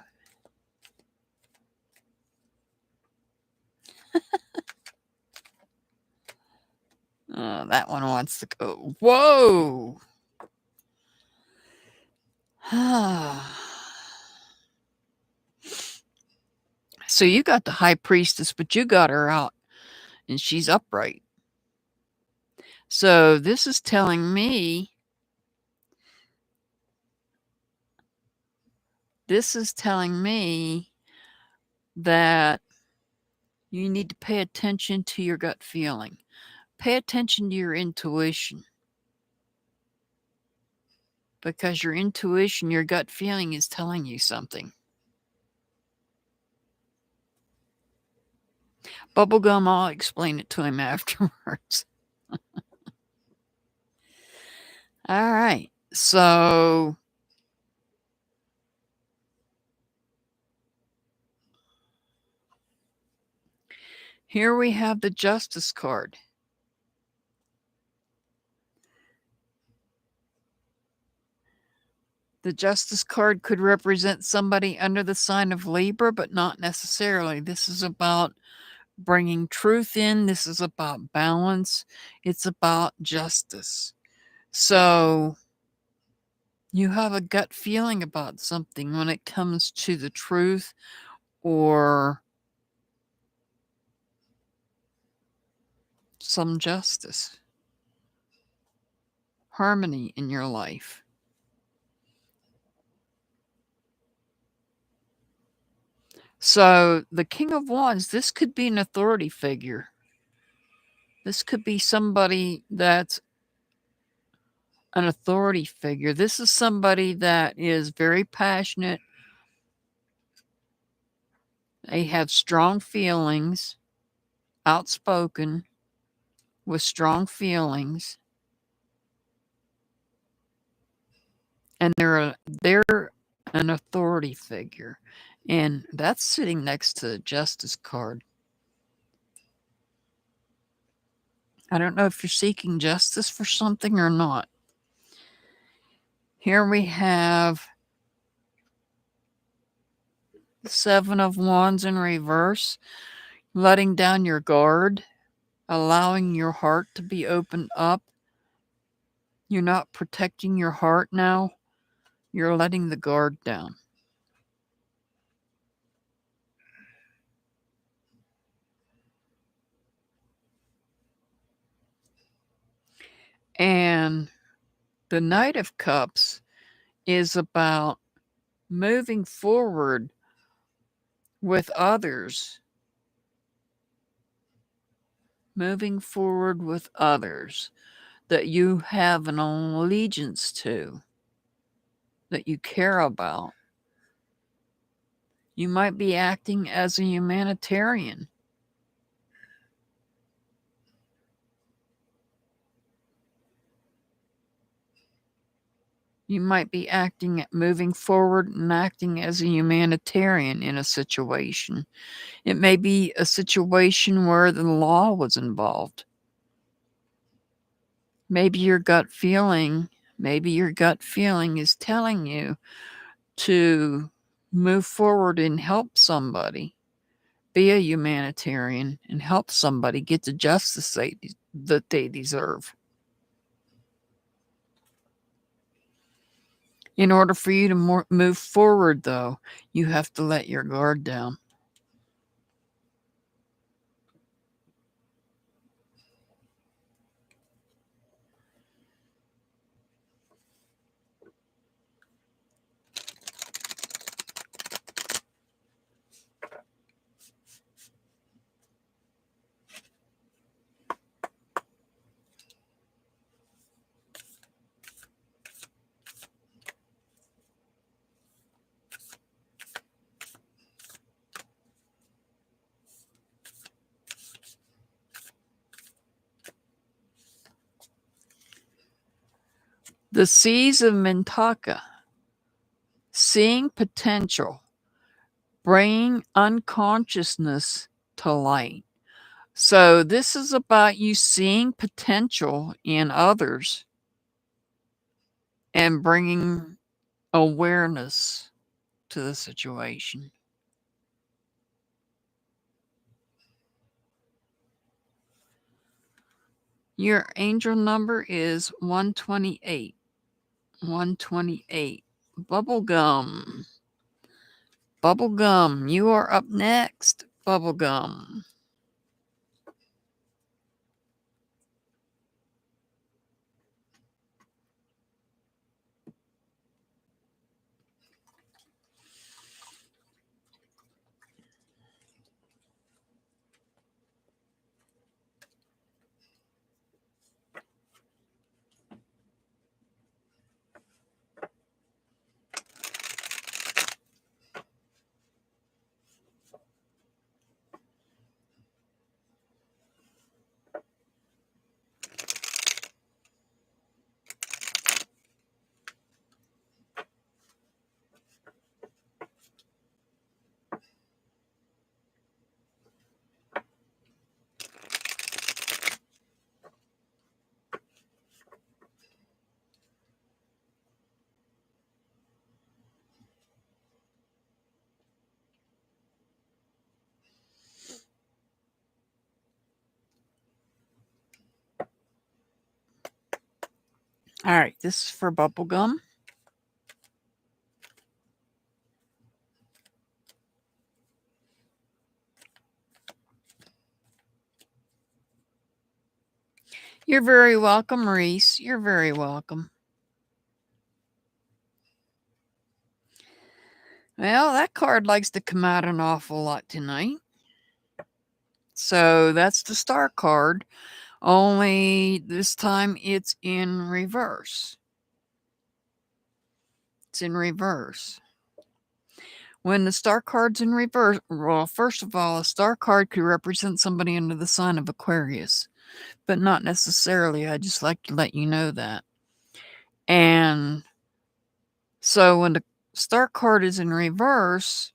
That one wants to go. Whoa! So you got the high priestess, but you got her out and she's upright. So this is telling me that you need to pay attention to your gut feeling. Pay attention to your intuition. Because your intuition, your gut feeling is telling you something. Bubblegum, I'll explain it to him afterwards. All right. So here we have the Justice card. The Justice card could represent somebody under the sign of Libra, but not necessarily. This is about bringing truth in. This is about balance. It's about justice. So you have a gut feeling about something when it comes to the truth or some justice, harmony in your life. So the King of Wands, this could be an authority figure. This could be somebody that's an authority figure. This is somebody that is very passionate. They have strong feelings, outspoken, with strong feelings. And they're an authority figure. And that's sitting next to the Justice card. I don't know if you're seeking justice for something or not. Here we have the Seven of Wands in reverse, letting down your guard, allowing your heart to be opened up. You're not protecting your heart now. You're letting the guard down. And the Knight of Cups is about moving forward with others. Moving forward with others that you have an allegiance to, that you care about. You might be acting as a humanitarian. You might be moving forward and acting as a humanitarian in a situation. It may be a situation where the law was involved. Maybe your gut feeling is telling you to move forward and help somebody. Be a humanitarian and help somebody get the justice that they deserve. In order for you to move forward, though, you have to let your guard down. The Seas of Mintaka. Seeing potential. Bringing unconsciousness to light. So this is about you seeing potential in others and bringing awareness to the situation. Your angel number is 128. 128. Bubblegum. Bubblegum, you are up next. Bubblegum. All right, this is for Bubblegum. You're very welcome, Reese. You're very welcome. Well, that card likes to come out an awful lot tonight. So that's the star card, only this time it's in reverse. It's in reverse. When the star card's in reverse, well, first of all, a star card could represent somebody under the sign of Aquarius, but not necessarily. I just like to let you know that. And so when the star card is in reverse,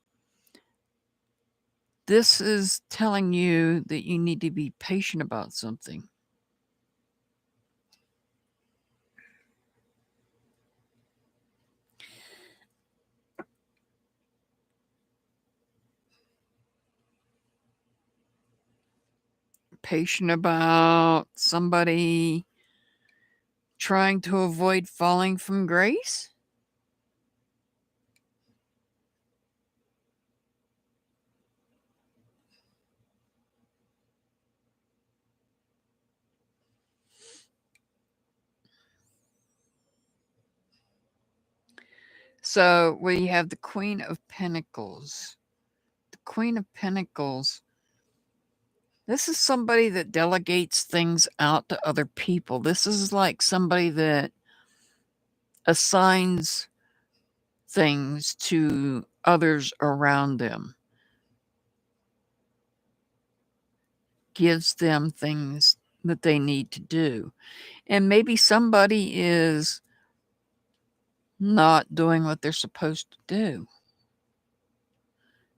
this is telling you that you need to be patient about something. Patient about somebody trying to avoid falling from grace? So we have the Queen of Pentacles. The Queen of Pentacles. This is somebody that delegates things out to other people. This is like somebody that assigns things to others around them. Gives them things that they need to do. And maybe somebody is not doing what they're supposed to do.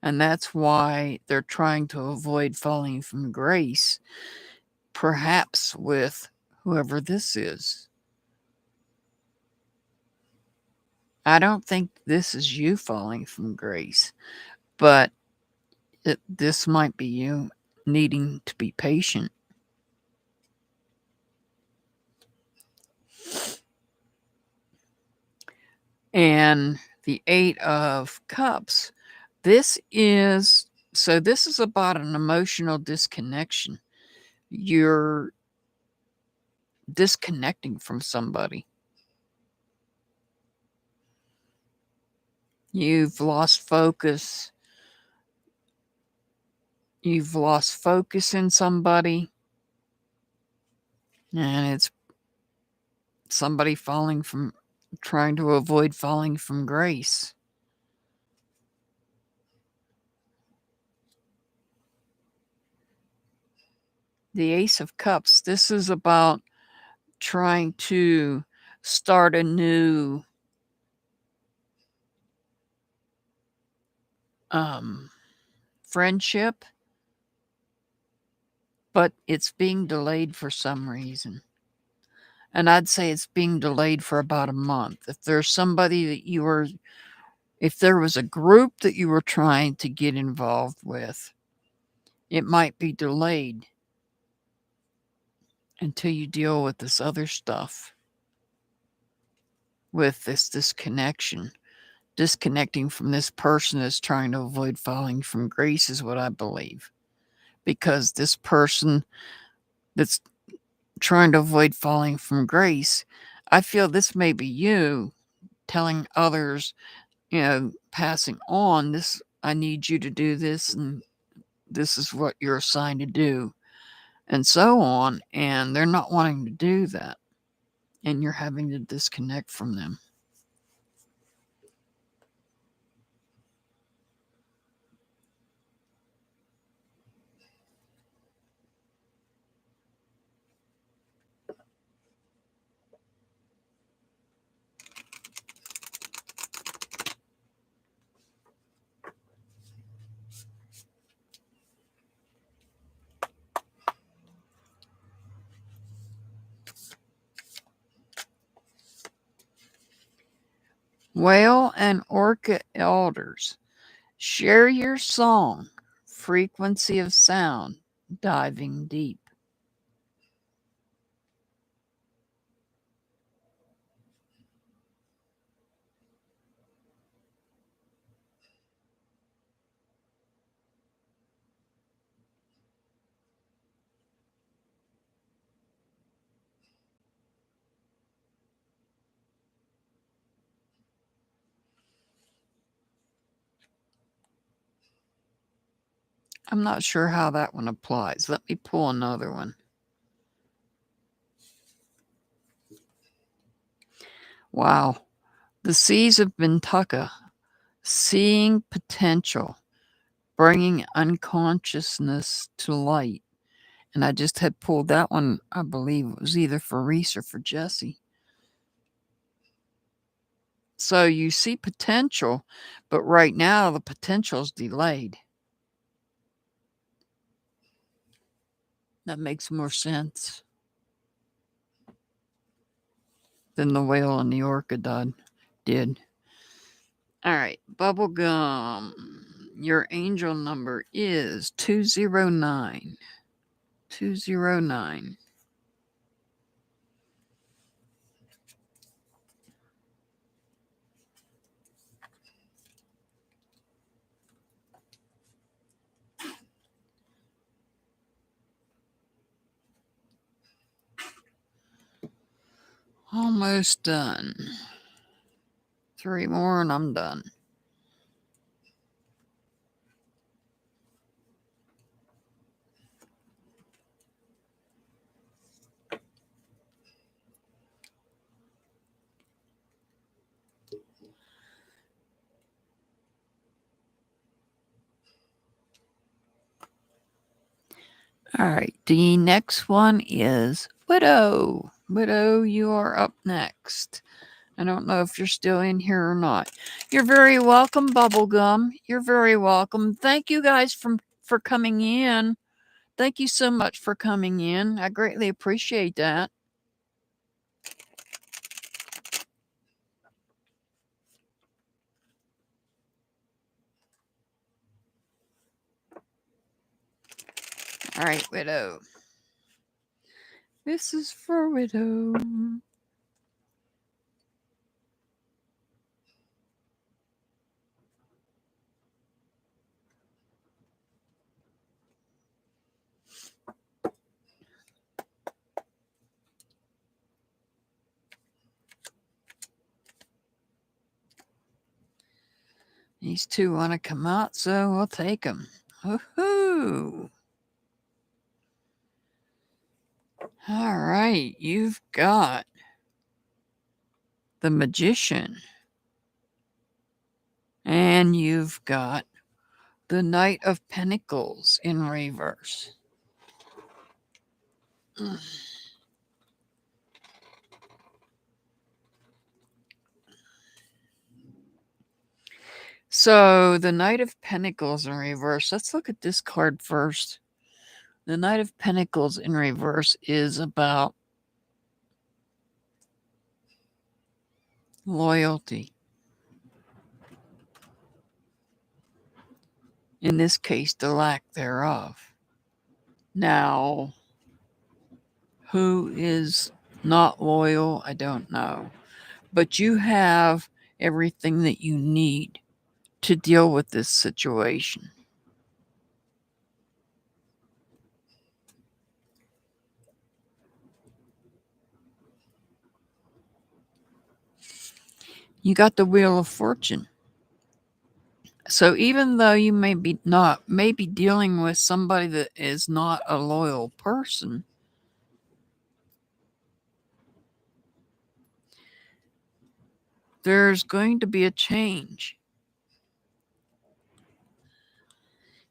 And that's why they're trying to avoid falling from grace, perhaps with whoever this is. I don't think this is you falling from grace, but this might be you needing to be patient. And the Eight of Cups. This is about an emotional disconnection. You're disconnecting from somebody. You've lost focus. You've lost focus in somebody. And it's somebody trying to avoid falling from grace. The Ace of Cups. This is about trying to start a new friendship, but it's being delayed for some reason. And I'd say it's being delayed for about a month. If there's somebody that if there was a group that you were trying to get involved with, it might be delayed until you deal with this other stuff, with this disconnection. Disconnecting from this person is trying to avoid falling from grace, is what I believe. Because this person that's trying to avoid falling from grace, I feel this may be you telling others, passing on this, I need you to do this, and this is what you're assigned to do, and so on. And they're not wanting to do that. And you're having to disconnect from them. Whale and orca elders, share your song, frequency of sound, diving deep. I'm not sure how that one applies. Let me pull another one. Wow. The Seas of Bentaka, seeing potential, bringing unconsciousness to light. And I just had pulled that one, I believe it was either for Reese or for Jesse. So you see potential, but right now the potential's delayed. That makes more sense than the whale and the orca did. All right, bubblegum. Your angel number is 209. 209. Almost done. 3 more and I'm done. All right, the next one is Widow. Widow, you are up next. I don't know if you're still in here or not. You're very welcome, Bubblegum. You're very welcome. Thank you guys for coming in. Thank you so much for coming in. I greatly appreciate that. All right, Widow. This is for Widow. These two want to come out, so we'll take them. Woohoo! All right, you've got the Magician. And you've got the Knight of Pentacles in reverse. So the Knight of Pentacles in reverse. Let's look at this card first. The Knight of Pentacles in reverse is about loyalty. In this case, the lack thereof. Now, who is not loyal? I don't know. But you have everything that you need to deal with this situation. You got the Wheel of Fortune. So even though you may be dealing with somebody that is not a loyal person, there's going to be a change.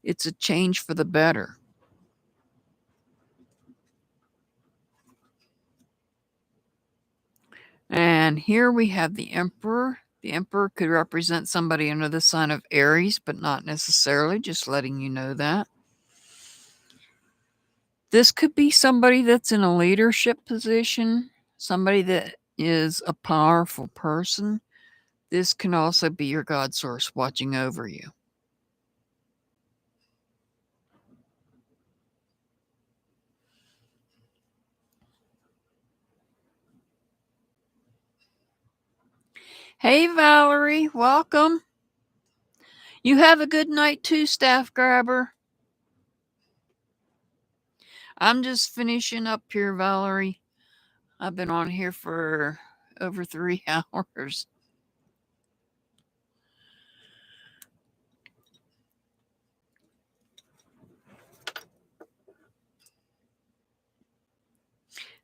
It's a change for the better. And here we have the Emperor. The Emperor could represent somebody under the sign of Aries, but not necessarily, just letting you know that. This could be somebody that's in a leadership position, somebody that is a powerful person. This can also be your God source watching over you. Hey, Valerie, welcome. You have a good night too, Staff Grabber. I'm just finishing up here, Valerie. I've been on here for over 3 hours.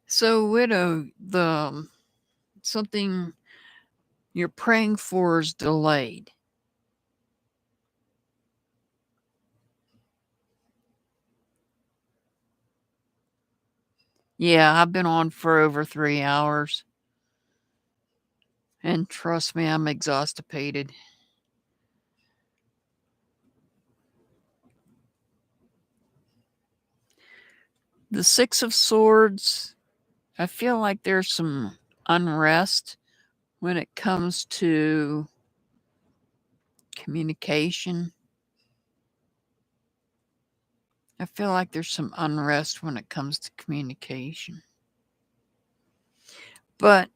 So, Widow, the something you're praying for is delayed. Yeah, I've been on for over 3 hours. And trust me, I'm exhausted. The Six of Swords, I feel like there's some unrest when it comes to communication. I feel like there's some unrest when it comes to communication. But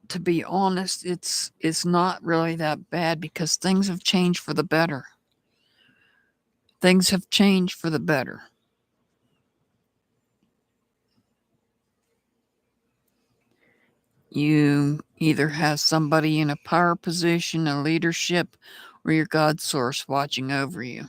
to be honest, it's not really that bad because things have changed for the better. Things have changed for the better. You either have somebody in a power position, a leadership, or your God source watching over you.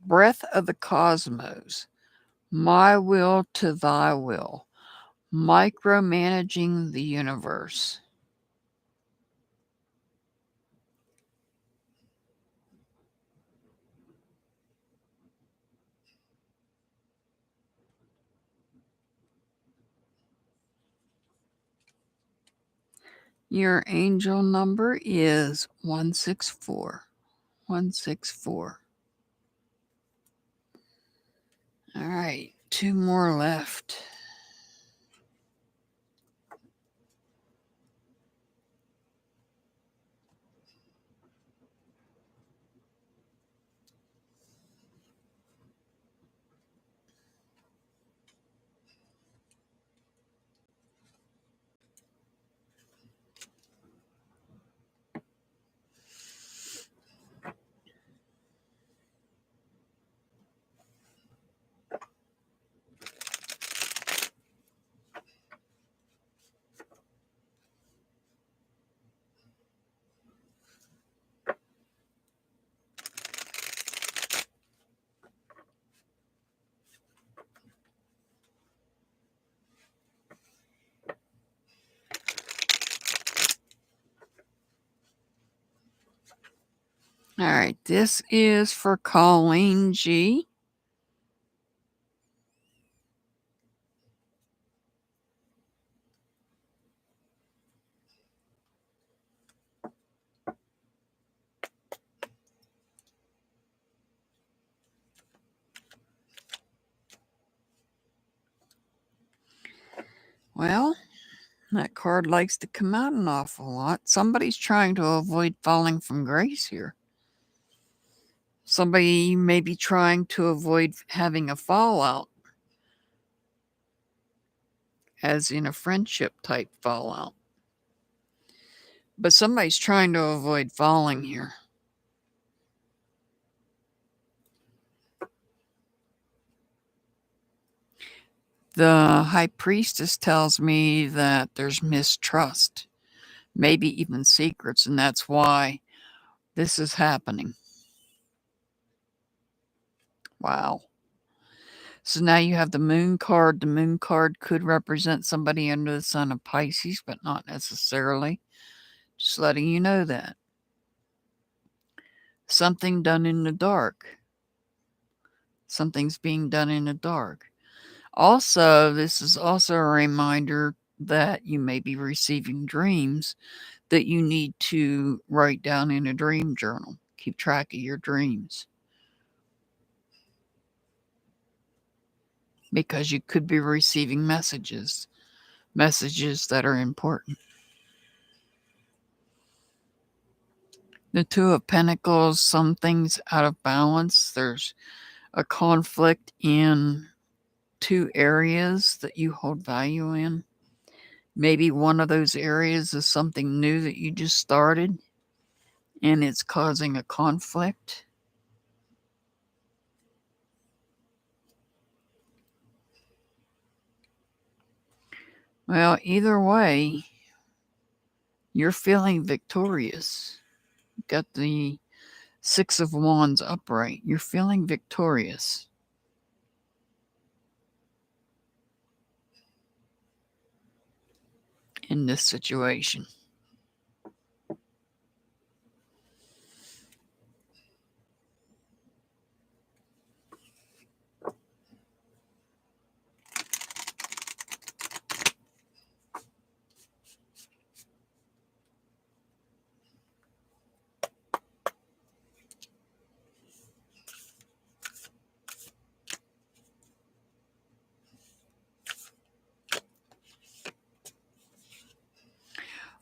Breath of the cosmos. My will to thy will. Micromanaging the universe. Your angel number is 164. 164. All right, 2 more left. All right, this is for Colleen G. Well, that card likes to come out an awful lot. Somebody's trying to avoid falling from grace here. Somebody may be trying to avoid having a fallout, as in a friendship type fallout. But somebody's trying to avoid falling here. The High Priestess tells me that there's mistrust, maybe even secrets, and that's why this is happening. Wow. So now you have the Moon card. The Moon card could represent somebody under the sign of Pisces, but not necessarily. Just letting you know that. Something done in the dark. Something's being done in the dark. Also, this is also a reminder that you may be receiving dreams that you need to write down in a dream journal. Keep track of your dreams. Because you could be receiving messages that are important. The Two of Pentacles, something's out of balance. There's a conflict in two areas that you hold value in. Maybe one of those areas is something new that you just started and it's causing a conflict. Well, either way, you're feeling victorious. Got the Six of Wands upright. You're feeling victorious. In this situation.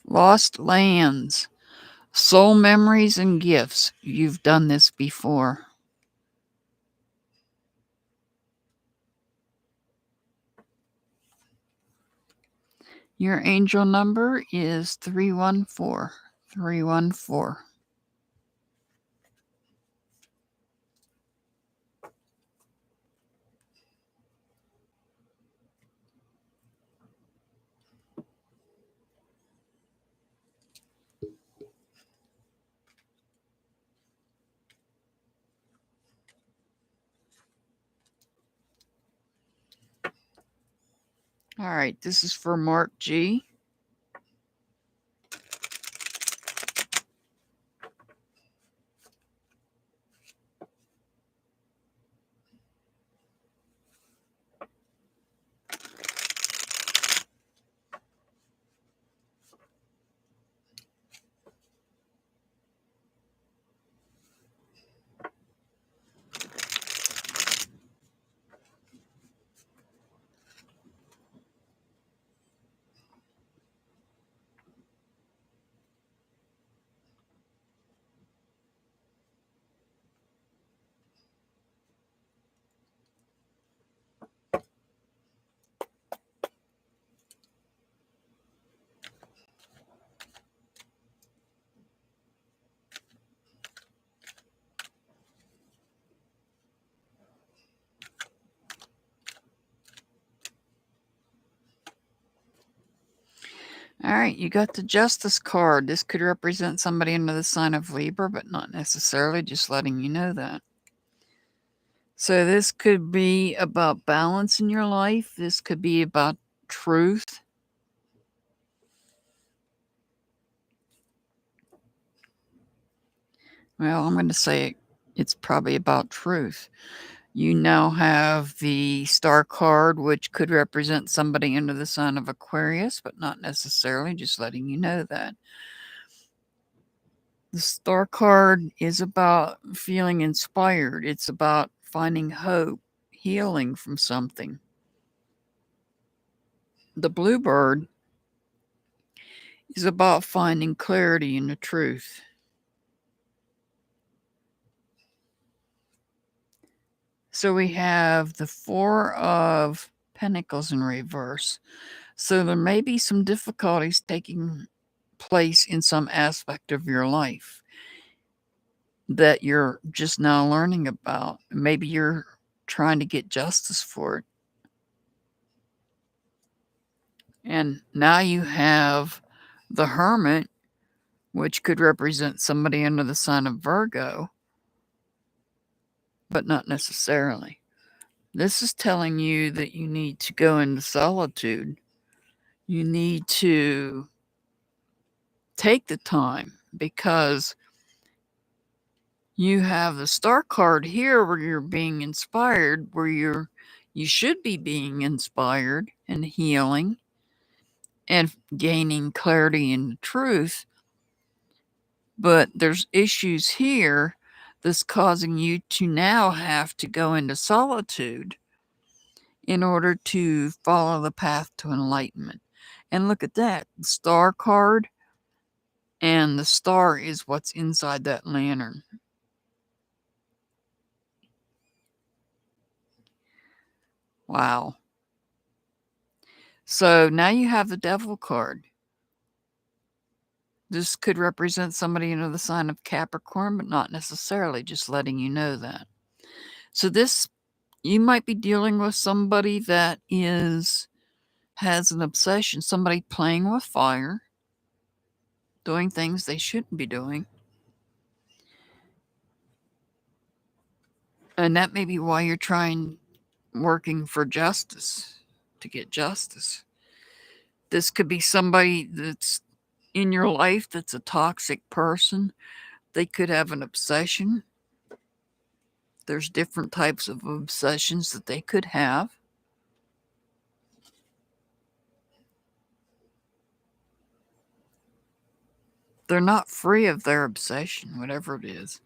Lost lands, soul memories and gifts. You've done this before. Your angel number is 314. 314. All right, this is for Mark G. All right, you got the Justice card. This could represent somebody under the sign of Libra, but not necessarily, just letting you know that. So this could be about balance in your life. This could be about truth. Well, I'm going to say it's probably about truth. You now have the Star card, which could represent somebody under the sign of Aquarius, but not necessarily, just letting you know that. The Star card is about feeling inspired. It's about finding hope, healing from something. The Bluebird is about finding clarity in the truth. So we have the Four of Pentacles in reverse. So there may be some difficulties taking place in some aspect of your life that you're just now learning about. Maybe you're trying to get justice for it. And now you have the Hermit, which could represent somebody under the sign of Virgo, but not necessarily. This is telling you that you need to go into solitude. You need to take the time, because you have the Star card here where you're being inspired, where you should be being inspired and healing and gaining clarity in the truth. But there's issues here that's causing you to now have to go into solitude in order to follow the path to enlightenment. And look at that, the Star card, and the star is what's inside that lantern. Wow. So now you have the Devil card. This could represent somebody under the sign of Capricorn, but not necessarily, just letting you know that. So this, you might be dealing with somebody that has an obsession, somebody playing with fire, doing things they shouldn't be doing. And that may be why you're working for justice, to get justice. This could be somebody that's in your life that's a toxic person. They could have an obsession. There's different types of obsessions that they could have. They're not free of their obsession, whatever it is.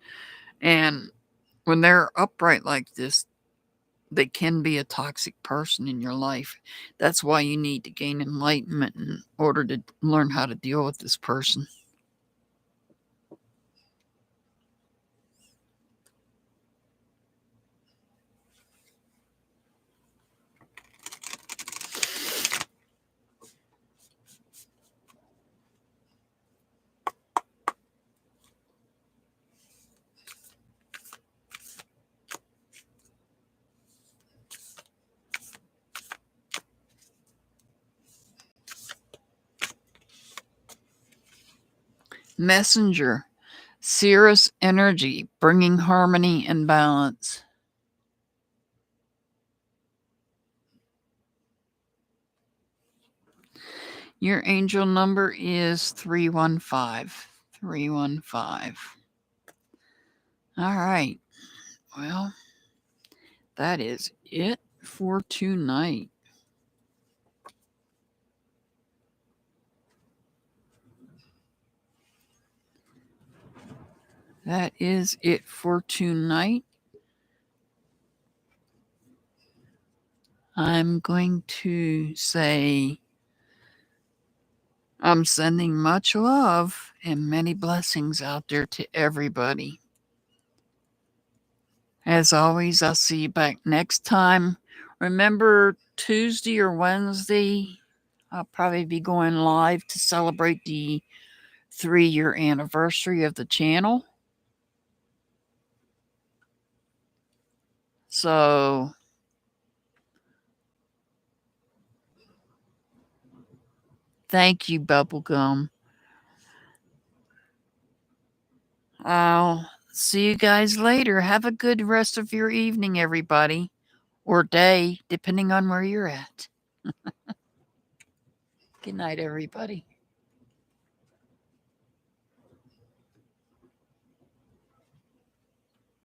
And when they're upright like this, they can be a toxic person in your life. That's why you need to gain enlightenment in order to learn how to deal with this person. Messenger, Cirrus energy, bringing harmony and balance. Your angel number is 315. 315. All right. Well, that is it for tonight. That is it for tonight. I'm going to say I'm sending much love and many blessings out there to everybody. As always, I'll see you back next time. Remember, Tuesday or Wednesday, I'll probably be going live to celebrate the 3-year anniversary of the channel. So thank you, Bubblegum. I'll see you guys later. Have a good rest of your evening, everybody. Or day, depending on where you're at. Good night, everybody.